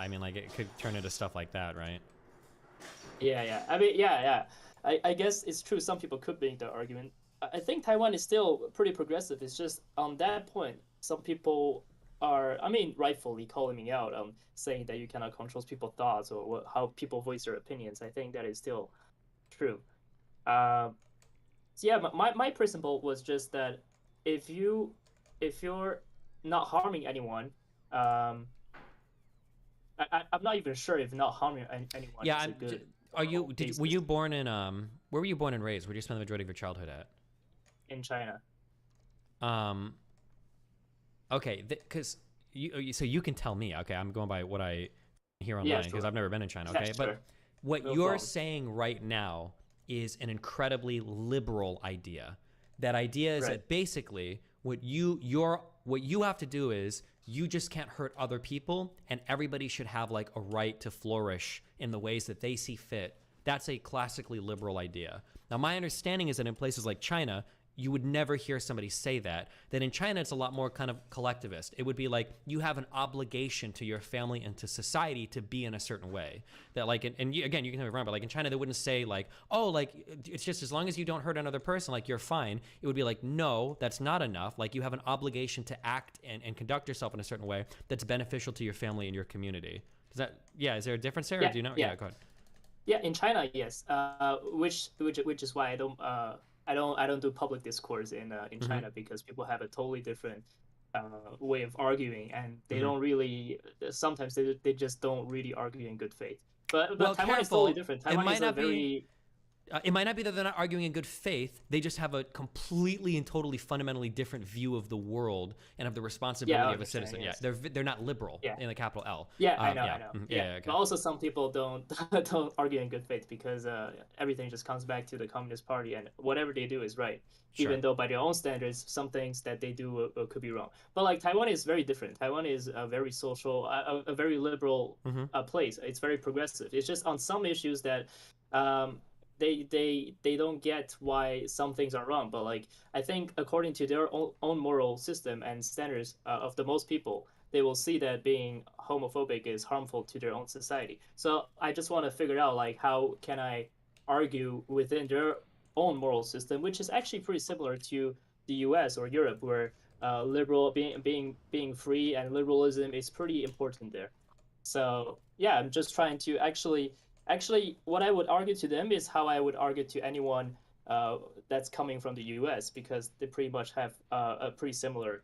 mean, like, it could turn into stuff like that, right? Yeah. I mean, yeah. I guess it's true. Some people could make the argument. I think Taiwan is still pretty progressive. It's just on that point, some people are, I mean, rightfully calling me out, saying that you cannot control people's thoughts or how people voice their opinions. I think that is still true. So yeah, my principle was just that if you're not harming anyone, I'm not even sure if not harming anyone is a good. Were you born in where were you born and raised? Where did you spend the majority of your childhood at? In China. Okay, because so you can tell me. Okay, I'm going by what I hear online because I've never been in China. Okay, but what you're saying right now is an incredibly liberal idea. That idea is that basically what you have to do is you just can't hurt other people, and everybody should have like a right to flourish in the ways that they see fit. That's a classically liberal idea. Now, my understanding is that in places like China, you would never hear somebody say that. Then in China, it's a lot more kind of collectivist. It would be like you have an obligation to your family and to society to be in a certain way. That like, and you, again, you can tell me wrong, but like in China, they wouldn't say like, oh, like it's just as long as you don't hurt another person, like you're fine. It would be like, no, that's not enough. Like you have an obligation to act and conduct yourself in a certain way that's beneficial to your family and your community. Does that, yeah, is there a difference there? Yeah, Or do you know? yeah. Yeah, go ahead. Yeah, in China, yes. Which is why I don't do public discourse in China, because people have a totally different way of arguing, and they don't really. Sometimes they just don't really argue in good faith. But Well, Taiwan is careful. totally different. It Taiwan might is a not be- very It might not be that they're not arguing in good faith. They just have a completely and totally fundamentally different view of the world and of the responsibility I of a understand, citizen. yes. Yeah, they're not liberal Yeah. in the capital L. Yeah, I know, yeah. I know. Mhm. Yeah, Okay. but also some people don't don't argue in good faith, because everything just comes back to the Communist Party, and whatever they do is right, Sure. even though by their own standards, some things that they do could be wrong. But like Taiwan is very different. Taiwan is a very social, a very liberal place. It's very progressive. It's just on some issues that. They don't get why some things are wrong, but like I think according to their own moral system and standards of the most people, they will see that being homophobic is harmful to their own society. So I just want to figure out like how can I argue within their own moral system, which is actually pretty similar to the U.S. or Europe, where liberal being free and liberalism is pretty important there. So yeah, I'm just trying to actually what I would argue to them is how I would argue to anyone that's coming from the U.S., because they pretty much have a pretty similar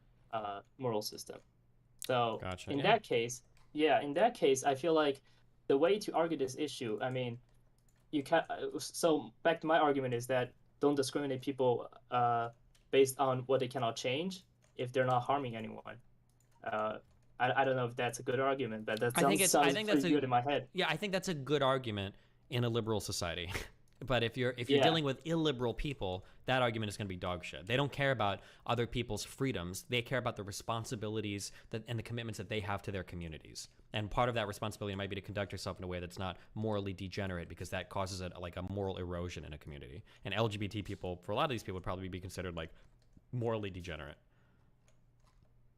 moral system. So Gotcha, in yeah. that case, I feel like the way to argue this issue, I mean, you can. So back to my argument is that don't discriminate people based on what they cannot change if they're not harming anyone. I don't know if that's a good argument, but that sounds pretty good in my head. Yeah, I think that's a good argument in a liberal society. But if you're Yeah. dealing with illiberal people, that argument is going to be dog shit. They don't care about other people's freedoms. They care about the responsibilities and the commitments that they have to their communities. And part of that responsibility might be to conduct yourself in a way that's not morally degenerate, because that causes a moral erosion in a community. And LGBT people, for a lot of these people, would probably be considered like morally degenerate.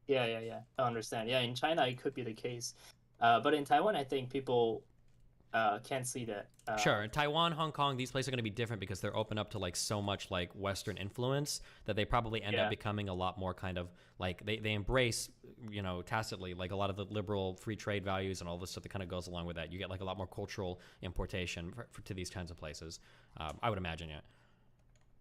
Yeah. I understand. Yeah, in China it could be the case, but in Taiwan I think people can't see that. Sure, Taiwan, Hong Kong, these places are going to be different because they're open up to like so much like Western influence that they probably end up becoming a lot more kind of like they embrace, you know, tacitly like a lot of the liberal free trade values and all this stuff that kind of goes along with that. You get like a lot more cultural importation to these kinds of places. I would imagine, yeah.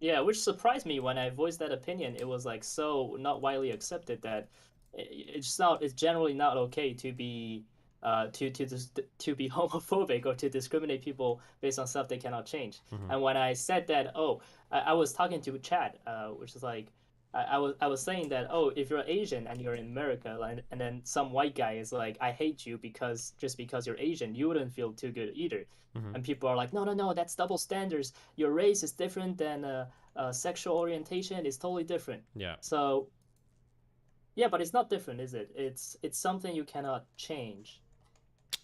Yeah, which surprised me when I voiced that opinion. It was like so not widely accepted that it's generally not okay to be to be homophobic or to discriminate people based on stuff they cannot change. And when I said that, I was talking to Chad, which is like I was saying that, if you're Asian and you're in America, and then some white guy is like, I hate you because you're Asian, you wouldn't feel too good either. And people are like, no, that's double standards. Your race is different than sexual orientation is totally different. Yeah. So yeah, but it's not different, is it? It's something you cannot change.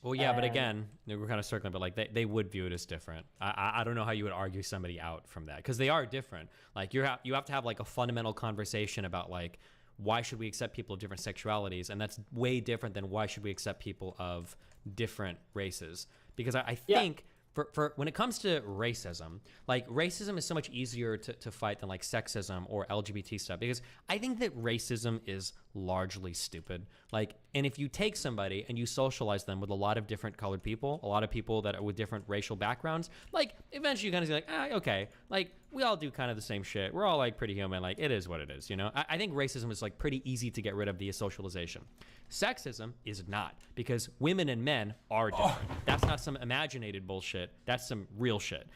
Well, yeah, but again, we're kind of circling, but like they would view it as different. I don't know how you would argue somebody out from that, because they are different. Like you have to have like a fundamental conversation about like why should we accept people of different sexualities, and that's way different than why should we accept people of different races. Because I think for when it comes to racism, like racism is so much easier to fight than like sexism or LGBT stuff, because I think that racism is largely stupid. Like, and if you take somebody and you socialize them with a lot of different colored people, a lot of people that are with different racial backgrounds, like eventually you're gonna be like, okay, like we all do kind of the same shit. We're all like pretty human. Like it is what it is, you know? I think racism is like pretty easy to get rid of via socialization. Sexism is not, because women and men are different. That's not some imaginated bullshit. That's some real shit.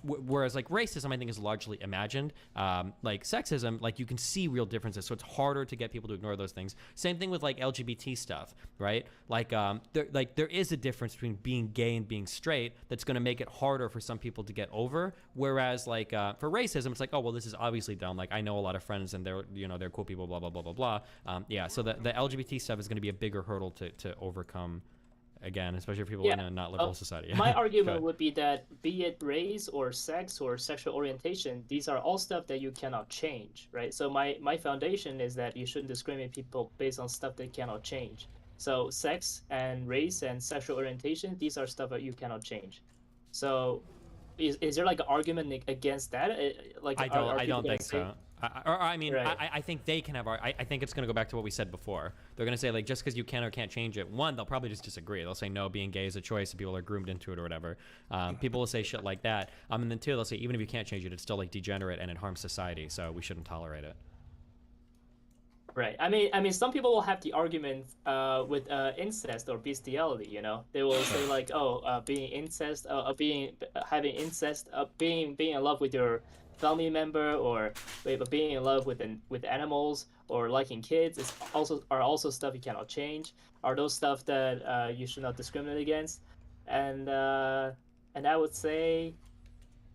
Whereas like racism, I think, is largely imagined. Like sexism, like you can see real differences, so it's harder to get people to ignore those things. Same thing with like LGBT stuff, right? Like there is a difference between being gay and being straight that's going to make it harder for some people to get over. Whereas like for racism, it's like, oh well, this is obviously dumb. Like I know a lot of friends and they're cool people, blah blah blah blah blah. Yeah, so the LGBT stuff is going to be a bigger hurdle to overcome again, especially for people in a not liberal society. My argument would be that be it race or sex or sexual orientation, these are all stuff that you cannot change, right? So my foundation is that you shouldn't discriminate people based on stuff they cannot change. So sex and race and sexual orientation, these are stuff that you cannot change. So is there like an argument against that? Like I don't think so. Right. I think they can have. I think it's going to go back to what we said before. They're going to say like just because you can or can't change it. One, they'll probably just disagree. They'll say no, being gay is a choice, and people are groomed into it or whatever. People will say shit like that. And then two, they'll say even if you can't change it, it's still like degenerate and it harms society, so we shouldn't tolerate it. Right. I mean, some people will have the argument with incest or bestiality. You know, they will say like, being incest, having incest, being in love with your family member, or being in love with animals, or liking kids is also stuff you cannot change. Are those stuff that you should not discriminate against? And I would say,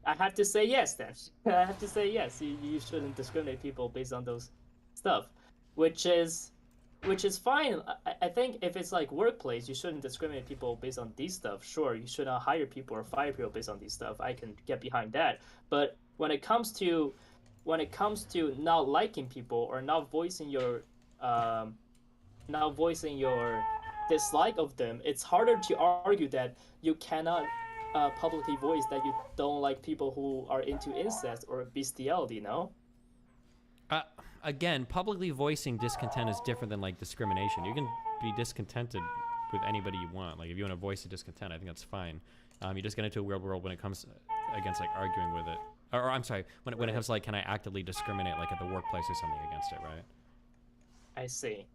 I have to say yes. Then I have to say yes. You shouldn't discriminate people based on those stuff. Which is fine. I think if it's like workplace, you shouldn't discriminate people based on these stuff. Sure, you should not hire people or fire people based on these stuff. I can get behind that. But when it comes to not liking people or not voicing your dislike of them, it's harder to argue that you cannot publicly voice that you don't like people who are into incest or bestiality. No. Again, publicly voicing discontent is different than like discrimination. You can be discontented with anybody you want. Like if you want to voice a discontent, I think that's fine. You just get into a weird world when it comes against like arguing with it. Or I'm sorry, when it comes to like, can I actively discriminate like at the workplace or something against it, right? I see.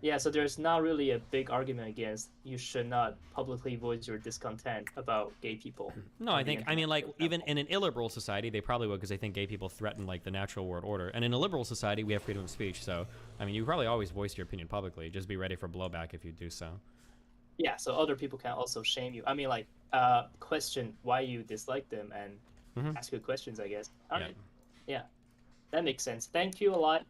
Yeah, so there's not really a big argument against you should not publicly voice your discontent about gay people. No, I mean, like, even in an illiberal society, they probably would because they think gay people threaten, like, the natural world order. And in a liberal society, we have freedom of speech. So, I mean, you probably always voice your opinion publicly. Just be ready for blowback if you do so. Yeah, so other people can also shame you. I mean, like, question why you dislike them and ask you questions, I guess. All right. Yeah, that makes sense. Thank you a lot.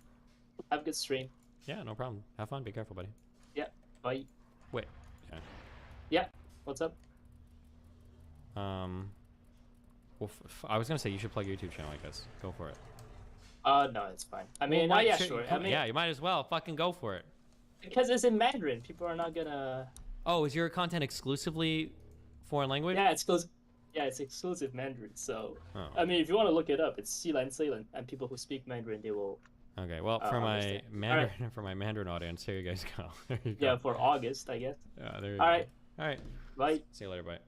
Have a good stream. Yeah, no problem. Have fun. Be careful, buddy. Yeah. Bye. Wait. Yeah. Yeah. What's up? Well, I was gonna say you should plug your YouTube channel. I guess. Go for it. No, it's fine. I mean, yeah, sure. I mean, yeah, you might as well. Fucking go for it. Because it's in Mandarin. People are not gonna. Oh, is your content exclusively foreign language? Yeah, it's exclusive Mandarin. So, I mean, if you want to look it up, it's Ceylon, and people who speak Mandarin, they will. Okay, well, for my Mandarin, for my Mandarin audience, here you guys go. There you go. Yeah, for August, I guess. Yeah, there you go. All right. All right. Bye. See you later. Bye.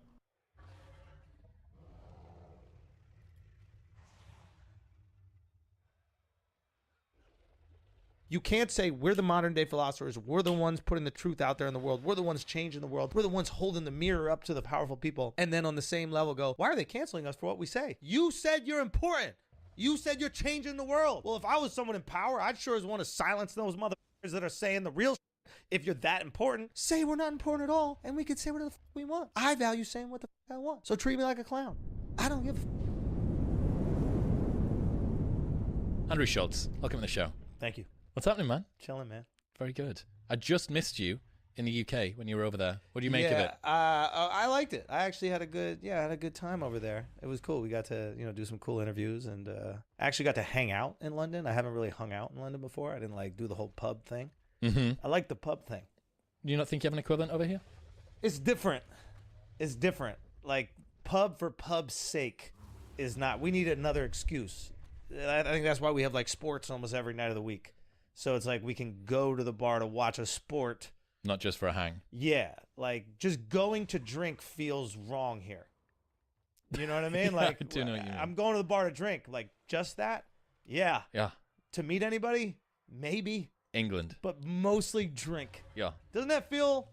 You can't say we're the modern day philosophers. We're the ones putting the truth out there in the world. We're the ones changing the world. We're the ones holding the mirror up to the powerful people. And then on the same level go, why are they canceling us for what we say? You said you're important. You said you're changing the world. Well, if I was someone in power, I'd sure as want to silence those motherfuckers that are saying the real shit. If you're that important, say we're not important at all, and we can say whatever the fuck we want. I value saying what the fuck I want. So treat me like a clown. I don't give a Andrew Schultz, welcome to the show. Thank you. What's happening, man? Chilling, man. Very good. I just missed you in the UK when you were over there. What do you make of it? I liked it. I actually had a good time over there. It was cool. We got to, do some cool interviews, and actually got to hang out in London. I haven't really hung out in London before. I didn't like do the whole pub thing. I like the pub thing. Do you not think you have an equivalent over here? It's different. It's different. Like, pub for pub's sake is not. We need another excuse. I think that's why we have like sports almost every night of the week. So it's like we can go to the bar to watch a sport. Not just for a hang. Yeah, like just going to drink feels wrong here. You know what I mean? Like, I do know what you mean. I'm going to the bar to drink. Like, just that? Yeah. Yeah. To meet anybody? Maybe. England. But mostly drink. Yeah. Doesn't that feel...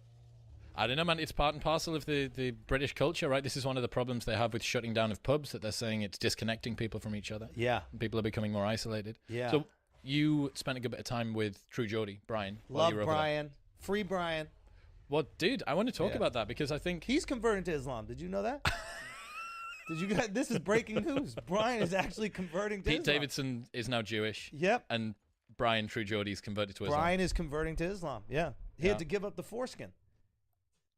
I don't know, man. It's part and parcel of the British culture, right? This is one of the problems they have with shutting down of pubs, that they're saying it's disconnecting people from each other. Yeah. People are becoming more isolated. Yeah. So you spent a good bit of time with True Geordie, Brian. Love Brian. Free Brian. Well, dude, I want to talk about that because I think... He's converting to Islam. Did you know that? Did you guys... This is breaking news. Brian is actually converting to Pete Islam. Davidson is now Jewish. Yep. And Brian True Geordie's converted to Islam. Brian is converting to Islam. Yeah. He had to give up the foreskin.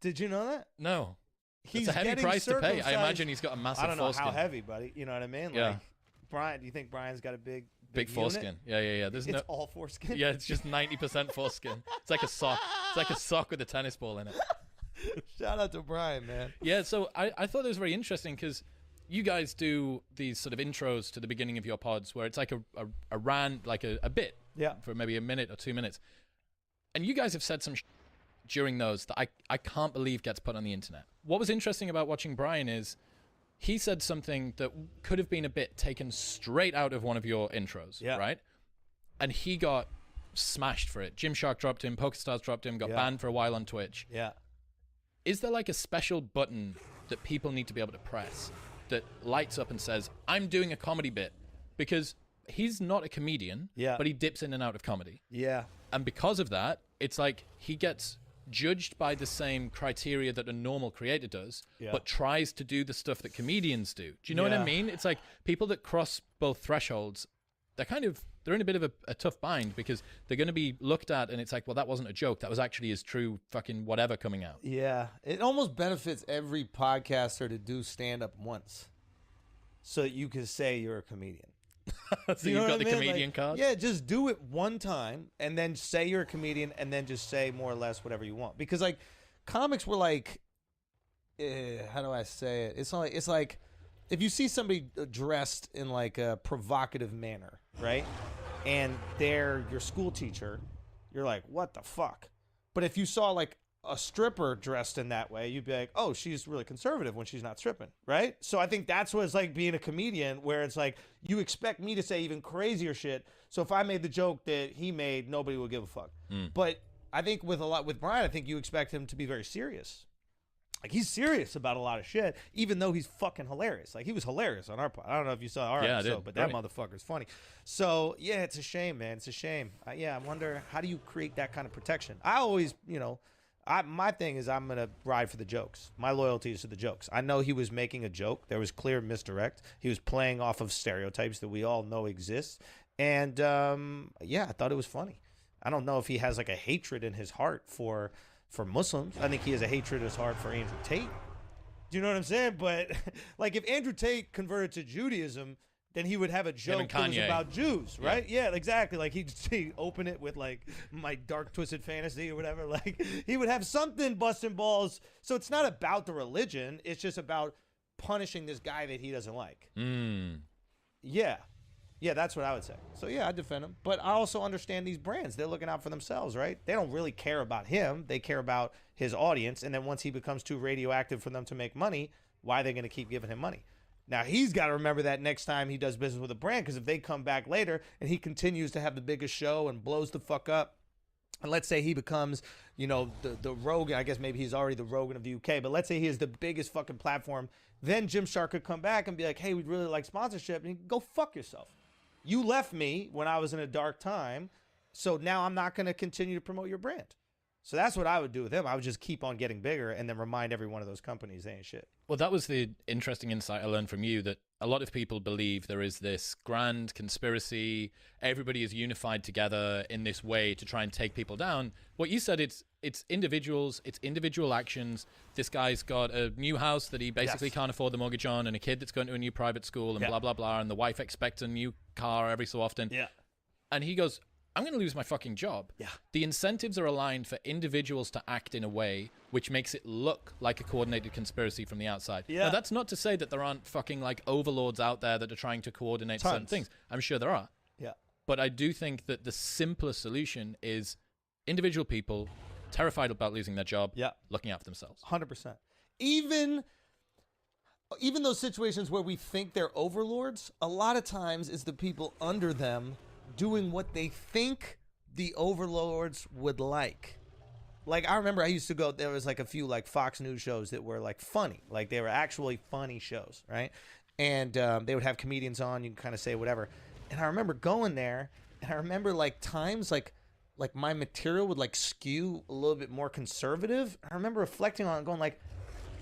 Did you know that? No. He's it's a heavy getting price to pay. I circumcised. imagine he's got a massive I don't know foreskin. how heavy, buddy. You know what I mean? Yeah. Like, Brian, do you think Brian's got a big foreskin? unit? Yeah. There's It's no all foreskin? Yeah, it's just 90% foreskin. It's like a sock. It's like a sock with a tennis ball in it. Shout out to Brian, man. Yeah, so I thought it was very interesting because you guys do these sort of intros to the beginning of your pods where it's like a rant, like a bit, for maybe a minute or 2 minutes. And you guys have said some during those that I can't believe gets put on the internet. What was interesting about watching Brian is he said something that could have been a bit taken straight out of one of your intros, right? And he got smashed for it. Gymshark dropped him, PokerStars dropped him, got banned for a while on Twitch. Yeah. Is there like a special button that people need to be able to press that lights up and says, I'm doing a comedy bit? Because he's not a comedian, but he dips in and out of comedy. Yeah. And because of that, it's like he gets judged by the same criteria that a normal creator does, but tries to do the stuff that comedians do. Do you know what I mean? It's like people that cross both thresholds, they're in a bit of a tough bind because they're going to be looked at and it's like, well, that wasn't a joke. That was actually his true fucking whatever coming out. Yeah. It almost benefits every podcaster to do stand-up once so that you can say you're a comedian. So you've got the comedian card? Yeah, just do it one time and then say you're a comedian and then just say more or less whatever you want. Because like comics were like, how do I say it? It's like if you see somebody dressed in like a provocative manner, right? And they're your school teacher, you're like, what the fuck? But if you saw like a stripper dressed in that way, you'd be like, oh, she's really conservative when she's not stripping, right? So I think that's what it's like being a comedian, where it's like you expect me to say even crazier shit. So if I made the joke that he made, nobody would give a fuck. But I think with Brian, I think you expect him to be very serious. Like he's serious about a lot of shit, even though he's fucking hilarious. Like he was hilarious on our pod. I don't know if you saw our episode, but that motherfucker's funny. So yeah, it's a shame, man. It's a shame. I wonder, how do you create that kind of protection? I always, my thing is I'm going to ride for the jokes. My loyalty is to the jokes. I know he was making a joke. There was clear misdirect. He was playing off of stereotypes that we all know exist. And I thought it was funny. I don't know if he has like a hatred in his heart for Muslims. I think he has a hatred in his heart for Andrew Tate. Do you know what I'm saying? But like if Andrew Tate converted to Judaism, then he would have a joke that was about Jews, right? Yeah, exactly. Like he'd open it with like my dark twisted fantasy or whatever. Like he would have something busting balls. So it's not about the religion. It's just about punishing this guy that he doesn't like. Yeah, that's what I would say. So yeah, I defend him. But I also understand these brands. They're looking out for themselves, right? They don't really care about him. They care about his audience. And then once he becomes too radioactive for them to make money, why are they going to keep giving him money? Now, he's got to remember that next time he does business with a brand, because if they come back later and he continues to have the biggest show and blows the fuck up, and let's say he becomes, the Rogan, I guess maybe he's already the Rogan of the UK, but let's say he is the biggest fucking platform, then Gymshark could come back and be like, hey, we'd really like sponsorship, and he could go fuck yourself. You left me when I was in a dark time, so now I'm not going to continue to promote your brand. So that's what I would do with him. I would just keep on getting bigger and then remind every one of those companies they ain't shit. Well, that was the interesting insight I learned from you, that a lot of people believe there is this grand conspiracy. Everybody is unified together in this way to try and take people down. What you said, it's individuals, it's individual actions. This guy's got a new house that he basically can't afford the mortgage on, and a kid that's going to a new private school, and blah, blah, blah, and the wife expects a new car every so often. Yeah. And he goes, I'm going to lose my fucking job. Yeah. The incentives are aligned for individuals to act in a way which makes it look like a coordinated conspiracy from the outside. Yeah. Now, that's not to say that there aren't fucking like overlords out there that are trying to coordinate certain things. I'm sure there are. Yeah. But I do think that the simplest solution is individual people terrified about losing their job, looking out for themselves. 100%. Even those situations where we think they're overlords, a lot of times it's the people under them doing what they think the overlords would like. Like, I remember I used to go, there was like a few like Fox News shows that were like funny. Like they were actually funny shows, right? And they would have comedians on, you can kind of say whatever. And I remember going there, and I remember like times like my material would like skew a little bit more conservative. I remember reflecting on it going like,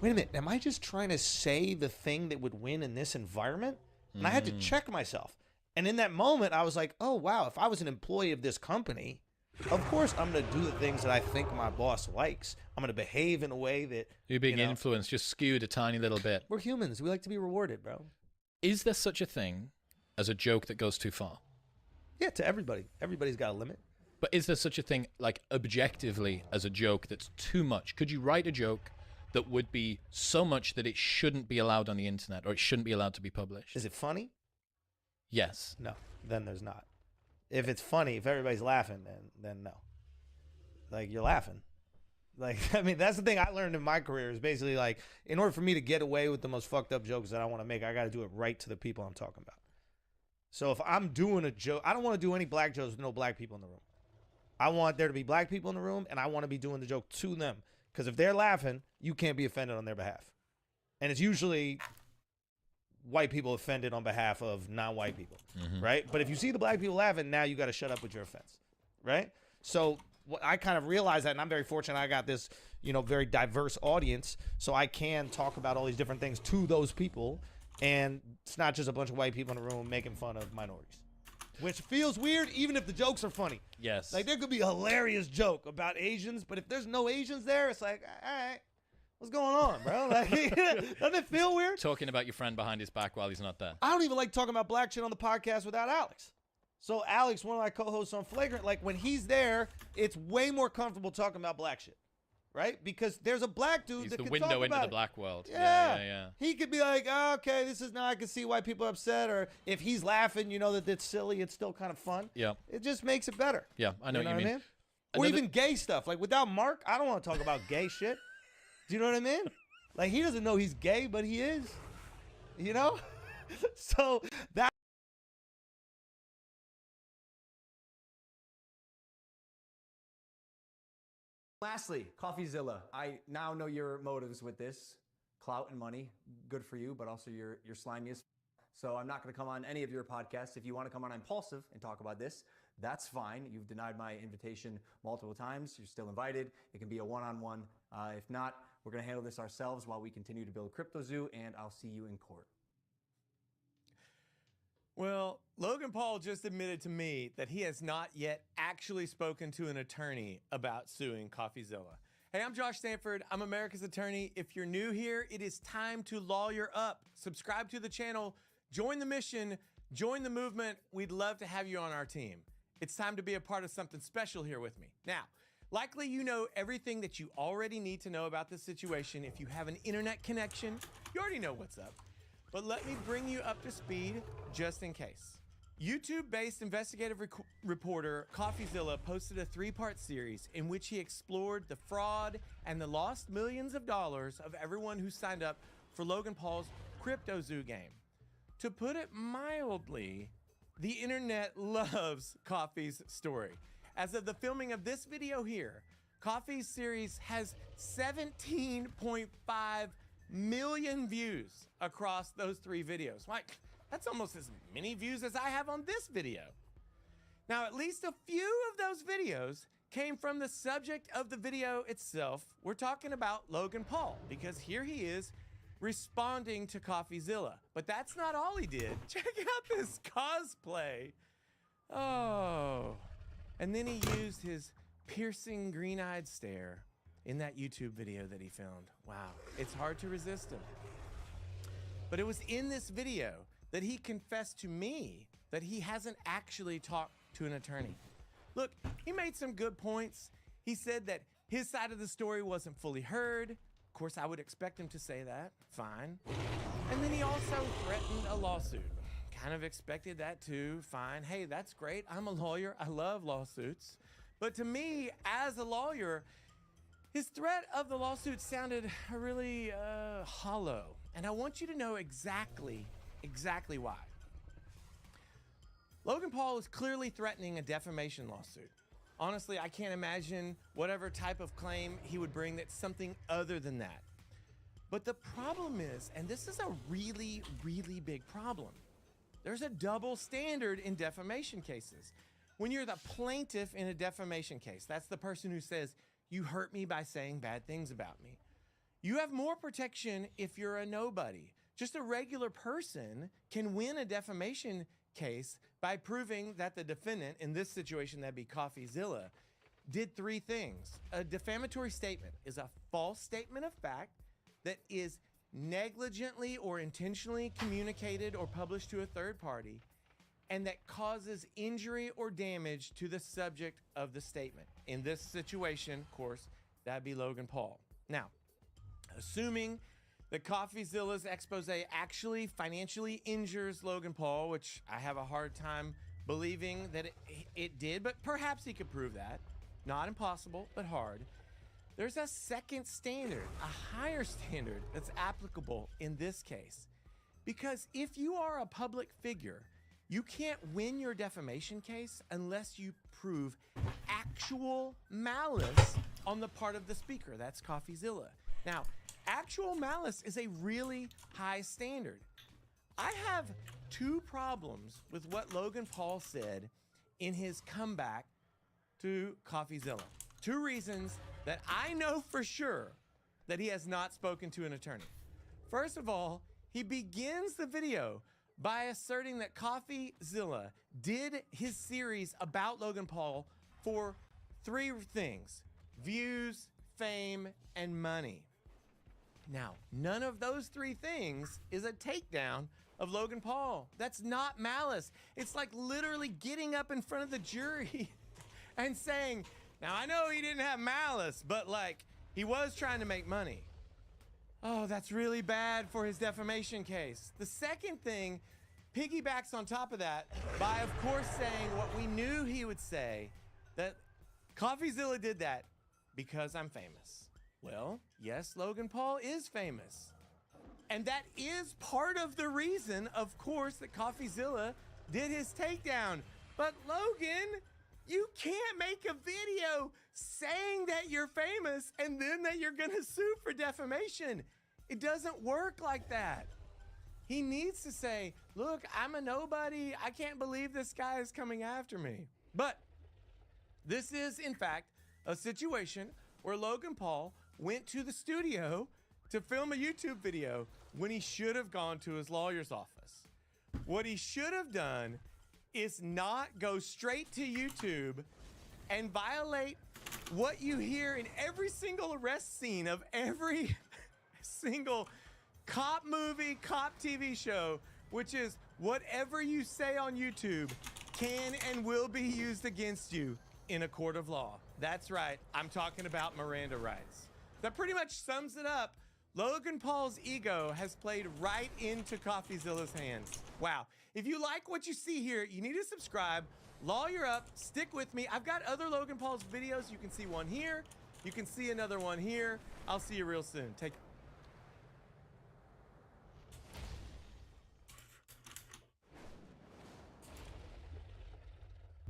wait a minute, am I just trying to say the thing that would win in this environment? And I had to check myself. And in that moment, I was like, oh, wow, if I was an employee of this company, Of course, I'm going to do the things that I think my boss likes. I'm going to behave in a way that... You're being influenced, just skewed a tiny little bit. We're humans. We like to be rewarded, bro. Is there such a thing as a joke that goes too far? Yeah, to everybody. Everybody's got a limit. But is there such a thing, like, objectively, as a joke that's too much? Could you write a joke that would be so much that it shouldn't be allowed on the internet, or it shouldn't be allowed to be published? Is it funny? Yes. No, then there's not. If it's funny, if everybody's laughing, then no. Like, you're laughing. Like, I mean, that's the thing I learned in my career is basically, like, in order for me to get away with the most fucked up jokes that I want to make, I got to do it right to the people I'm talking about. So if I'm doing a joke, I don't want to do any black jokes with no black people in the room. I want there to be black people in the room, and I want to be doing the joke to them. Because if they're laughing, you can't be offended on their behalf. And it's usually white people offended on behalf of non-white people, right? But if you see the black people laughing, now you got to shut up with your offense, right? So I kind of realized that, and I'm very fortunate I got this, very diverse audience, so I can talk about all these different things to those people, and it's not just a bunch of white people in a room making fun of minorities, which feels weird even if the jokes are funny. Yes. Like, there could be a hilarious joke about Asians, but if there's no Asians there, it's like, all right. What's going on, bro? Like, doesn't it feel weird? Talking about your friend behind his back while he's not there. I don't even like talking about black shit on the podcast without Alex. So Alex, one of my co-hosts on Flagrant, like when he's there, it's way more comfortable talking about black shit, right? Because there's a black dude that can talk about it. He's the window into the black world. Yeah. He could be like, oh, okay, this is now I can see why people are upset. Or if he's laughing, that it's silly, it's still kind of fun. Yeah. It just makes it better. Yeah, I know what you mean. Or even gay stuff. Like without Mark, I don't want to talk about gay shit. Do you know what I mean? Like, he doesn't know he's gay, but he is. So that. Lastly, CoffeeZilla. I now know your motives with this. Clout and money, good for you, but also you're slimy as. So I'm not going to come on any of your podcasts. If you want to come on Impulsive and talk about this, that's fine. You've denied my invitation multiple times. You're still invited. It can be a one-on-one. If not, we're going to handle this ourselves while we continue to build CryptoZoo, and I'll see you in court. Well, Logan Paul just admitted to me that he has not yet actually spoken to an attorney about suing CoffeeZilla. Hey, I'm Josh Stanford. I'm America's attorney. If you're new here, it is time to lawyer up. Subscribe to the channel. Join the mission. Join the movement. We'd love to have you on our team. It's time to be a part of something special here with me. Now, likely you know everything that you already need to know about this situation. If you have an internet connection, you already know what's up. But let me bring you up to speed just in case. YouTube-based investigative reporter CoffeeZilla posted a 3-part series in which he explored the fraud and the lost millions of dollars of everyone who signed up for Logan Paul's CryptoZoo game. To put it mildly, the internet loves Coffee's story. As of the filming of this video here, Coffee's series has 17.5 million views across those 3 videos. Like, that's almost as many views as I have on this video. Now, at least a few of those videos came from the subject of the video itself. We're talking about Logan Paul, because here he is responding to CoffeeZilla. But that's not all he did. Check out this cosplay. Oh. And then he used his piercing green-eyed stare in that YouTube video that he filmed. Wow, it's hard to resist him. But it was in this video that he confessed to me that he hasn't actually talked to an attorney. Look, he made some good points. He said that his side of the story wasn't fully heard. Of course, I would expect him to say that. Fine. And then he also threatened a lawsuit. Kind of expected that too. Fine. Hey, that's great. I'm a lawyer. I love lawsuits. But to me, as a lawyer, his threat of the lawsuit sounded really hollow. And I want you to know exactly why. Logan Paul is clearly threatening a defamation lawsuit. Honestly, I can't imagine whatever type of claim he would bring that's something other than that. But the problem is, and this is a really, really big problem, there's a double standard in defamation cases. When you're the plaintiff in a defamation case, that's the person who says, you hurt me by saying bad things about me. You have more protection if you're a nobody. Just a regular person can win a defamation case by proving that the defendant, in this situation that'd be CoffeeZilla, did three things. A defamatory statement is a false statement of fact that is negligently or intentionally communicated or published to a third party, and that causes injury or damage to the subject of the statement. In this situation, of course, that'd be Logan Paul. Now, assuming that CoffeeZilla's expose actually financially injures Logan Paul, which I have a hard time believing that it did, but perhaps he could prove that. Not impossible, but hard. There's a second standard, a higher standard that's applicable in this case. Because if you are a public figure, you can't win your defamation case unless you prove actual malice on the part of the speaker. That's CoffeeZilla. Now, actual malice is a really high standard. I have two problems with what Logan Paul said in his comeback to CoffeeZilla. Two reasons that I know for sure that he has not spoken to an attorney. First of all, he begins the video by asserting that CoffeeZilla did his series about Logan Paul for three things: views, fame, and money. Now, none of those three things is a takedown of Logan Paul. That's not malice. It's like literally getting up in front of the jury and saying, now I know he didn't have malice, but like he was trying to make money. Oh, that's really bad for his defamation case. The second thing piggybacks on top of that by, of course, saying what we knew he would say, that CoffeeZilla did that because I'm famous. Well, yes, Logan Paul is famous. And that is part of the reason, of course, that CoffeeZilla did his takedown. But Logan, you can't make a video saying that you're famous and then that you're gonna sue for defamation. It doesn't work like that. He needs to say, look, I'm a nobody. I can't believe this guy is coming after me. But this is, in fact, a situation where Logan Paul went to the studio to film a YouTube video when he should have gone to his lawyer's office. What he should have done is not go straight to YouTube and violate what you hear in every single arrest scene of every single cop movie, cop TV show, which is whatever you say on YouTube can and will be used against you in a court of law. That's right, I'm talking about Miranda rights. That pretty much sums it up. Logan Paul's ego has played right into CoffeeZilla's hands. Wow. If you like what you see here, you need to subscribe, lawyer up, stick with me. I've got other Logan Paul's videos. You can see one here. You can see another one here. I'll see you real soon. Take care.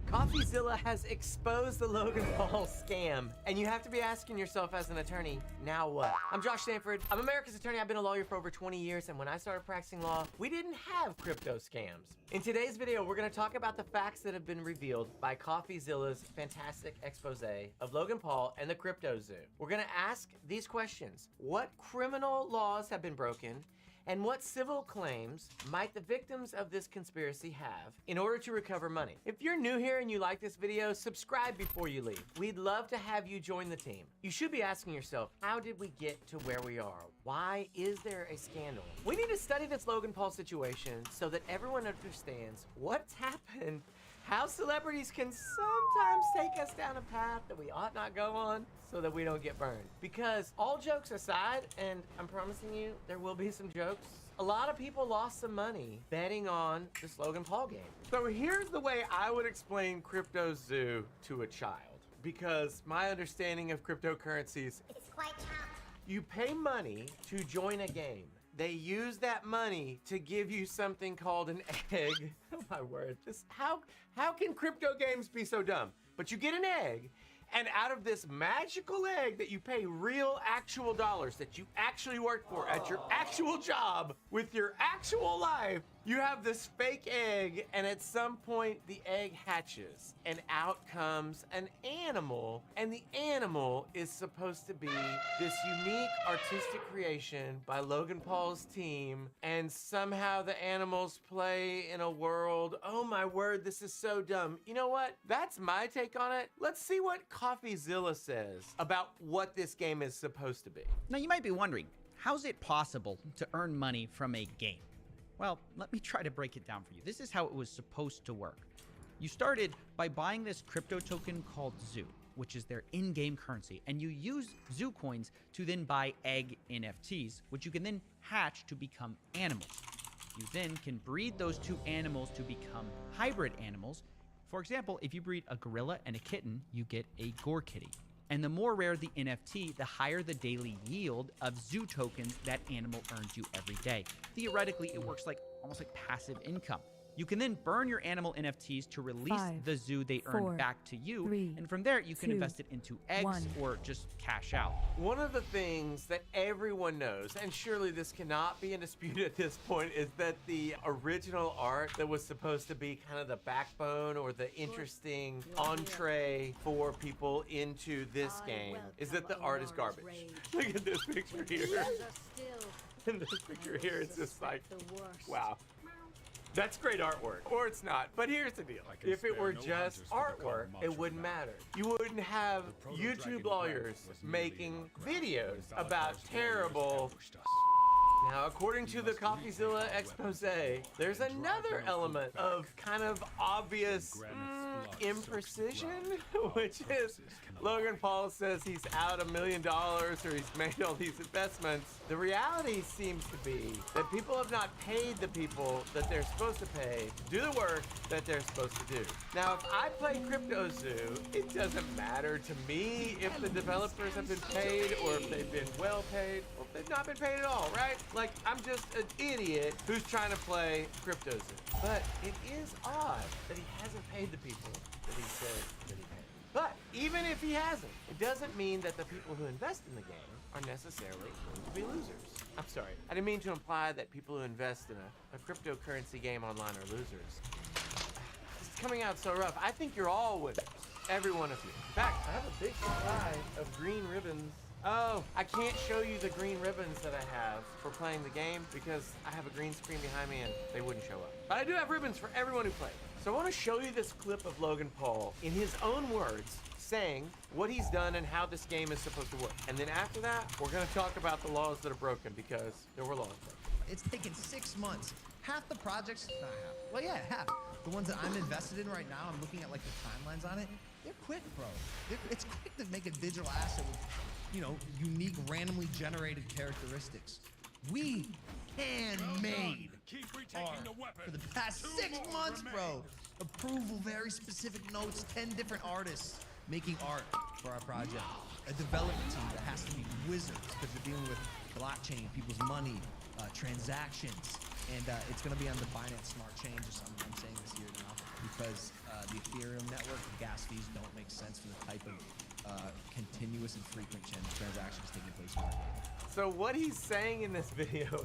CoffeeZilla has exposed the Logan Paul scam, and you have to be asking yourself as an attorney, now what? I'm Josh Stanford. I'm America's attorney. I've been a lawyer for over 20 years, and when I started practicing law, we didn't have crypto scams. In today's video, we're gonna talk about the facts that have been revealed by CoffeeZilla's fantastic expose of Logan Paul and the crypto zoo. We're gonna ask these questions. What criminal laws have been broken? And what civil claims might the victims of this conspiracy have in order to recover money? If you're new here and you like this video, subscribe before you leave. We'd love to have you join the team. You should be asking yourself, how did we get to where we are? Why is there a scandal? We need to study this Logan Paul situation so that everyone understands what's happened, how celebrities can sometimes take us down a path that we ought not go on so that we don't get burned. Because all jokes aside, and I'm promising you there will be some jokes, a lot of people lost some money betting on this Logan Paul game. So here's the way I would explain Crypto Zoo to a child, because my understanding of cryptocurrencies, it's quite childish. You pay money to join a game. They use that money to give you something called an egg. Oh my word, just how can crypto games be so dumb? But you get an egg, and out of this magical egg that you pay real actual dollars that you actually work for at your actual job with your actual life, You have this fake egg, and at some point the egg hatches, and out comes an animal, and the animal is supposed to be this unique artistic creation by Logan Paul's team, and somehow the animals play in a world. Oh my word, this is so dumb. You know what? That's my take on it. Let's see what CoffeeZilla says about what this game is supposed to be. Now you might be wondering, how's it possible to earn money from a game? Well, let me try to break it down for you. This is how it was supposed to work. You started by buying this crypto token called Zoo, which is their in-game currency, and you use Zoo coins to then buy egg NFTs, which you can then hatch to become animals. You then can breed those two animals to become hybrid animals. For example, if you breed a gorilla and a kitten, you get a Gore Kitty. And the more rare the NFT, the higher the daily yield of Zoo tokens that animal earns you every day. Theoretically, it works like almost like passive income. You can then burn your animal NFTs to release the Zoo they earn back to you, and from there you can invest it into eggs or just cash out. One of the things that everyone knows, and surely this cannot be in dispute at this point, is that the original art that was supposed to be kind of the backbone or the interesting entree for people into this game is that the art is garbage. Look at this picture here. In this picture here, it's just like, wow. That's great artwork, or it's not. But here's the deal. If it were just artwork, it wouldn't matter. You wouldn't have YouTube lawyers making videos about terrible. Now, according to the CoffeeZilla expose, there's another element of kind of obvious imprecision, which is Logan Paul says he's out $1 million or he's made all these investments. The reality seems to be that people have not paid the people that they're supposed to pay to do the work that they're supposed to do. Now, if I play Crypto Zoo, it doesn't matter to me if the developers have been paid or if they've been well paid or if they've not been paid at all, right? Like, I'm just an idiot who's trying to play Crypto Zoo. But it is odd that he hasn't paid the people that he said that he paid. But even if he hasn't, it doesn't mean that the people who invest in the game are necessarily going to be losers. I'm sorry, I didn't mean to imply that people who invest in a cryptocurrency game online are losers. It's coming out so rough. I think you're all winners, every one of you. In fact, I have a big supply of green ribbons. Oh, I can't show you the green ribbons that I have for playing the game because I have a green screen behind me and they wouldn't show up. But I do have ribbons for everyone who plays. So I want to show you this clip of Logan Paul in his own words saying what he's done and how this game is supposed to work. And then after that, we're going to talk about the laws that are broken because there were laws broken. It's taken 6 months. Half the projects, not half. Well, yeah, half. The ones that I'm invested in right now, I'm looking at like the timelines on it. They're quick, bro. It's quick to make a digital asset with, you know, unique, randomly generated characteristics. We handmade art for the past 6 months, bro. Approval, very specific notes, 10 different artists making art for our project. A development team that has to be wizards because they're dealing with blockchain, people's money, transactions, and it's going to be on the Binance Smart Chain. Just I'm saying this here now because the Ethereum network, the gas fees don't make sense for the type of continuous and frequent transactions taking place in our game. So what he's saying in this video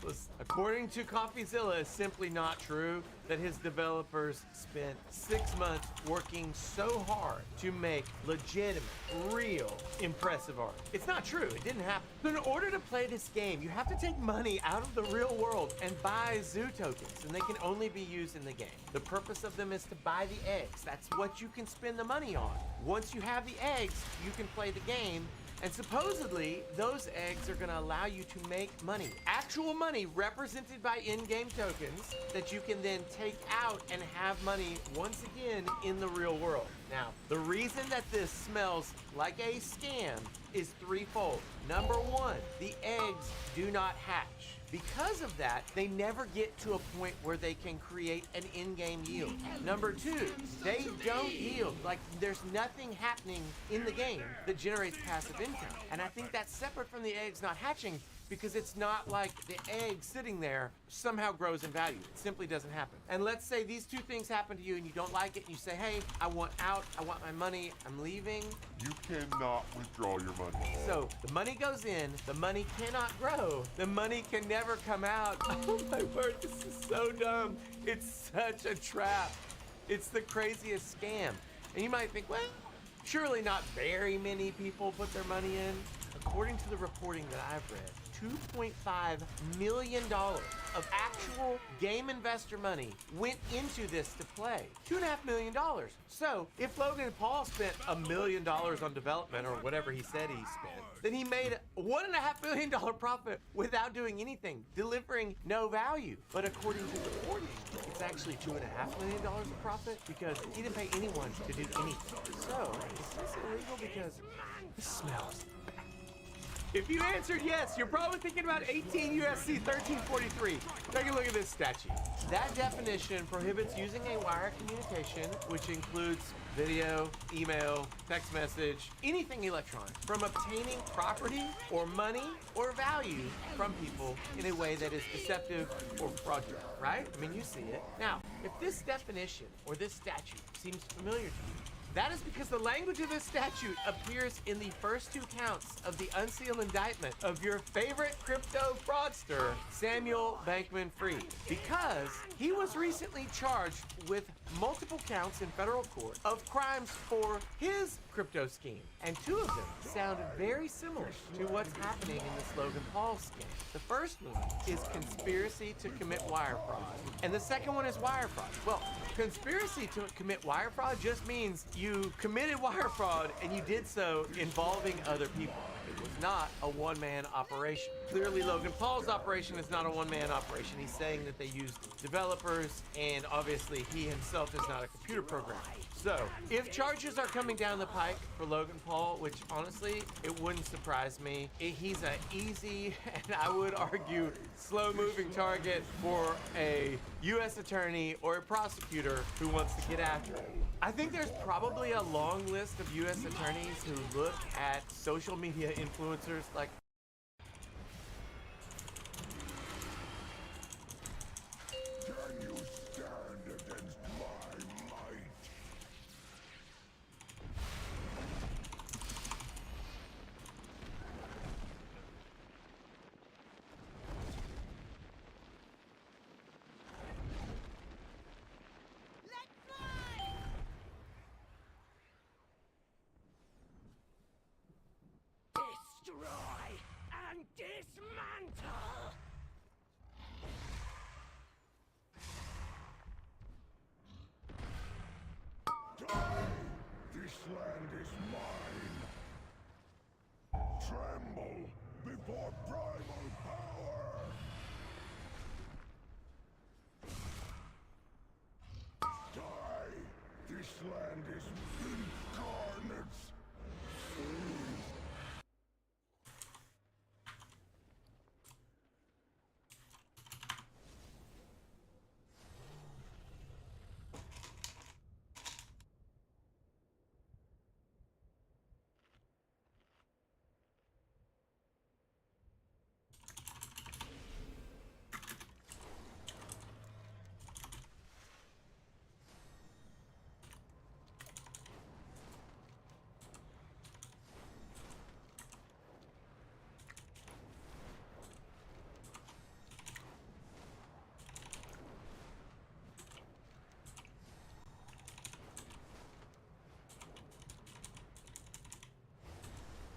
was, according to CoffeeZilla, is simply not true. That his developers spent 6 months working so hard to make legitimate, real, impressive art. It's not true. It didn't happen. So in order to play this game, you have to take money out of the real world and buy Zoo tokens, and they can only be used in the game. The purpose of them is to buy the eggs. That's what you can spend the money on. Once you have the eggs, you can play the game. And supposedly, those eggs are going to allow you to make money. Actual money represented by in-game tokens that you can then take out and have money once again in the real world. Now, the reason that this smells like a scam is threefold. Number one, the eggs do not hatch. Because of that, they never get to a point where they can create an in-game yield. Number two, they don't yield. Like, there's nothing happening in the game that generates passive income. And I think that's separate from the eggs not hatching because it's not like the egg sitting there somehow grows in value. It simply doesn't happen. And let's say these two things happen to you and you don't like it and you say, hey, I want out, I want my money, I'm leaving. You cannot withdraw your money. So the money goes in, the money cannot grow, the money can never come out. Oh my word, this is so dumb. It's such a trap. It's the craziest scam. And you might think, well, surely not very many people put their money in. According to the reporting that I've read, $2.5 million of actual game investor money went into this to play. $2.5 million. So if Logan Paul spent $1 million on development or whatever he said he spent, then he made a $1.5 million profit without doing anything, delivering no value. But according to the reporting, it's actually $2.5 million of profit because he didn't pay anyone to do anything. So is this illegal? Because this smells. If you answered yes, you're probably thinking about 18 U.S.C. 1343. Take a look at this statute. That definition prohibits using a wire communication, which includes video, email, text message, anything electronic, from obtaining property or money or value from people in a way that is deceptive or fraudulent, right? I mean, you see it. Now, if this definition or this statute seems familiar to you, that is because the language of this statute appears in the first two counts of the unsealed indictment of your favorite crypto fraudster, Samuel Bankman-Fried, because he was recently charged with multiple counts in federal court of crimes for his crypto scheme. And two of them sound very similar to what's happening in this Logan Paul scheme. The first one is conspiracy to commit wire fraud, and the second one is wire fraud. Well, conspiracy to commit wire fraud just means you committed wire fraud and you did so involving other people. It was not a one-man operation. Clearly, Logan Paul's operation is not a one-man operation. He's saying that they used developers, and obviously he himself is not a computer programmer. So, if charges are coming down the pike for Logan Paul, which honestly, it wouldn't surprise me, he's an easy, and I would argue, slow-moving target for a U.S. attorney or a prosecutor who wants to get after him. I think there's probably a long list of U.S. attorneys who look at social media influencers like destroy and dismantle. This land is mine. Tremble before primal power. Die. This land is incarnate.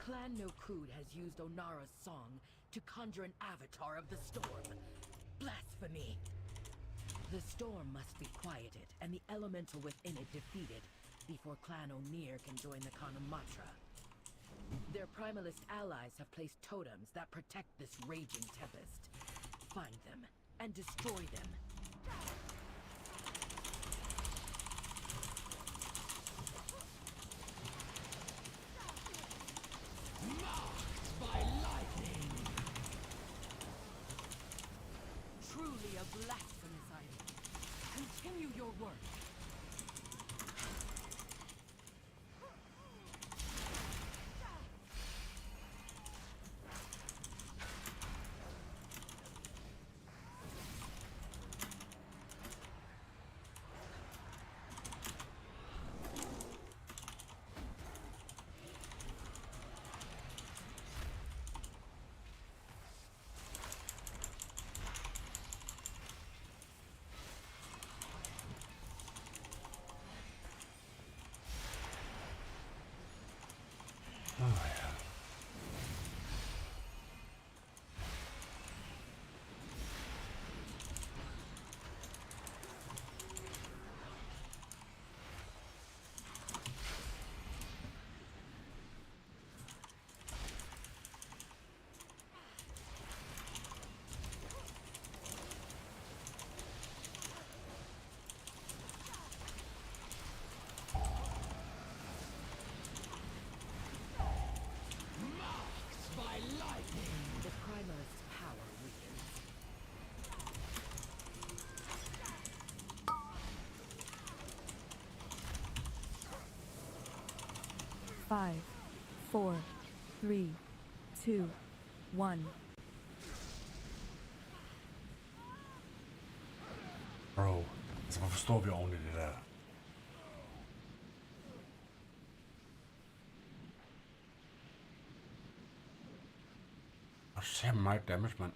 Clan No-Kud has used Onara's song to conjure an avatar of the storm. Blasphemy! The storm must be quieted and the elemental within it defeated before Clan O'Neill can join the Kanamatra. Their primalist allies have placed totems that protect this raging tempest. Find them and destroy them. By lightning. Truly a blasphemous item. Continue your work. 5, 4, 3, 2, 1. Bro, altså hvorfor står vi oven i det der? Og så meget damage, mand.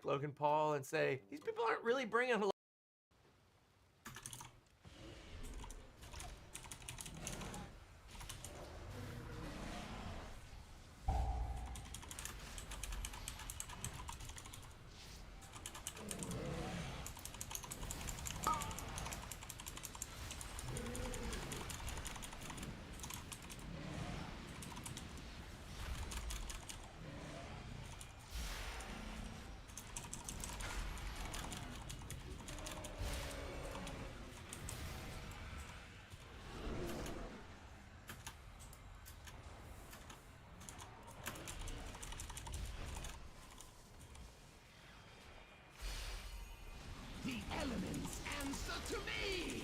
Logan Paul and say, these people aren't really bringing a lot. The elements answer to me!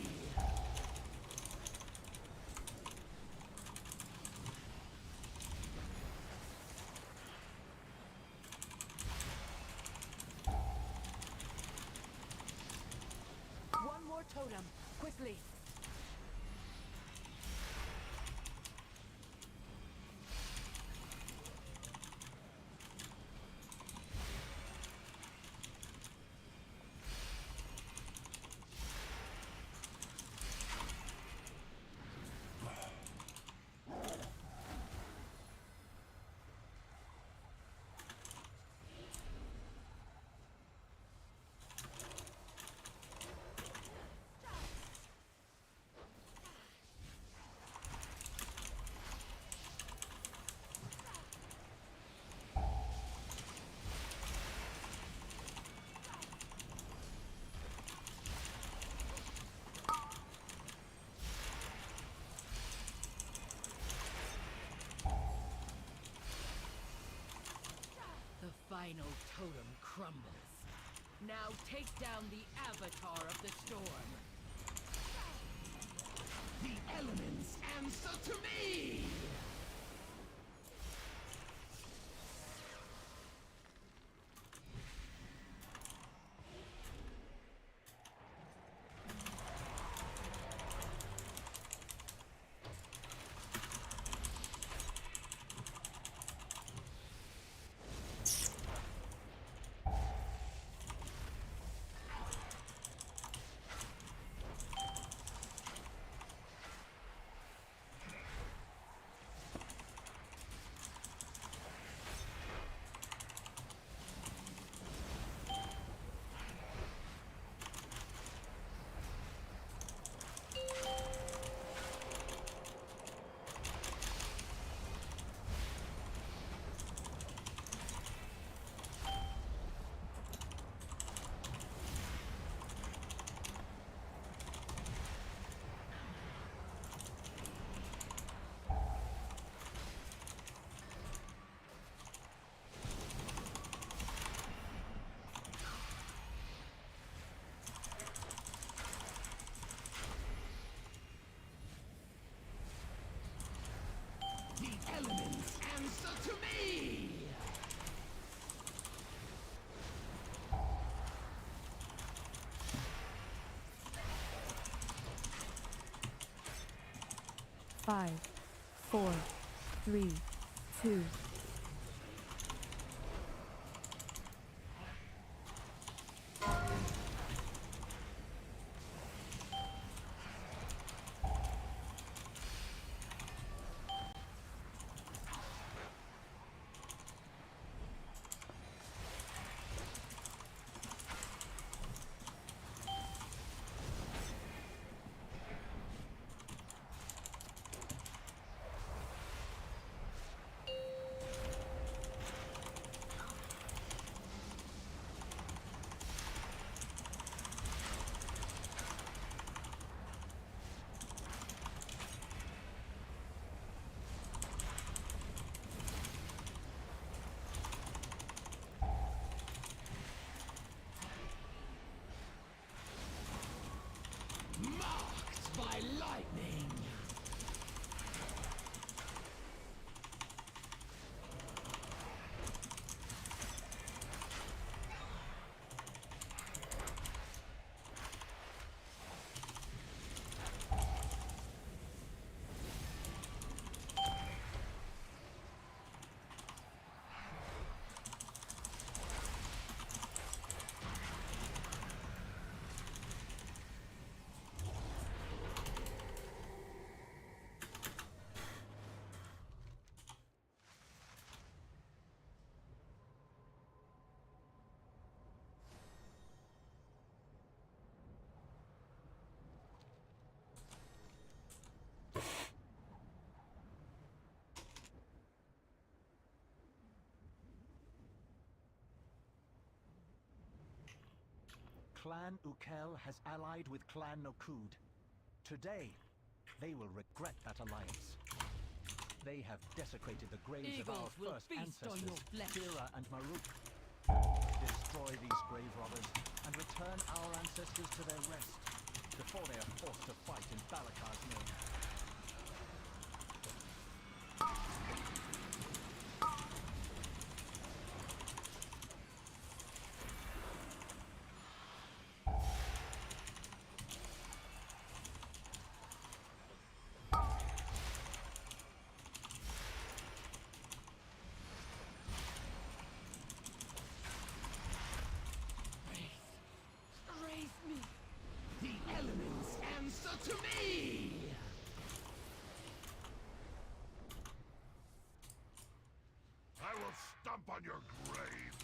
One more totem, quickly. The final totem crumbles. Now take down the avatar of the storm. The elements answer to me! The elements answer to me! Five, 4, 3, 2. Clan Ukel has allied with Clan Nokud. Today, they will regret that alliance. They have desecrated the graves of our Eagles will first feast on your ancestors, flesh. Kira and Maruk. Destroy these grave robbers and return our ancestors to their rest before they are forced to fight in Balakar's name. Raise me. The elements answer to me! I will stomp on your grave.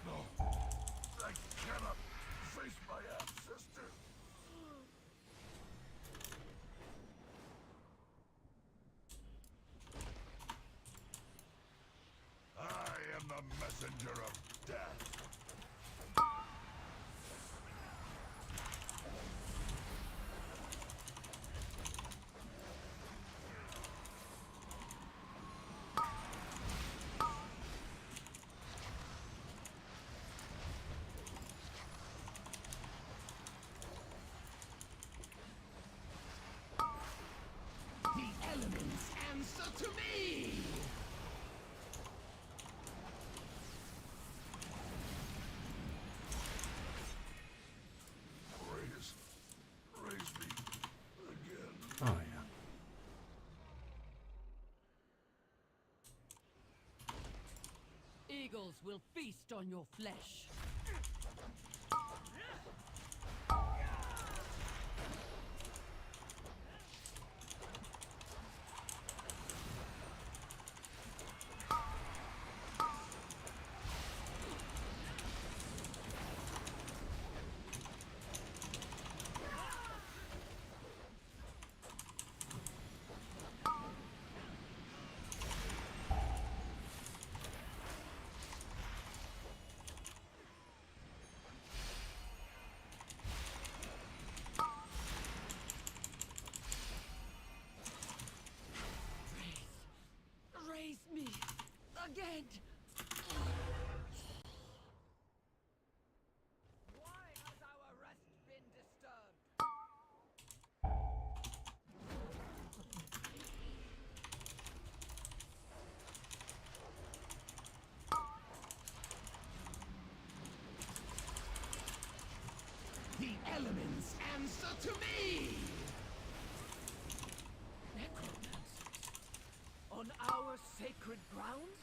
No, I cannot face my ancestor. I am the messenger of death. The elements answer to me! Raise me again. Oh, yeah. Eagles will feast on your flesh. Raise me again. Why has our rest been disturbed? The elements answer to me! Necromancers on our sacred grounds?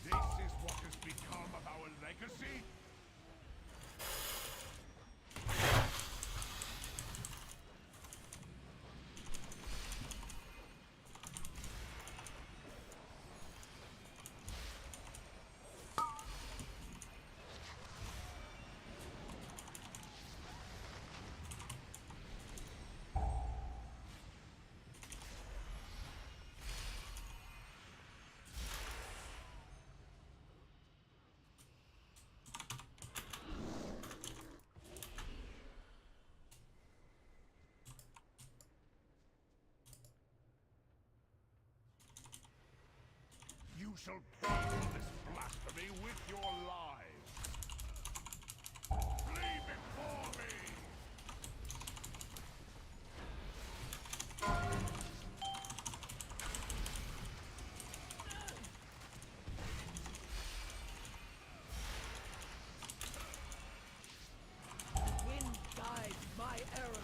This is what has become of our legacy? You shall pay for this blasphemy with your lives. Flee before me! Wind guides my arrows.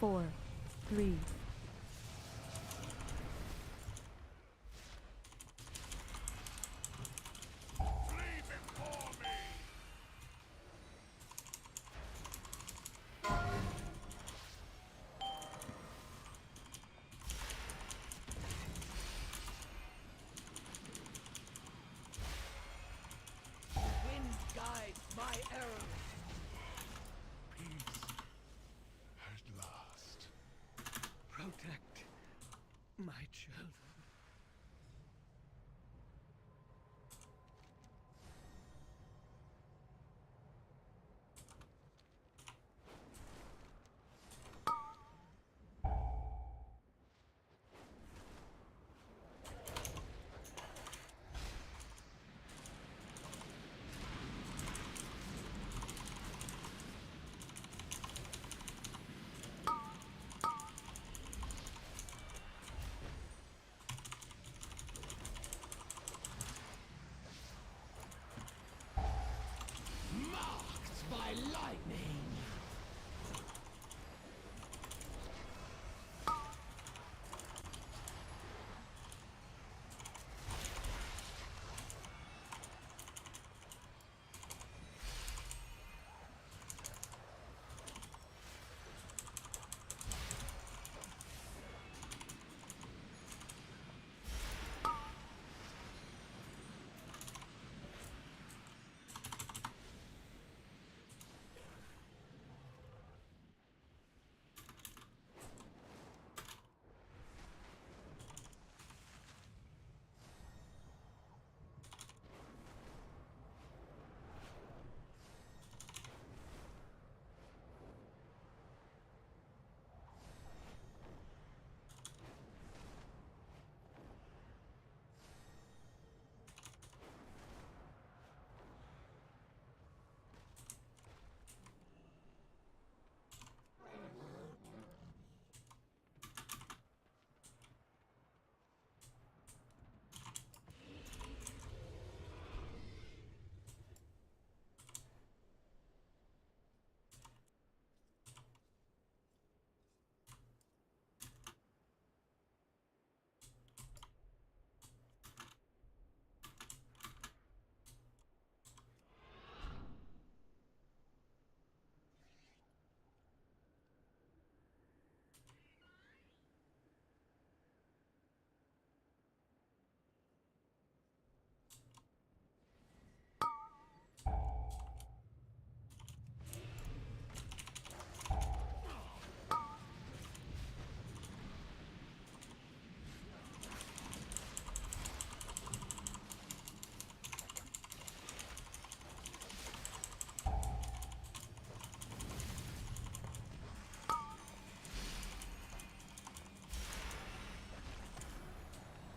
4, 3, Wind guides my arrows. Peace at last. Protect my children. Marked by lightning.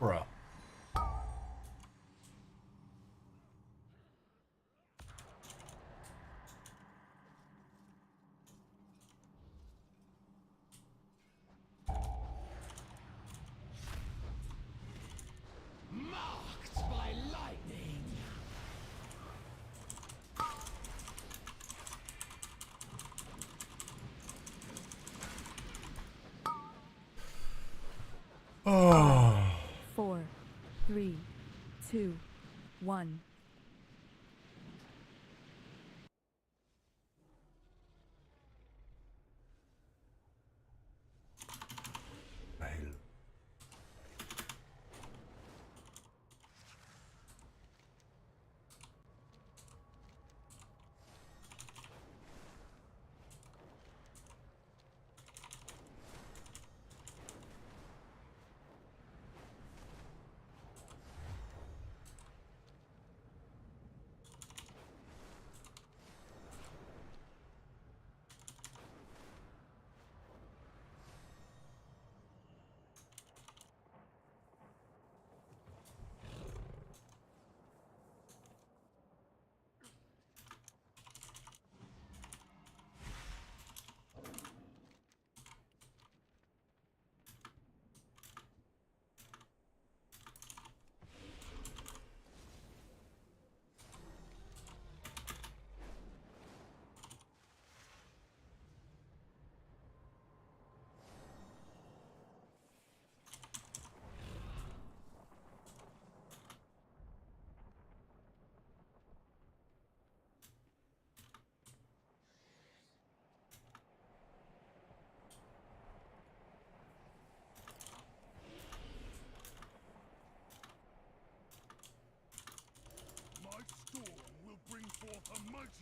Bruh. Marked by lightning. Oh. 4, 3, 2, 1.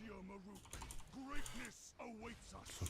Lucio Maruk, greatness awaits us.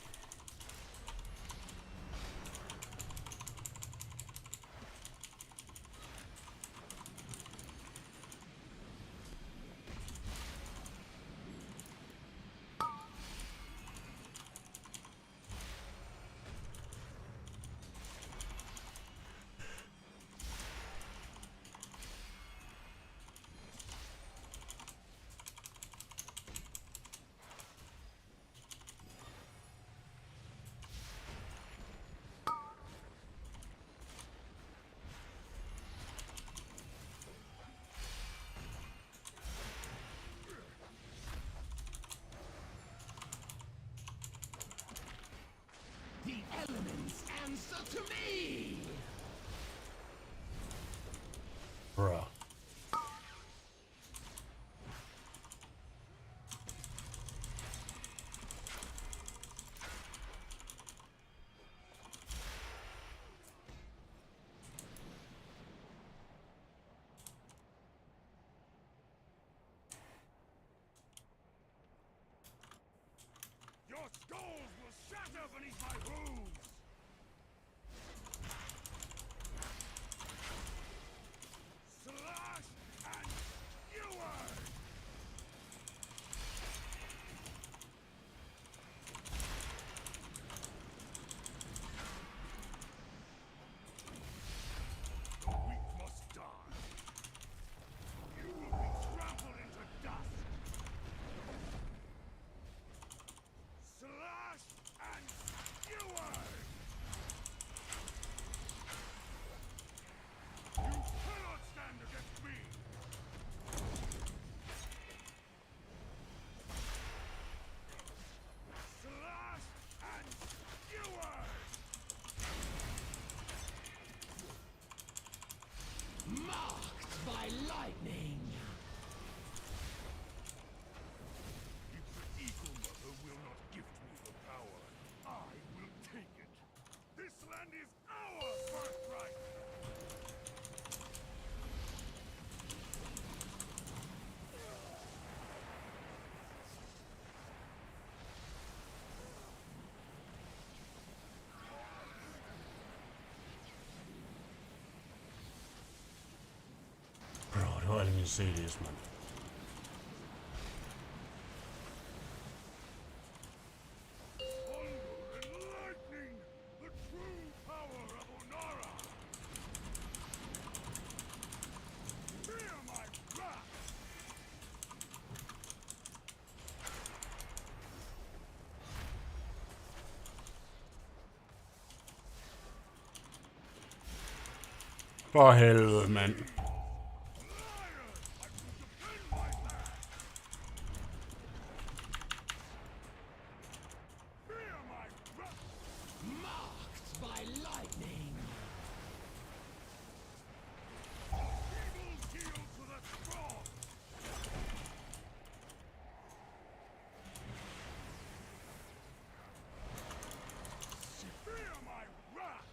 The elements answer to me! Bruh. Your skulls will shatter beneath my hooves! Slash and skewer! We must die. You will be trampled into dust. Slash and skewer! You cannot stand against me! Slash and skewer! Marked by lightning! If the Eagle Mother will not gift me the power, I will take it. This land is our birthright! Bro, don't let me see this, man. Thunder and lightning! The true power of Onara! Fear my wrath! For helvede, mand. Marked by lightning! Evil deal to the strong! Fear my wrath!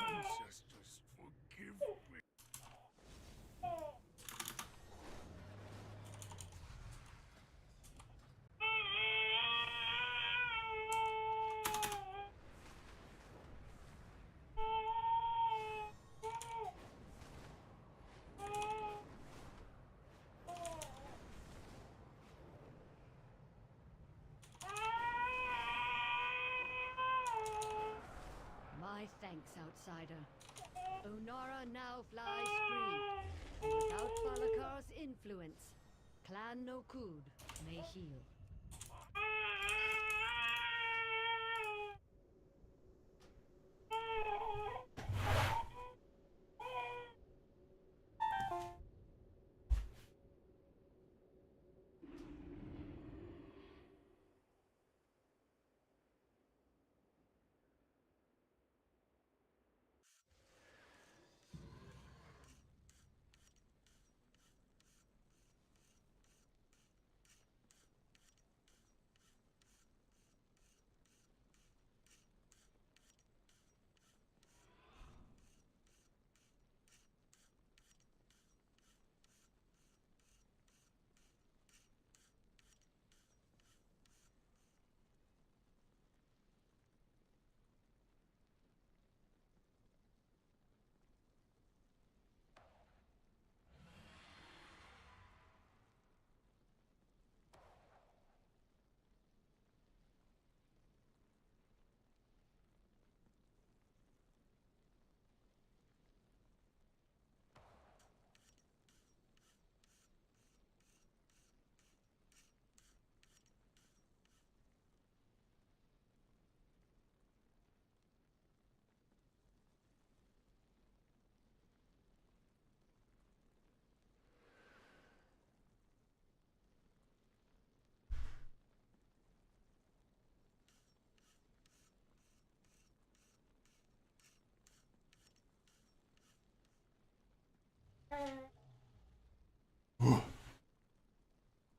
Ancestors, forgive me. My thanks, outsider. Onara now flies free. And without Balakar's influence, Clan Nokud may heal.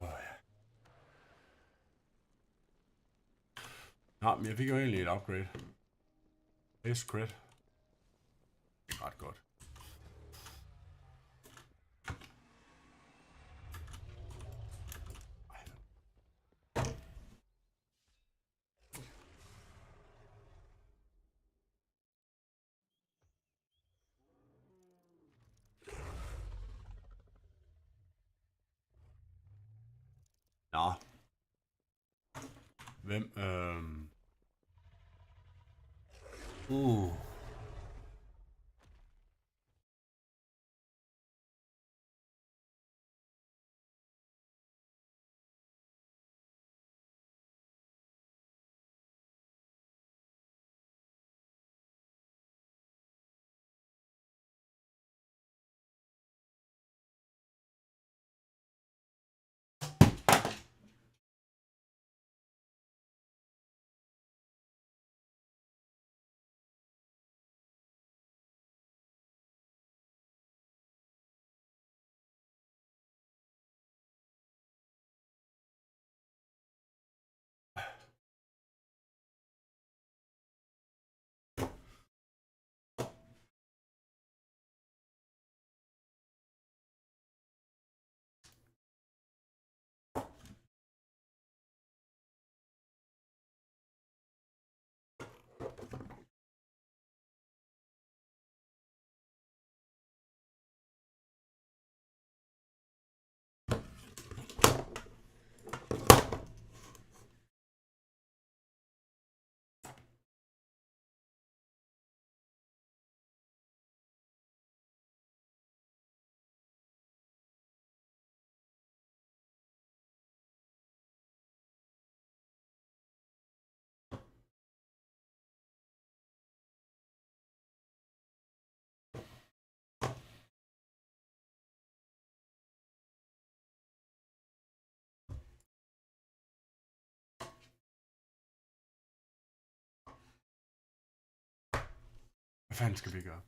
Oh, ja. Nej, men jeg fik jo egentlig et upgrade. S-crit. Det er ret godt. Nå. Hvem? Hvad fanden skal vi gøre?